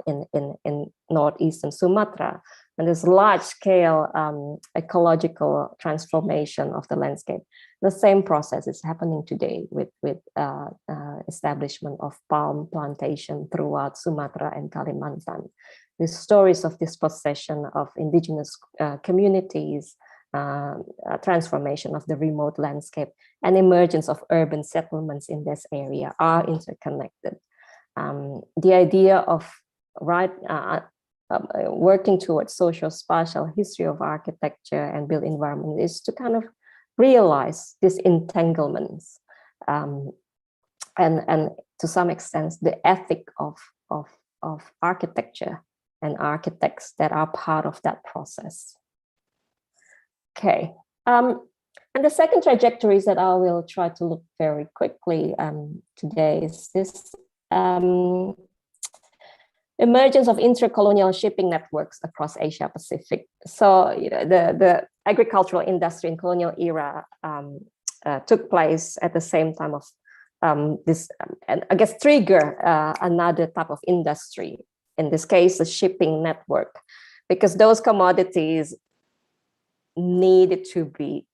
in northeastern Sumatra, and this large-scale ecological transformation of the landscape. The same process is happening today with establishment of palm plantation throughout Sumatra and Kalimantan. The stories of dispossession of indigenous communities, transformation of the remote landscape, and emergence of urban settlements in this area are interconnected. The idea of working towards socio-spatial history of architecture and built environment is to kind of realize these entanglements and to some extent the ethic of architecture and architects that are part of that process. Okay, and the second trajectories that I will try to look very quickly today is this emergence of intercolonial shipping networks across Asia Pacific. So the agricultural industry in colonial era took place at the same time of this, and I guess trigger another type of industry, in this case, the shipping network, because those commodities needed to be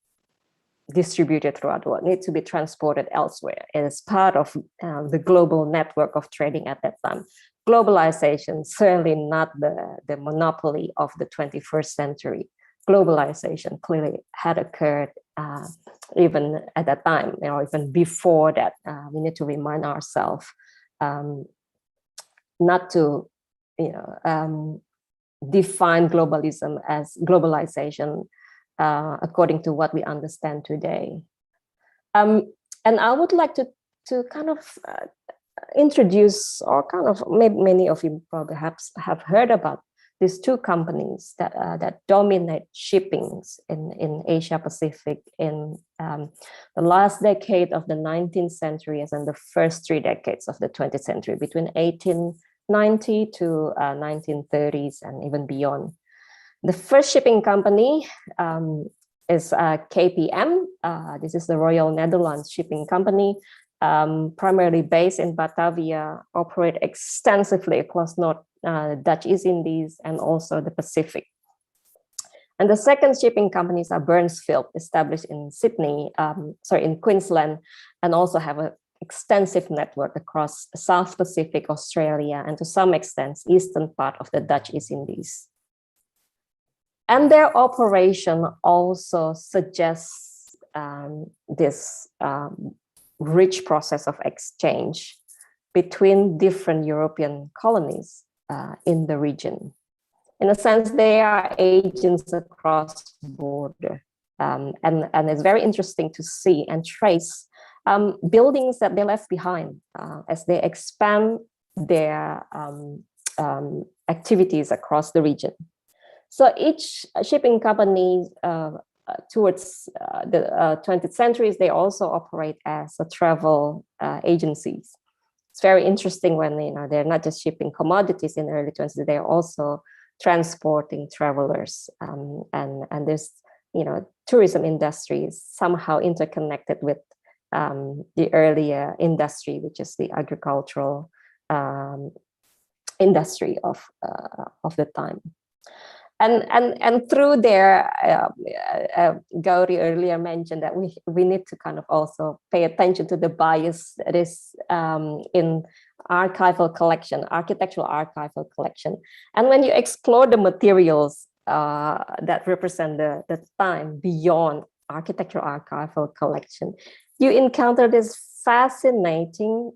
distributed throughout the world, need to be transported elsewhere. It is part of the global network of trading at that time. Globalization, certainly not the monopoly of the 21st century. Globalization clearly had occurred even at that time, even before that. We need to remind ourselves not to, define globalism as globalization according to what we understand today. And I would like to kind of introduce, or kind of, maybe many of you perhaps have heard about these two companies that dominate shippings in Asia Pacific in the last decade of the 19th century and the first 3 decades of the 20th century, between 1890 to 1930s and even beyond. The first shipping company is KPM. This is the Royal Netherlands Shipping Company, primarily based in Batavia, operate extensively across the Dutch East Indies and also the Pacific. And the second shipping companies are Burnsfield, established in in Queensland, and also have an extensive network across South Pacific, Australia, and to some extent, eastern part of the Dutch East Indies. And their operation also suggests this rich process of exchange between different European colonies in the region. In a sense, they are agents across border. And it's very interesting to see and trace buildings that they left behind as they expand their activities across the region. So each shipping company towards the 20th centuries, they also operate as a travel agencies. It's very interesting when they're not just shipping commodities in the early 20s, they're also transporting travelers, and this tourism industry is somehow interconnected with the earlier industry, which is the agricultural industry of the time. And through there, Gauri earlier mentioned that we need to kind of also pay attention to the bias that is in archival collection, architectural archival collection. And when you explore the materials that represent the time beyond architectural archival collection, you encounter this fascinating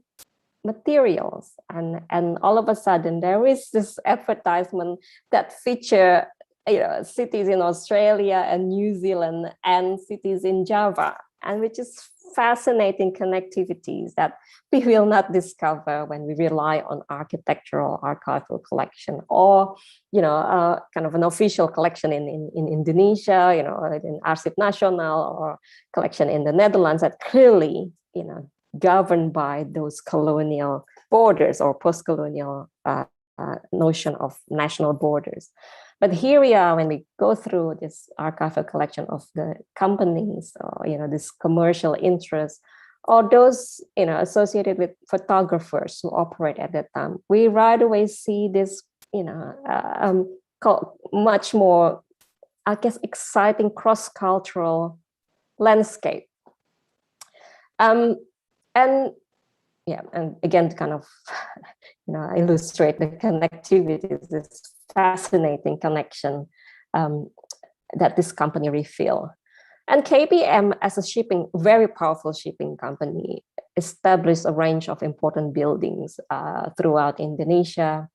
materials, and all of a sudden there is this advertisement that feature cities in Australia and New Zealand and cities in Java, and which is fascinating connectivities that we will not discover when we rely on architectural archival collection, or kind of an official collection in Indonesia, in Arsip Nasional, or collection in the Netherlands that clearly governed by those colonial borders or post-colonial notion of national borders. But here we are when we go through this archival collection of the companies, or this commercial interest, or those associated with photographers who operate at that time. We right away see this much more, I guess, exciting cross-cultural landscape. And again, to kind of illustrate the connectivity, this fascinating connection that this company reveal. And KPM, as a very powerful shipping company, established a range of important buildings throughout Indonesia.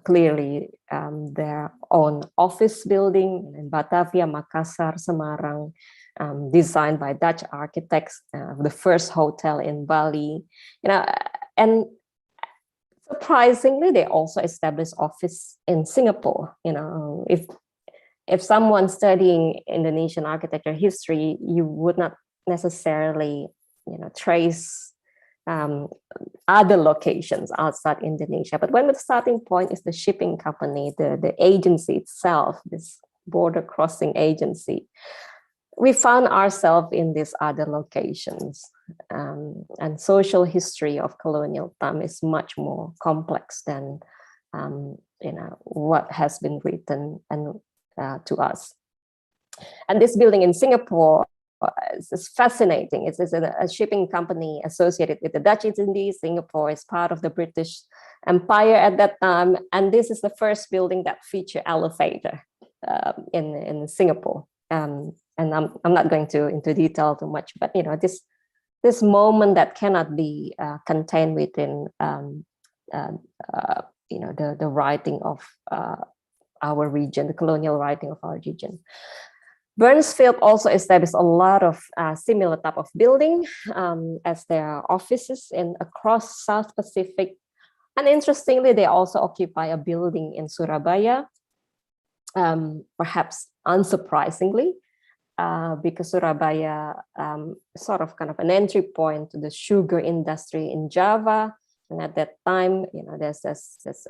Clearly, their own office building in Batavia, Makassar, Semarang, designed by Dutch architects, the first hotel in Bali, and surprisingly, they also established office in Singapore. If someone studying Indonesian architecture history, you would not necessarily, trace other locations outside Indonesia. But when the starting point is the shipping company, the agency itself, this border crossing agency, we found ourselves in these other locations. And social history of colonial time is much more complex than what has been written and to us. And this building in Singapore is fascinating. It's a shipping company associated with the Dutch East Indies. Singapore is part of the British Empire at that time, and this is the first building that feature elevator in Singapore. And I'm not going into detail too much, but this moment that cannot be contained within the writing of our region, the colonial writing of our region. Burnsfield also established a lot of similar type of building as their offices across South Pacific. And interestingly, they also occupy a building in Surabaya, perhaps unsurprisingly, because Surabaya sort of kind of an entry point to the sugar industry in Java. And at that time, there's this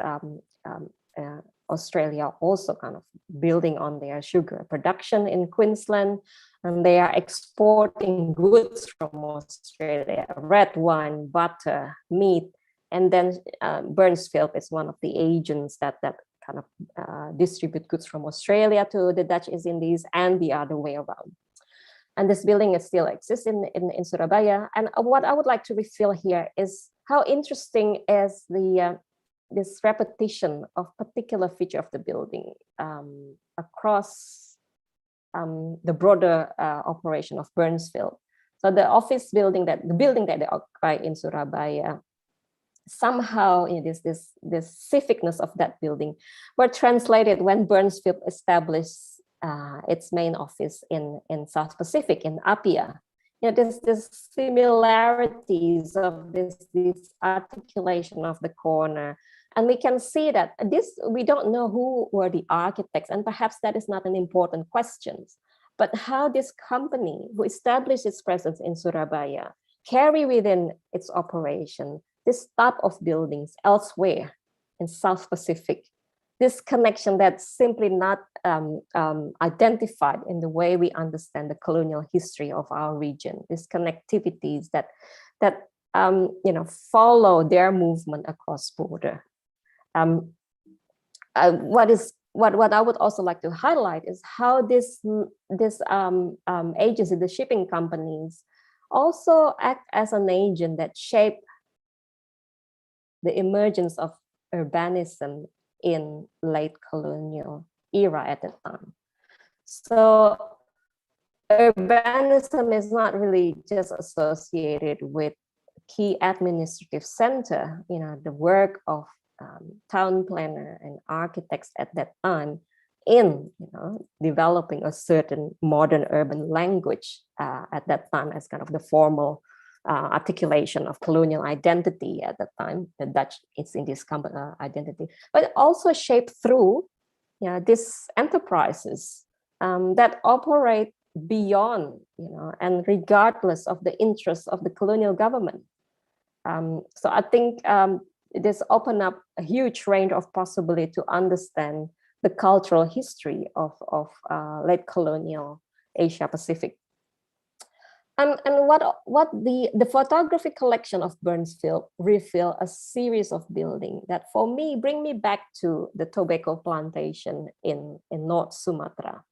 Australia also kind of building on their sugar production in Queensland, and they are exporting goods from Australia, red wine, butter, meat, and then Burnsfield is one of the agents that kind of distribute goods from Australia to the Dutch East Indies and the other way around. And this building still exists in Surabaya. And what I would like to reveal here is how interesting is this repetition of particular feature of the building across the broader operation of Burnsfield. So the office building, the building that they occupy in Surabaya, somehow this civicness of that building were translated when Burnsfield established its main office in South Pacific, in Apia. There's this similarities of this articulation of the corner. And we can see that we don't know who were the architects, and perhaps that is not an important question, but how this company who established its presence in Surabaya carry within its operation this type of buildings elsewhere in South Pacific. This connection that's simply not identified in the way we understand the colonial history of our region. These connectivities that follow their movement across border. What I would also like to highlight is how this agency, the shipping companies, also act as an agent that shape the emergence of urbanism in late colonial era at that time. So urbanism is not really just associated with key administrative center, the work of town planner and architects at that time in developing a certain modern urban language at that time as kind of the formal articulation of colonial identity at that time, the Dutch East Indies Company identity, but also shaped through these enterprises that operate beyond, and regardless of the interests of the colonial government. So I think this opened up a huge range of possibility to understand the cultural history of late colonial Asia Pacific. And what the photography collection of Burnsfield reveal a series of buildings that for me bring me back to the tobacco plantation in North Sumatra.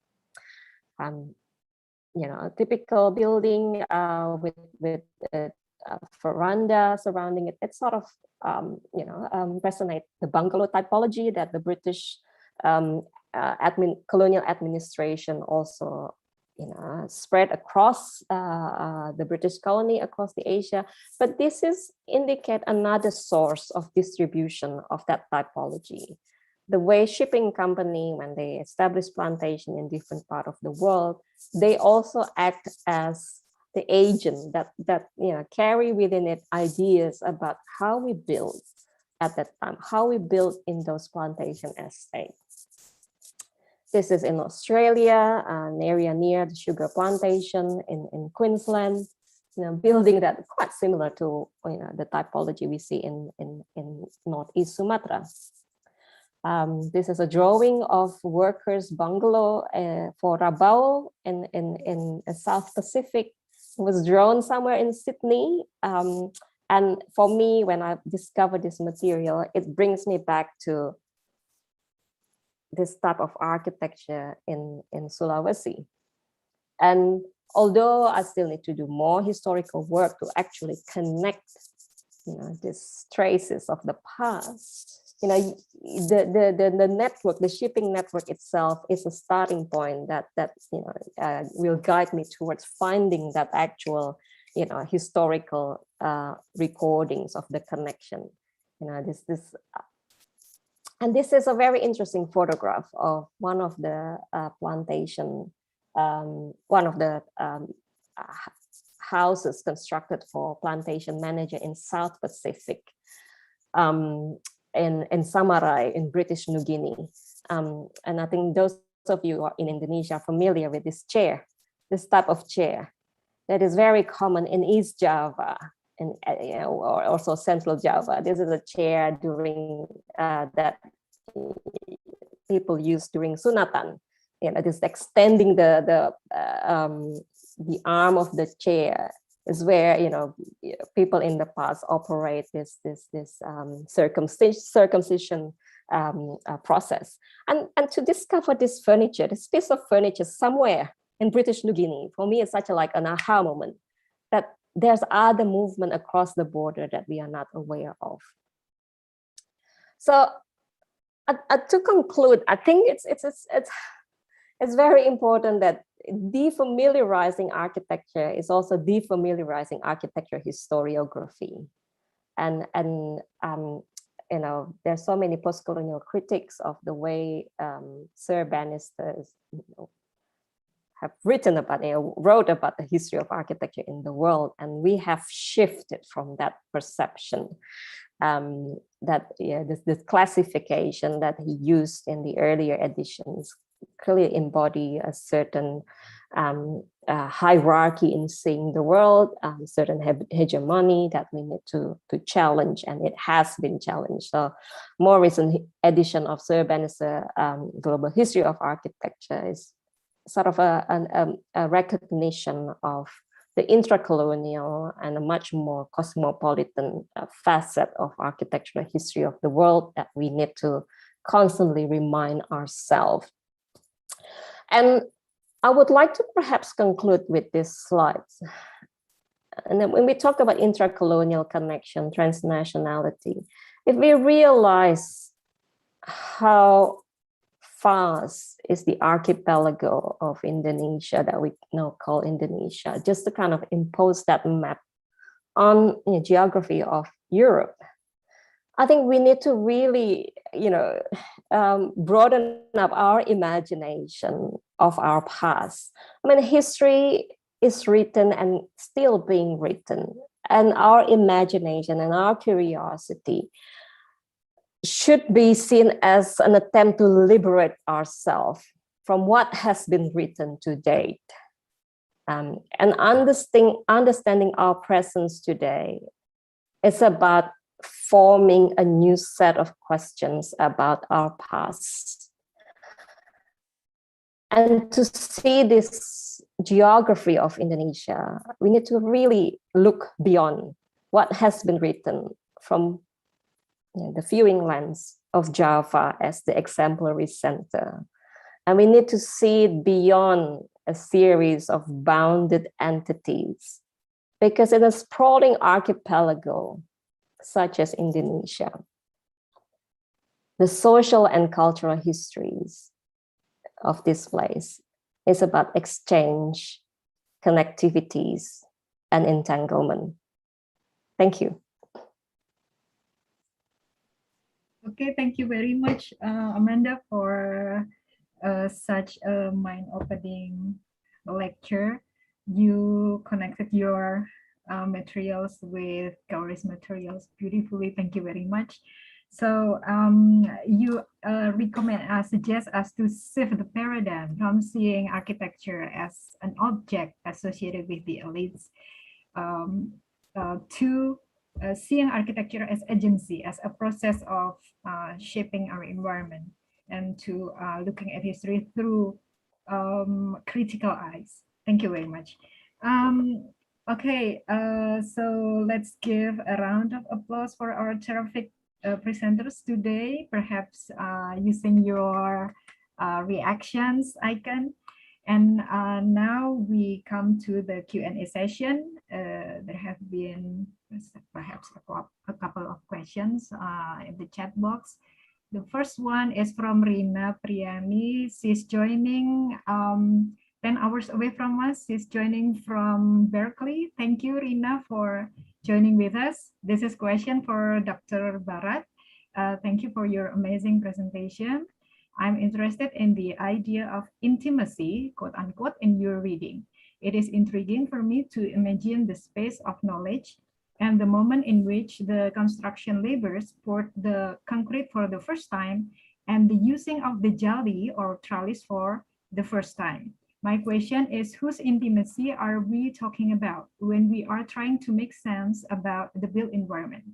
A typical building with a veranda surrounding it. It sort of resonate the bungalow typology that the British colonial administration also spread across the British colony, across the Asia. But this is indicate another source of distribution of that typology. The way shipping company, when they establish plantation in different part of the world, they also act as the agent that carry within it ideas about how we build at that time, how we build in those plantation estates. This is in Australia, an area near the sugar plantation in Queensland, building that quite similar to the typology we see in Northeast Sumatra. This is a drawing of workers' bungalow for Rabaul in South Pacific. It was drawn somewhere in Sydney. And for me, when I discovered this material, it brings me back to this type of architecture in Sulawesi. And although I still need to do more historical work to actually connect, these traces of the past, the network, the shipping network itself is a starting point that will guide me towards finding that actual, historical recordings of the connection. And this is a very interesting photograph of one of the plantation, one of the houses constructed for plantation manager in South Pacific, in Samarai in British New Guinea. And I think those of you who are in Indonesia are familiar with this chair, this type of chair that is very common in East Java and or also Central Java. This is a chair during that people use during sunatan. This extending the arm of the chair is where people in the past operate this circumcision process, and to discover this furniture, this piece of furniture somewhere in British New Guinea, for me, it's such like an aha moment that there's other movement across the border that we are not aware of. So, to conclude, I think it's very important that defamiliarizing architecture is also defamiliarizing architecture historiography, and there's so many post-colonial critics of the way Sir Bannisters have written about, wrote about the history of architecture in the world, and we have shifted from that perception. This classification that he used in the earlier editions clearly embody a certain hierarchy in seeing the world, certain hegemony that we need to challenge, and it has been challenged. So, more recent edition of Sir Bannister Global History of Architecture is sort of a recognition of the intracolonial and a much more cosmopolitan facet of architectural history of the world that we need to constantly remind ourselves. And I would like to perhaps conclude with these slides. And then when we talk about intracolonial connection, transnationality, if we realize how vast is the archipelago of Indonesia that we now call Indonesia, just to kind of impose that map on geography of Europe, I think we need to really, broaden up our imagination of our past. I mean, history is written and still being written, and our imagination and our curiosity should be seen as an attempt to liberate ourselves from what has been written to date. And understanding our presence today is about forming a new set of questions about our past. And to see this geography of Indonesia, we need to really look beyond what has been written from the viewing lens of Java as the exemplary center. And we need to see it beyond a series of bounded entities, because in a sprawling archipelago, such as Indonesia, the social and cultural histories of this place is about exchange, connectivities, and entanglement. Thank you. Okay, thank you very much, Amanda, for such a mind-opening lecture. You connected your materials with Gauri's materials beautifully. Thank you very much. So you suggest us to shift the paradigm from seeing architecture as an object associated with the elites to seeing architecture as agency, as a process of shaping our environment, and to looking at history through critical eyes. Thank you very much. Okay, so let's give a round of applause for our terrific presenters today, perhaps using your reactions icon. And now we come to the Q&A session. There have been perhaps a couple of questions in the chat box. The first one is from Rina Priyani. She's joining 10 hours away from us. She's joining from Berkeley. Thank you, Rina, for joining with us. This is a question for Dr. Bharat. Thank you for your amazing presentation. I'm interested in the idea of intimacy, quote unquote, in your reading. It is intriguing for me to imagine the space of knowledge and the moment in which the construction laborers poured the concrete for the first time and the using of the jali or trellis for the first time. My question is, whose intimacy are we talking about when we are trying to make sense about the built environment?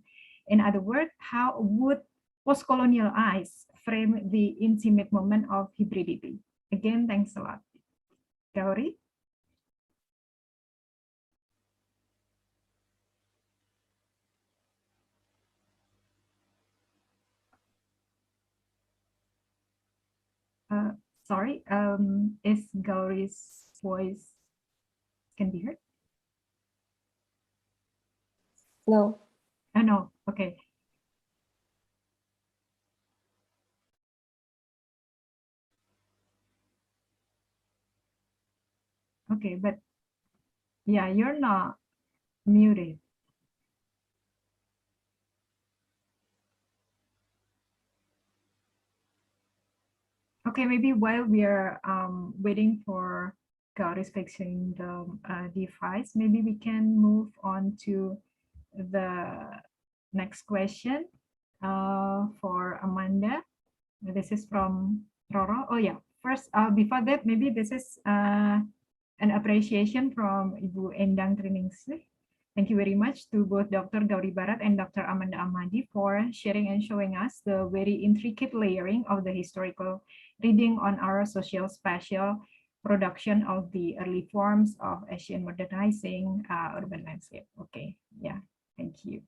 In other words, how would post-colonial eyes frame the intimate moment of hybridity? Again, thanks a lot. Gauri? Sorry, is Gauri's voice can be heard? No. Oh, no, okay. Okay, but yeah, you're not muted. Okay, maybe while we are waiting for God is fixing the device, maybe we can move on to the next question for Amanda. This is from Roro. Oh yeah, first, before that, maybe this is an appreciation from Ibu Endang Triningsih. Thank you very much to both Dr. Gauri Bharat and Dr. Amanda Achmadi for sharing and showing us the very intricate layering of the historical reading on our social-spatial production of the early forms of Asian modernizing urban landscape. Okay, yeah, thank you.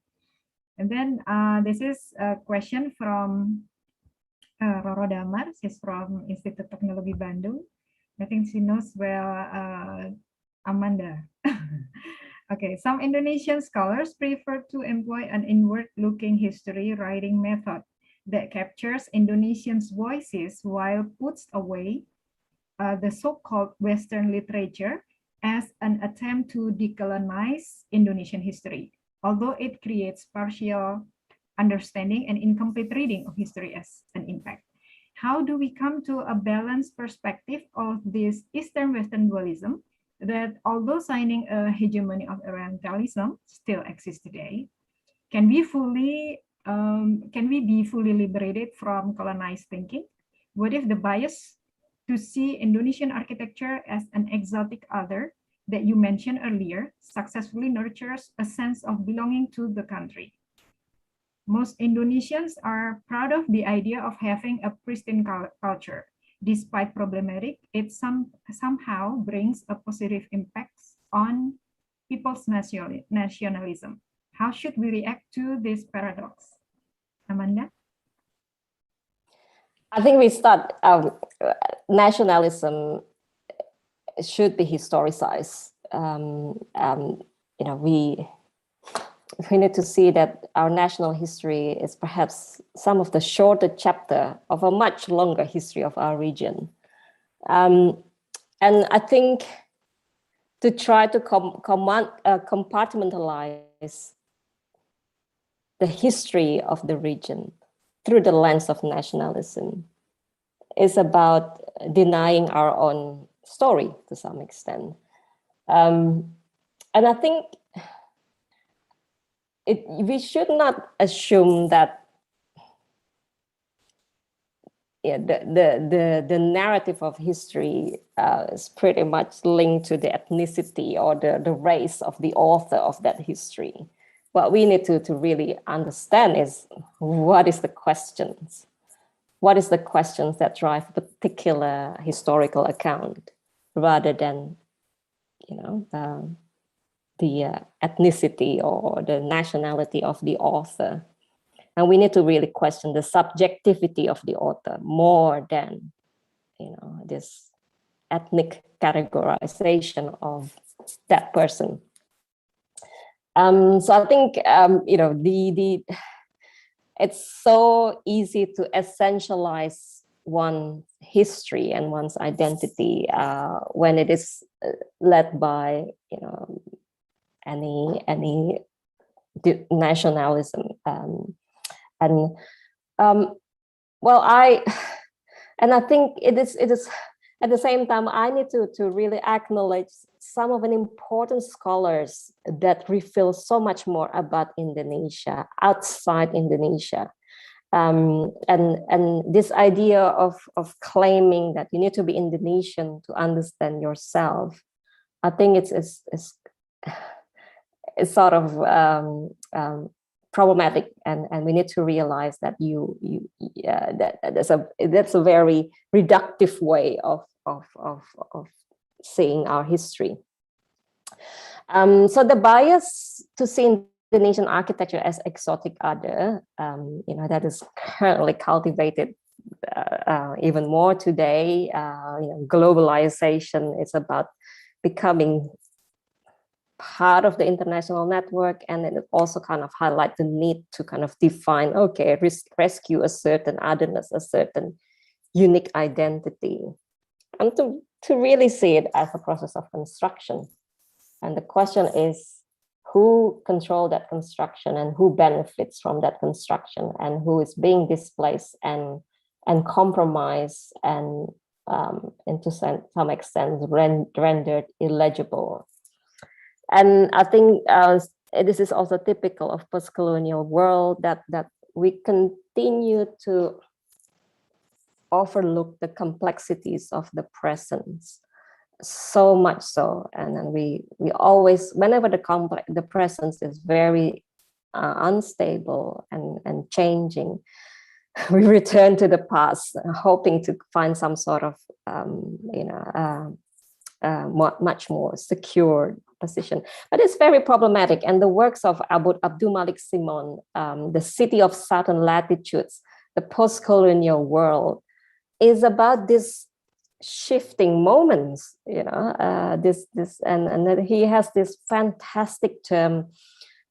And then this is a question from Roro Damar. She's from Institut Teknologi Bandung. I think she knows well Amanda. Okay, some Indonesian scholars prefer to employ an inward-looking history writing method that captures Indonesians' voices while puts away the so-called Western literature as an attempt to decolonize Indonesian history. although it creates partial understanding and incomplete reading of history as an impact. How do we come to a balanced perspective of this Eastern-Western dualism that, although signing a hegemony of Orientalism still exists today, can we be fully liberated from colonized thinking? What if the bias to see Indonesian architecture as an exotic other that you mentioned earlier successfully nurtures a sense of belonging to the country? Most Indonesians are proud of the idea of having a pristine culture. Despite problematic, it somehow brings a positive impact on people's nationalism. How should we react to this paradox? Amanda? I think we start, nationalism should be historicized. You know, we need to see that our national history is perhaps some of the shorter chapter of a much longer history of our region. And I think to try to compartmentalize the history of the region through the lens of nationalism is about denying our own story to some extent. And I think we should not assume that the narrative of history is pretty much linked to the ethnicity or the race of the author of that history. What we need to really understand is what is the questions? What is the questions that drive a particular historical account rather than, you know, the ethnicity or the nationality of the author. And we need to really question the subjectivity of the author more than, you know, this ethnic categorization of that person. So I think, you know, it's so easy to essentialize one's history and one's identity when it is led by, you know, any nationalism. Well, I think it is at the same time, I need to really acknowledge some of an important scholars that reveal so much more about Indonesia outside Indonesia. And this idea of claiming that you need to be Indonesian to understand yourself, I think it's sort of problematic, and we need to realize that that's a very reductive way of seeing our history. So the bias to see Indonesian architecture as exotic other, you know, that is currently cultivated even more today. You know, globalization is about becoming part of the international network, and then it also kind of highlight the need to kind of define, okay, rescue a certain otherness, a certain unique identity, and to really see it as a process of construction. And the question is, who control that construction and who benefits from that construction, and who is being displaced and compromised and to some extent rendered illegible. And I think this is also typical of post-colonial world, that we continue to overlook the complexities of the presence, so much so. And then we always, whenever the presence is very unstable and changing, we return to the past, hoping to find some sort of much more secure position. But it's very problematic. And the works of Abdul Malik Simon, The City of Southern Latitudes, the post-colonial world, is about this shifting moments, you know, and that he has this fantastic term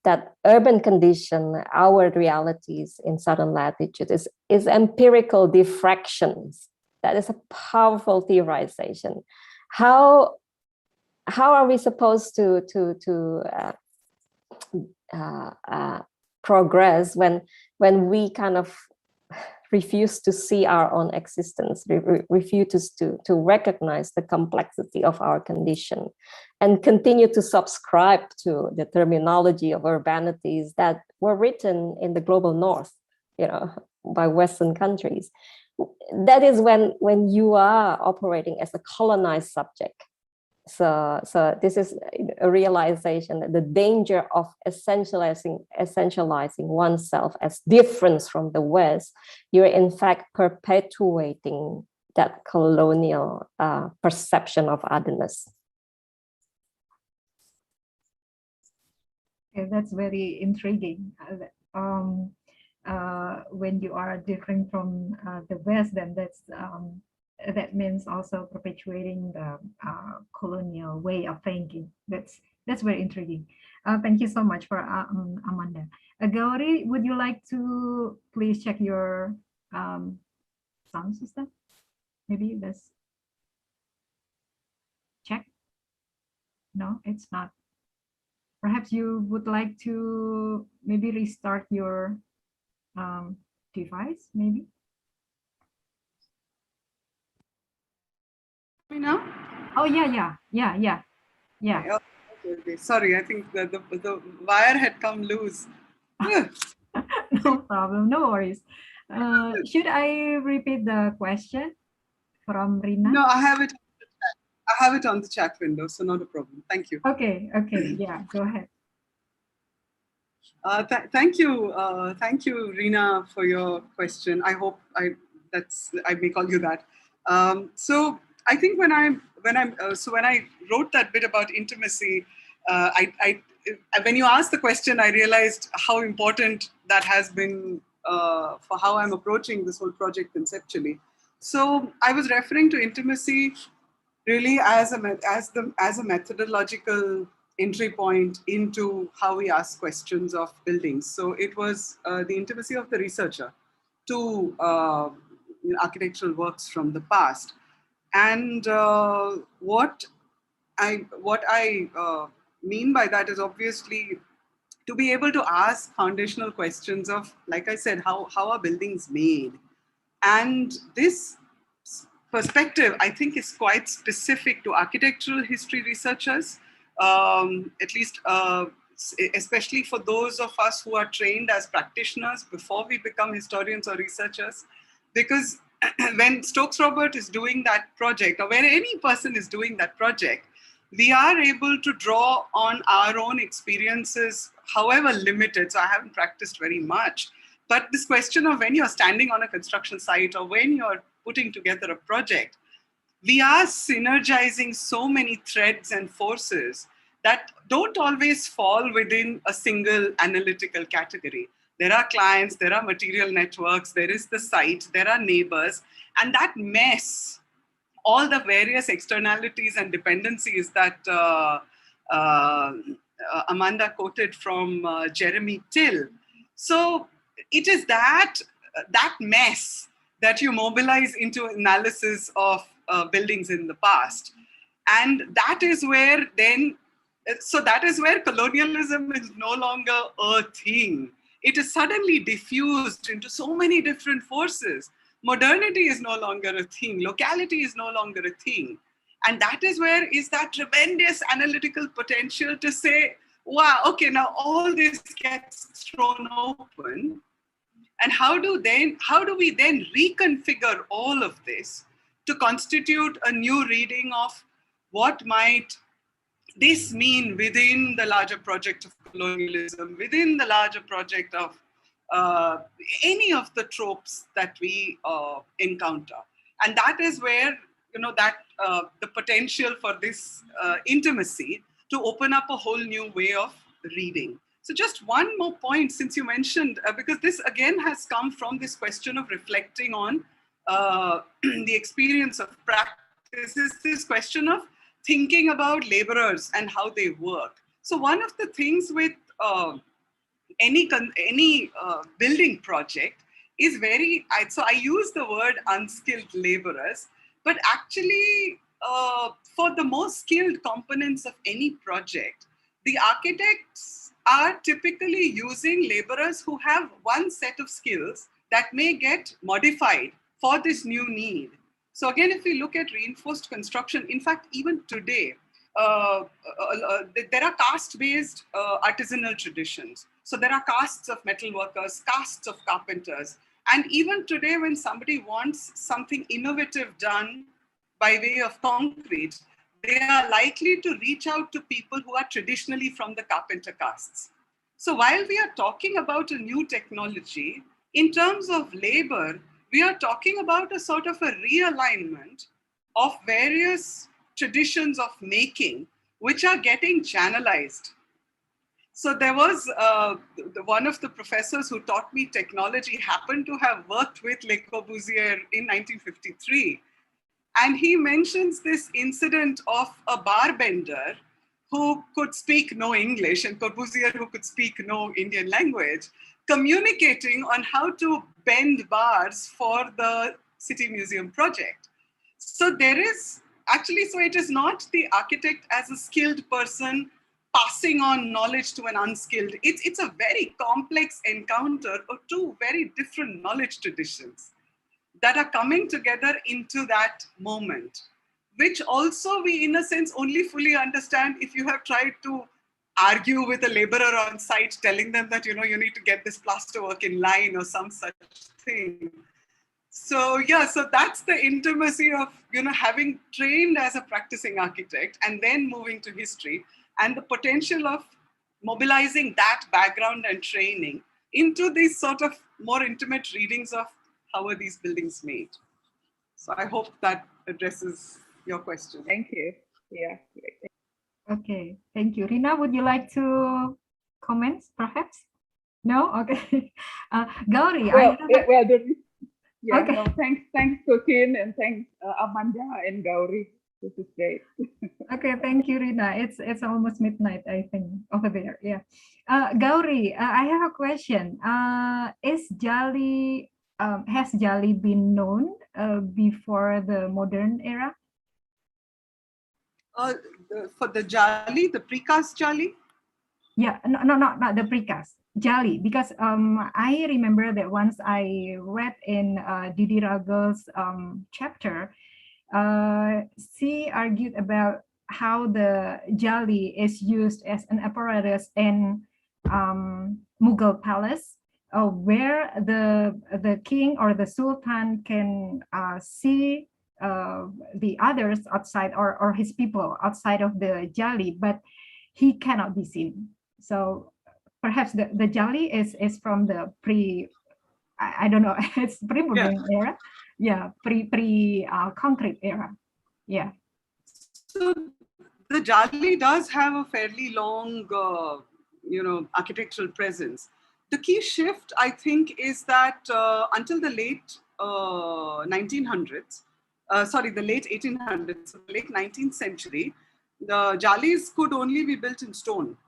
that urban condition, our realities in Southern Latitude is empirical diffractions. That is a powerful theorization. How are we supposed to progress when we kind of refuse to see our own existence, refuse to recognize the complexity of our condition, and continue to subscribe to the terminology of urbanities that were written in the global north, by Western countries. That is when you are operating as a colonized subject. So this is a realization that the danger of essentializing oneself as different from the West, you're in fact perpetuating that colonial perception of otherness. Okay, that's very intriguing. When you are different from the West, then that means also perpetuating the colonial way of thinking. That's very intriguing. Thank you so much for Amanda. Gauri, would you like to please check your sound system? Maybe let's check. No, it's not. Perhaps you would like to maybe restart your device, maybe. Now? Oh yeah. Okay. Sorry, I think the wire had come loose. No problem, no worries. Should I repeat the question from Rina? No, I have it. I have it on the chat window, so not a problem. Thank you. Okay, yeah, go ahead. Thank you, Rina, for your question. I hope I may call you that. So I think when I wrote that bit about intimacy, when you asked the question, I realized how important that has been for how I'm approaching this whole project conceptually. So I was referring to intimacy really as a methodological entry point into how we ask questions of buildings. So it was the intimacy of the researcher to architectural works from the past. And what I mean by that is obviously to be able to ask foundational questions of, like I said, how are buildings made? And this perspective, I think, is quite specific to architectural history researchers, at least especially for those of us who are trained as practitioners before we become historians or researchers. Because when Stokes-Robert is doing that project, or when any person is doing that project, we are able to draw on our own experiences, however limited. So I haven't practiced very much. But this question of when you're standing on a construction site or when you're putting together a project, we are synergizing so many threads and forces that don't always fall within a single analytical category. There are clients, there are material networks, there is the site, there are neighbors, and that mess, all the various externalities and dependencies that Amanda quoted from Jeremy Till. So it is that mess that you mobilize into analysis of buildings in the past. And that is where colonialism is no longer a thing. It is suddenly diffused into so many different forces. Modernity is no longer a thing. Locality is no longer a thing. And that is where is that tremendous analytical potential to say, wow, okay, now all this gets thrown open. And how do we then reconfigure all of this to constitute a new reading of what might this mean within the larger project of colonialism, within the larger project of any of the tropes that we encounter. And that is where, the potential for this intimacy to open up a whole new way of reading. So just one more point, since you mentioned, because this again has come from this question of reflecting on the experience of practice, is this question of thinking about laborers and how they work. So one of the things with any building project is so I use the word unskilled laborers, but actually for the most skilled components of any project, the architects are typically using laborers who have one set of skills that may get modified for this new need. So again, if we look at reinforced construction, in fact, even today, there are caste-based artisanal traditions. So there are castes of metal workers, castes of carpenters. And even today, when somebody wants something innovative done by way of concrete, they are likely to reach out to people who are traditionally from the carpenter castes. So while we are talking about a new technology, in terms of labor, we are talking about a sort of a realignment of various traditions of making, which are getting channelized. So there was one of the professors who taught me technology happened to have worked with Le Corbusier in 1953. And he mentions this incident of a barbender who could speak no English and Corbusier who could speak no Indian language, communicating on how to bend bars for the City Museum project. So there is actually, so it is not the architect as a skilled person passing on knowledge to an unskilled. It's a very complex encounter of two very different knowledge traditions that are coming together into that moment, which also we, in a sense, only fully understand if you have tried to argue with a laborer on site, telling them that, you know, you need to get this plaster work in line or some such thing. So yeah, so that's the intimacy of, you know, having trained as a practicing architect and then moving to history, and the potential of mobilizing that background and training into these sort of more intimate readings of how are these buildings made. So I hope that addresses your question. Thank you. Yeah. Okay, thank you. Rina, would you like to comment, perhaps? No? Okay. Gauri, Well, okay. no, thanks, Tutin, and thanks, Amanda and Gauri. This is great. Okay, thank you, Rina. It's almost midnight, I think, over there. Yeah. Gauri, I have a question. Has Jali been known before the modern era? For the Jali, the precast Jali? Yeah, no, not the precast. Jali, because I remember that once I read in Didi Ragel's chapter, she argued about how the Jali is used as an apparatus in Mughal palace, where the king or the sultan can see the others outside or his people outside of the Jali, but he cannot be seen. So perhaps the Jali is from the I don't know, it's pre-modern era. Yeah, concrete era. Yeah. So the Jali does have a fairly long, architectural presence. The key shift, I think, is that until the late 1900s, the late 1800s, the late 19th century, the Jalis could only be built in stone,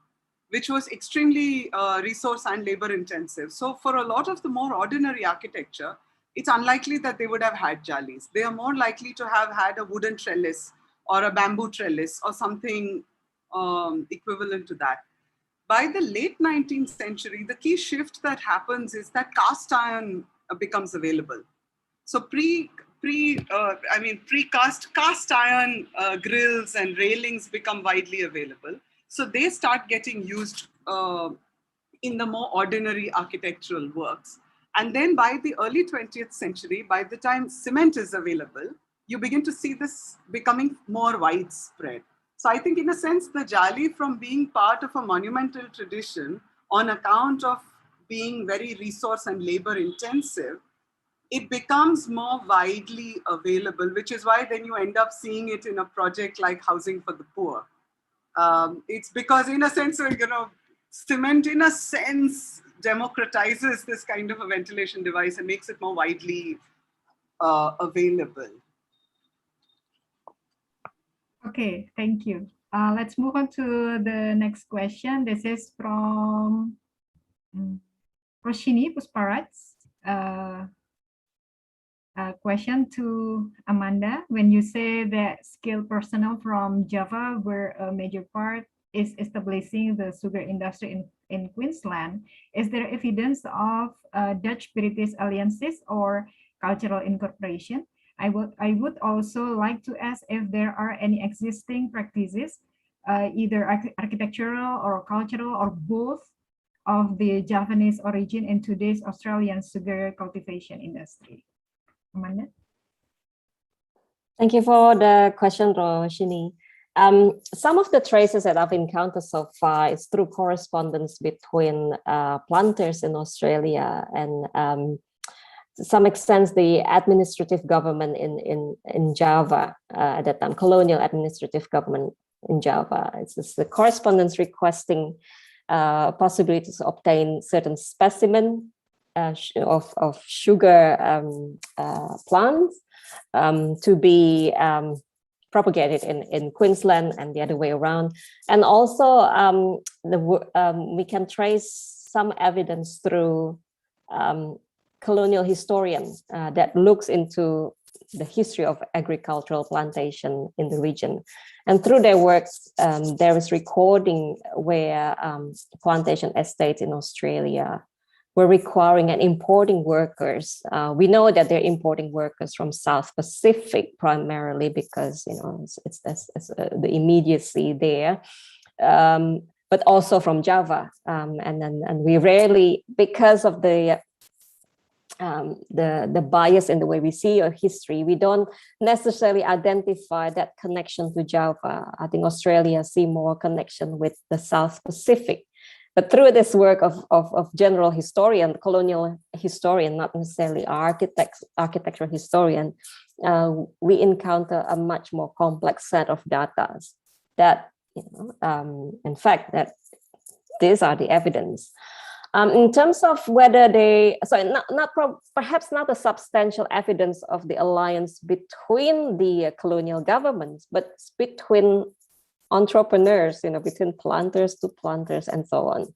which was extremely resource and labor intensive. So for a lot of the more ordinary architecture, it's unlikely that they would have had Jalis. They are more likely to have had a wooden trellis or a bamboo trellis or something equivalent to that. By the late 19th century, the key shift that happens is that cast iron becomes available. So cast iron grills and railings become widely available. So they start getting used in the more ordinary architectural works. And then by the early 20th century, by the time cement is available, you begin to see this becoming more widespread. So I think in a sense, the Jali, from being part of a monumental tradition on account of being very resource and labor intensive, it becomes more widely available, which is why then you end up seeing it in a project like Housing for the Poor. It's because in a sense, cement in a sense democratizes this kind of a ventilation device and makes it more widely available. Okay, thank you. Let's move on to the next question. This is from Roshini Pusparats. Question to Amanda. When you say that skilled personnel from Java were a major part is establishing the sugar industry in Queensland, is there evidence of Dutch-British alliances or cultural incorporation? I would also like to ask if there are any existing practices, either architectural or cultural or both, of the Javanese origin in today's Australian sugar cultivation industry. Amanda? Thank you for the question, Roshini. Some of the traces that I've encountered so far is through correspondence between planters in Australia and to some extent the administrative government in Java at that time, colonial administrative government in Java. It's just the correspondence requesting possibilities to obtain certain specimen of sugar plants to be propagated in Queensland and the other way around. And also we can trace some evidence through colonial historians that looks into the history of agricultural plantation in the region. And through their works, there is recording where plantation estates in Australia were requiring and importing workers. We know that they're importing workers from South Pacific primarily because it's the immediacy there, but also from Java. And we rarely, because of the bias in the way we see our history, we don't necessarily identify that connection to Java. I think Australia see more connection with the South Pacific. But through this work of general historian, colonial historian, not necessarily architectural historian, we encounter a much more complex set of data that, in fact, that these are the evidence. In terms of whether perhaps not a substantial evidence of the alliance between the colonial governments, but between entrepreneurs, between planters to planters and so on.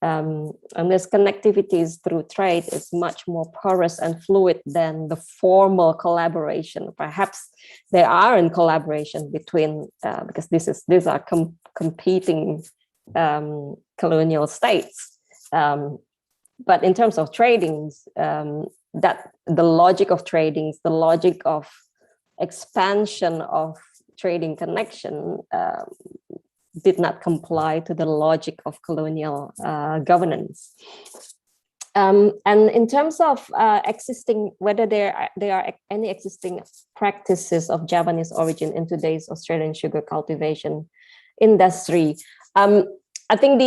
And this connectivities through trade is much more porous and fluid than the formal collaboration. Perhaps there are in collaboration between, because these are competing colonial states. But in terms of tradings, that the logic of tradings, the logic of expansion of trading connection did not comply to the logic of colonial governance. And in terms of existing, whether there are any existing practices of Javanese origin in today's Australian sugar cultivation industry, I think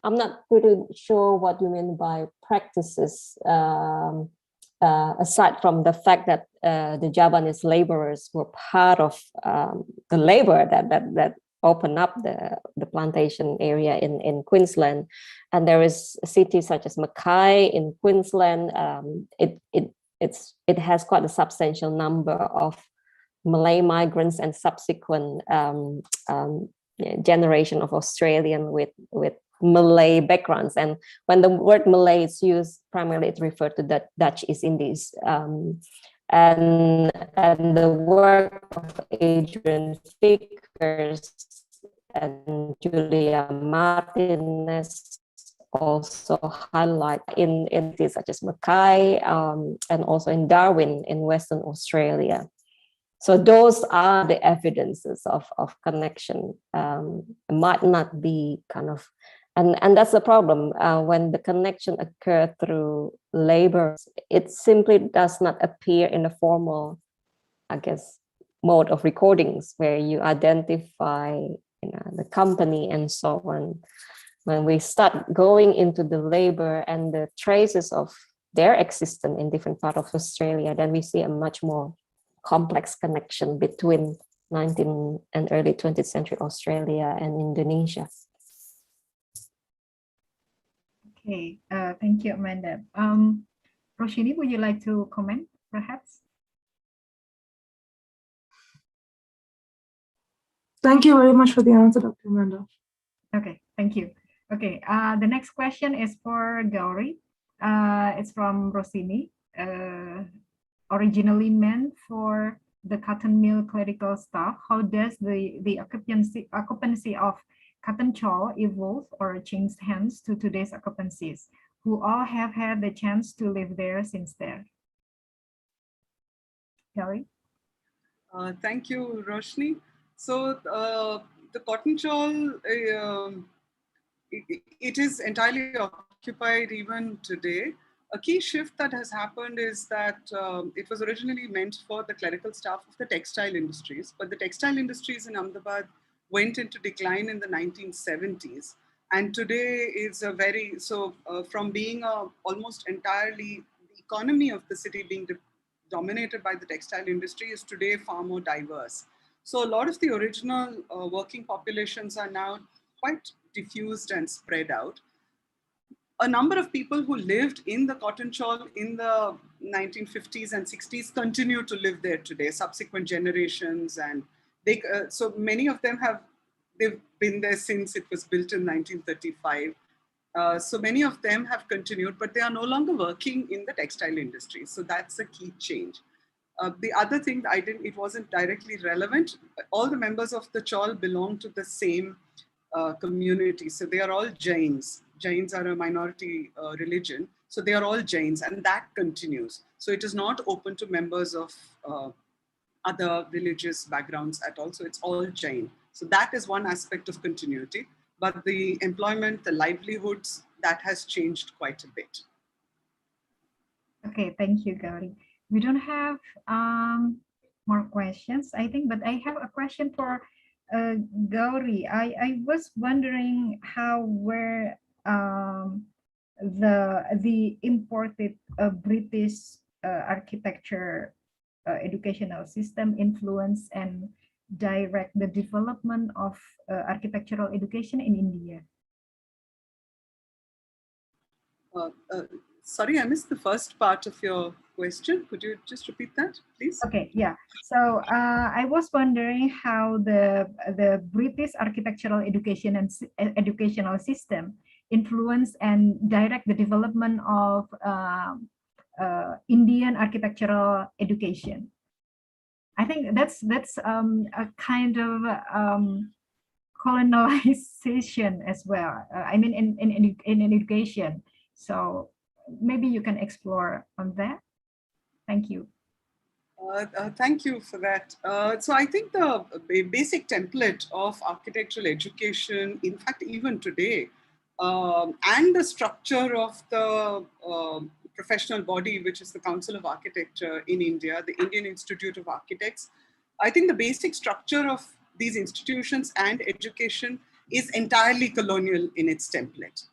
I'm not pretty sure what you mean by practices, aside from the fact that the Javanese laborers were part of the labor that opened up the plantation area in Queensland. And there is cities such as Mackay in Queensland. It has quite a substantial number of Malay migrants and subsequent generation of Australian with Malay backgrounds. And when the word Malay is used, primarily it refers to the Dutch East Indies. And the work of Adrian Vickers and Julia Martinez also highlight in cities such as Mackay and also in Darwin in Western Australia. So those are the evidences of connection. It might not be and that's the problem. When the connection occurs through labor, it simply does not appear in a formal, mode of recordings where you identify the company and so on. When we start going into the labor and the traces of their existence in different parts of Australia, then we see a much more complex connection between 19th and early 20th century Australia and Indonesia. Okay, thank you, Amanda. Roshini, would you like to comment, perhaps? Thank you very much for the answer, Dr. Amanda. Okay, thank you. Okay, the next question is for Gauri. It's from Rossini. Originally meant for the cotton mill clerical staff, how does the occupancy of cotton chawl evolve or change hands to today's occupancies, who all have had the chance to live there since then? Gauri? Thank you, Roshni. So the cotton chawl, it is entirely occupied even today. A key shift that has happened is that it was originally meant for the clerical staff of the textile industries, but the textile industries in Ahmedabad went into decline in the 1970s. And today is a very, from being almost entirely the economy of the city being dominated by the textile industry is today far more diverse. So a lot of the original working populations are now quite diffused and spread out. A number of people who lived in the cotton chawl in the 1950s and 60s continue to live there today, subsequent generations. And they, so many of them they've been there since it was built in 1935. So many of them have continued, but they are no longer working in the textile industry. So that's a key change. The other thing, it wasn't directly relevant. All the members of the chawl belong to the same community. So they are all Jains. Jains are a minority religion. So they are all Jains, and that continues. So it is not open to members of other religious backgrounds at all. So it's all Jain. So that is one aspect of continuity. But the employment, the livelihoods, that has changed quite a bit. Okay, thank you, Gauri. We don't have more questions, I think, but I have a question for Gauri. I was wondering how were the imported British architecture educational system influence and direct the development of architectural education in India? Sorry, I missed the first part of your question. Could you just repeat that, please? Okay, yeah. So I was wondering how the British architectural education and educational system influence and direct the development of Indian architectural education. I think that's a kind of colonization as well. I mean, in education. So maybe you can explore on that. Thank you. Thank you for that. So I think the basic template of architectural education, in fact, even today, and the structure of the professional body, which is the Council of Architecture in India, the Indian Institute of Architects, I think the basic structure of these institutions and education is entirely colonial in its template.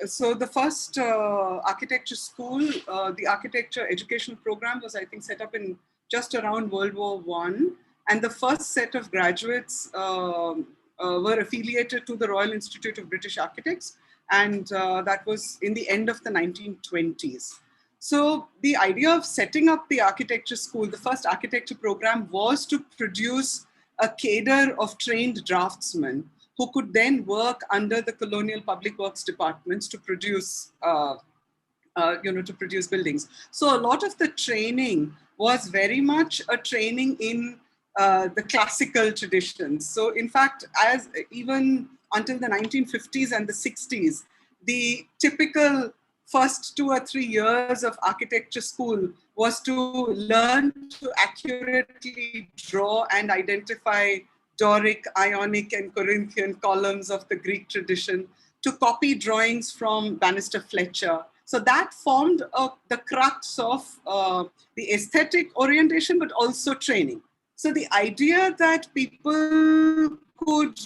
So the first architecture school, the architecture educational program was, I think, set up in just around World War I. And the first set of graduates were affiliated to the Royal Institute of British Architects. And that was in the end of the 1920s. So the idea of setting up the architecture school, the first architecture program, was to produce a cadre of trained draftsmen who could then work under the colonial public works departments to produce, to produce buildings. So a lot of the training was very much a training in the classical traditions. So in fact, as even until the 1950s and the 60s, the typical first 2 or 3 years of architecture school was to learn to accurately draw and identify Doric, Ionic, and Corinthian columns of the Greek tradition, to copy drawings from Bannister Fletcher. So that formed the crux of the aesthetic orientation, but also training. So the idea that people could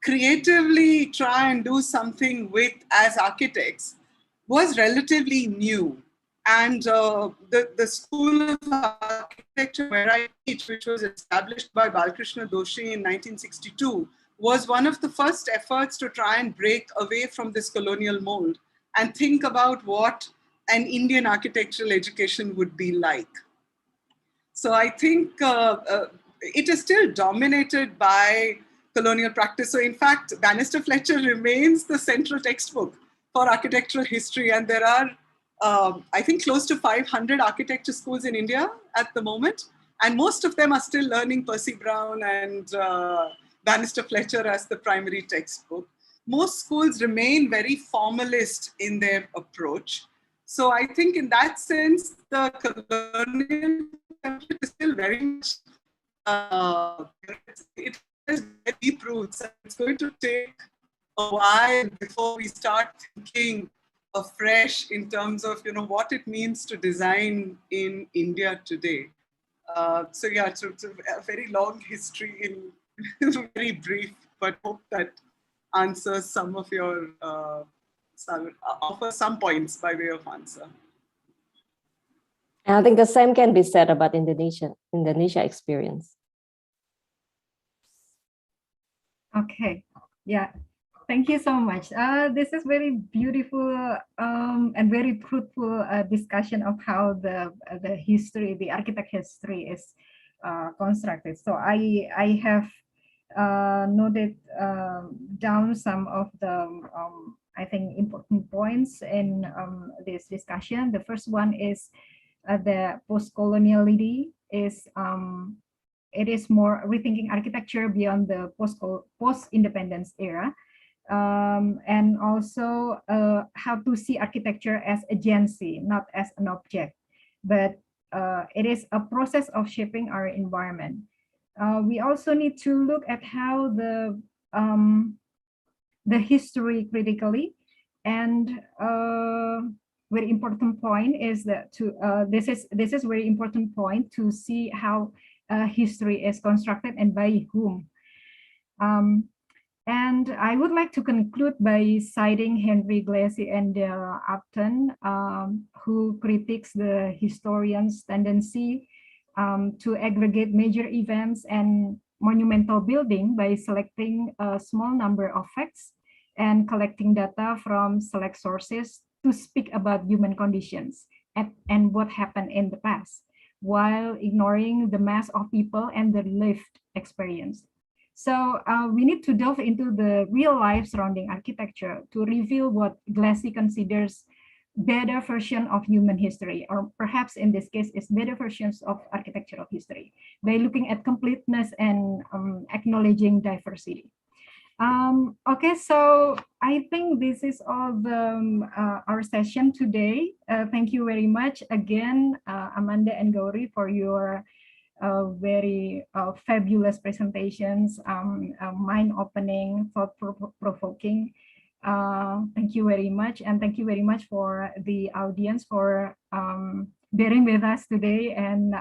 creatively try and do something with as architects was relatively new. And the School of Architecture where I teach, which was established by Balkrishna Doshi in 1962, was one of the first efforts to try and break away from this colonial mold and think about what an Indian architectural education would be like. So I think it is still dominated by colonial practice. So in fact, Bannister Fletcher remains the central textbook for architectural history. And there are, I think, close to 500 architecture schools in India at the moment. And most of them are still learning Percy Brown and Bannister Fletcher as the primary textbook. Most schools remain very formalist in their approach. So I think in that sense, the colonial template is still very much, it has very deep roots. It's going to take a while before we start thinking afresh in terms of, what it means to design in India today. So yeah, it's a very long history in very brief, but hope that answers some of your, offer some points by way of answer. I think the same can be said about Indonesia experience. Okay, yeah, thank you so much. This is very beautiful and very fruitful discussion of how the history, the architect history is constructed. So I have noted down some of the I think important points in this discussion. The first one is the post-coloniality is it is more rethinking architecture beyond the post-independence era, and also how to see architecture as agency, not as an object, but it is a process of shaping our environment. We also need to look at how the history critically, and very important point is that this is very important point to see how history is constructed and by whom. And I would like to conclude by citing Henry Glassie and Upton, who critiques the historian's tendency to aggregate major events and monumental building by selecting a small number of facts and collecting data from select sources to speak about human conditions and what happened in the past, while ignoring the mass of people and their lived experience. So we need to delve into the real life surrounding architecture to reveal what Glassie considers better version of human history, or perhaps in this case is better versions of architectural history, by looking at completeness and acknowledging diversity. Okay, so I think this is all the our session today. Thank you very much again, Amanda and Gauri, for your very fabulous presentations, mind-opening, thought-provoking. Thank you very much, and thank you very much for the audience for bearing with us today and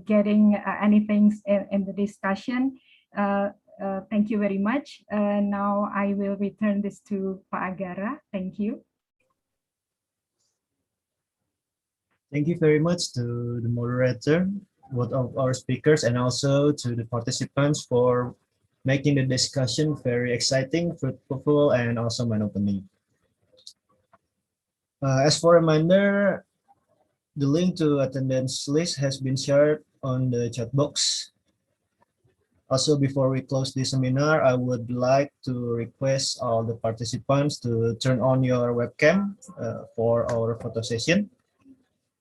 getting anything in the discussion. Thank you very much. Now I will return this to Pak Agara. Thank you. Thank you very much to the moderator, both of our speakers, and also to the participants for making the discussion very exciting, fruitful, and also mind-opening. As for a reminder, the link to attendance list has been shared on the chat box. Also, before we close this seminar, I would like to request all the participants to turn on your webcam for our photo session.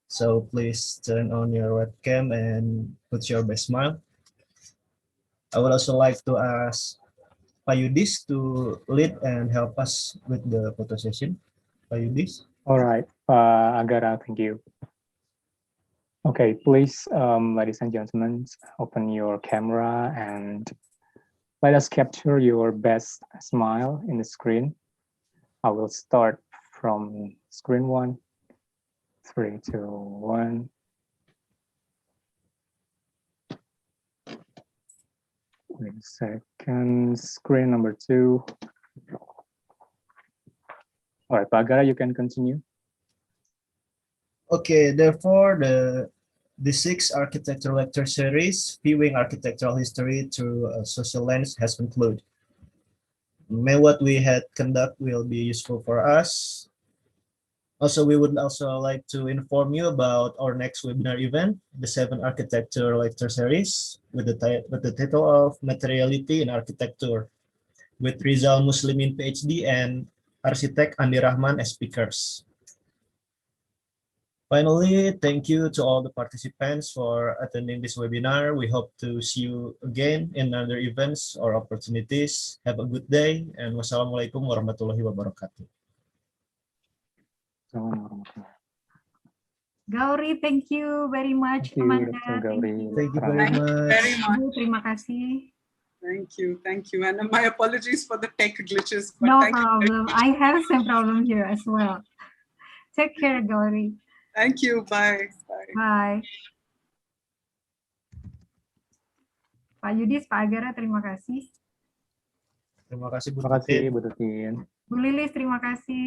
So please turn on your webcam and put your best smile. I would also like to ask Payudis to lead and help us with the photo session. Payudis. All right, Agara, thank you. Okay, please, ladies and gentlemen, open your camera and let us capture your best smile in the screen. I will start from screen 1. 3, 2, 1. Wait a second. Screen number 2. All right, Bagara, you can continue. Okay, therefore, the 6th architectural lecture series, Viewing Architectural History Through a Social Lens, has concluded. May what we had conduct will be useful for us. Also, we would also like to inform you about our next webinar event, the 7th Architecture Lecture Series, with the title of Materiality in Architecture, with Rizal Muslimin PhD and Architect Andi Rahman as speakers. Finally, thank you to all the participants for attending this webinar. We hope to see you again in other events or opportunities. Have a good day, and wassalamualaikum warahmatullahi wabarakatuh. Gauri, thank you very much. Thank you, Amanda, Dr. Gauri. Thank you Tram. very Thank you much. very much. Bu, terima kasih. Thank you. And my apologies for the tech glitches. But No thank you very problem. much. I have some problem here as well. Take care, Gauri. Thank you. Bye. Bye. Bye. Pak Yudis, Pak Agara, terima kasih. Terima kasih Bu Terima kasih, Tutin. Bu Tutin. Bu Lilis, terima kasih.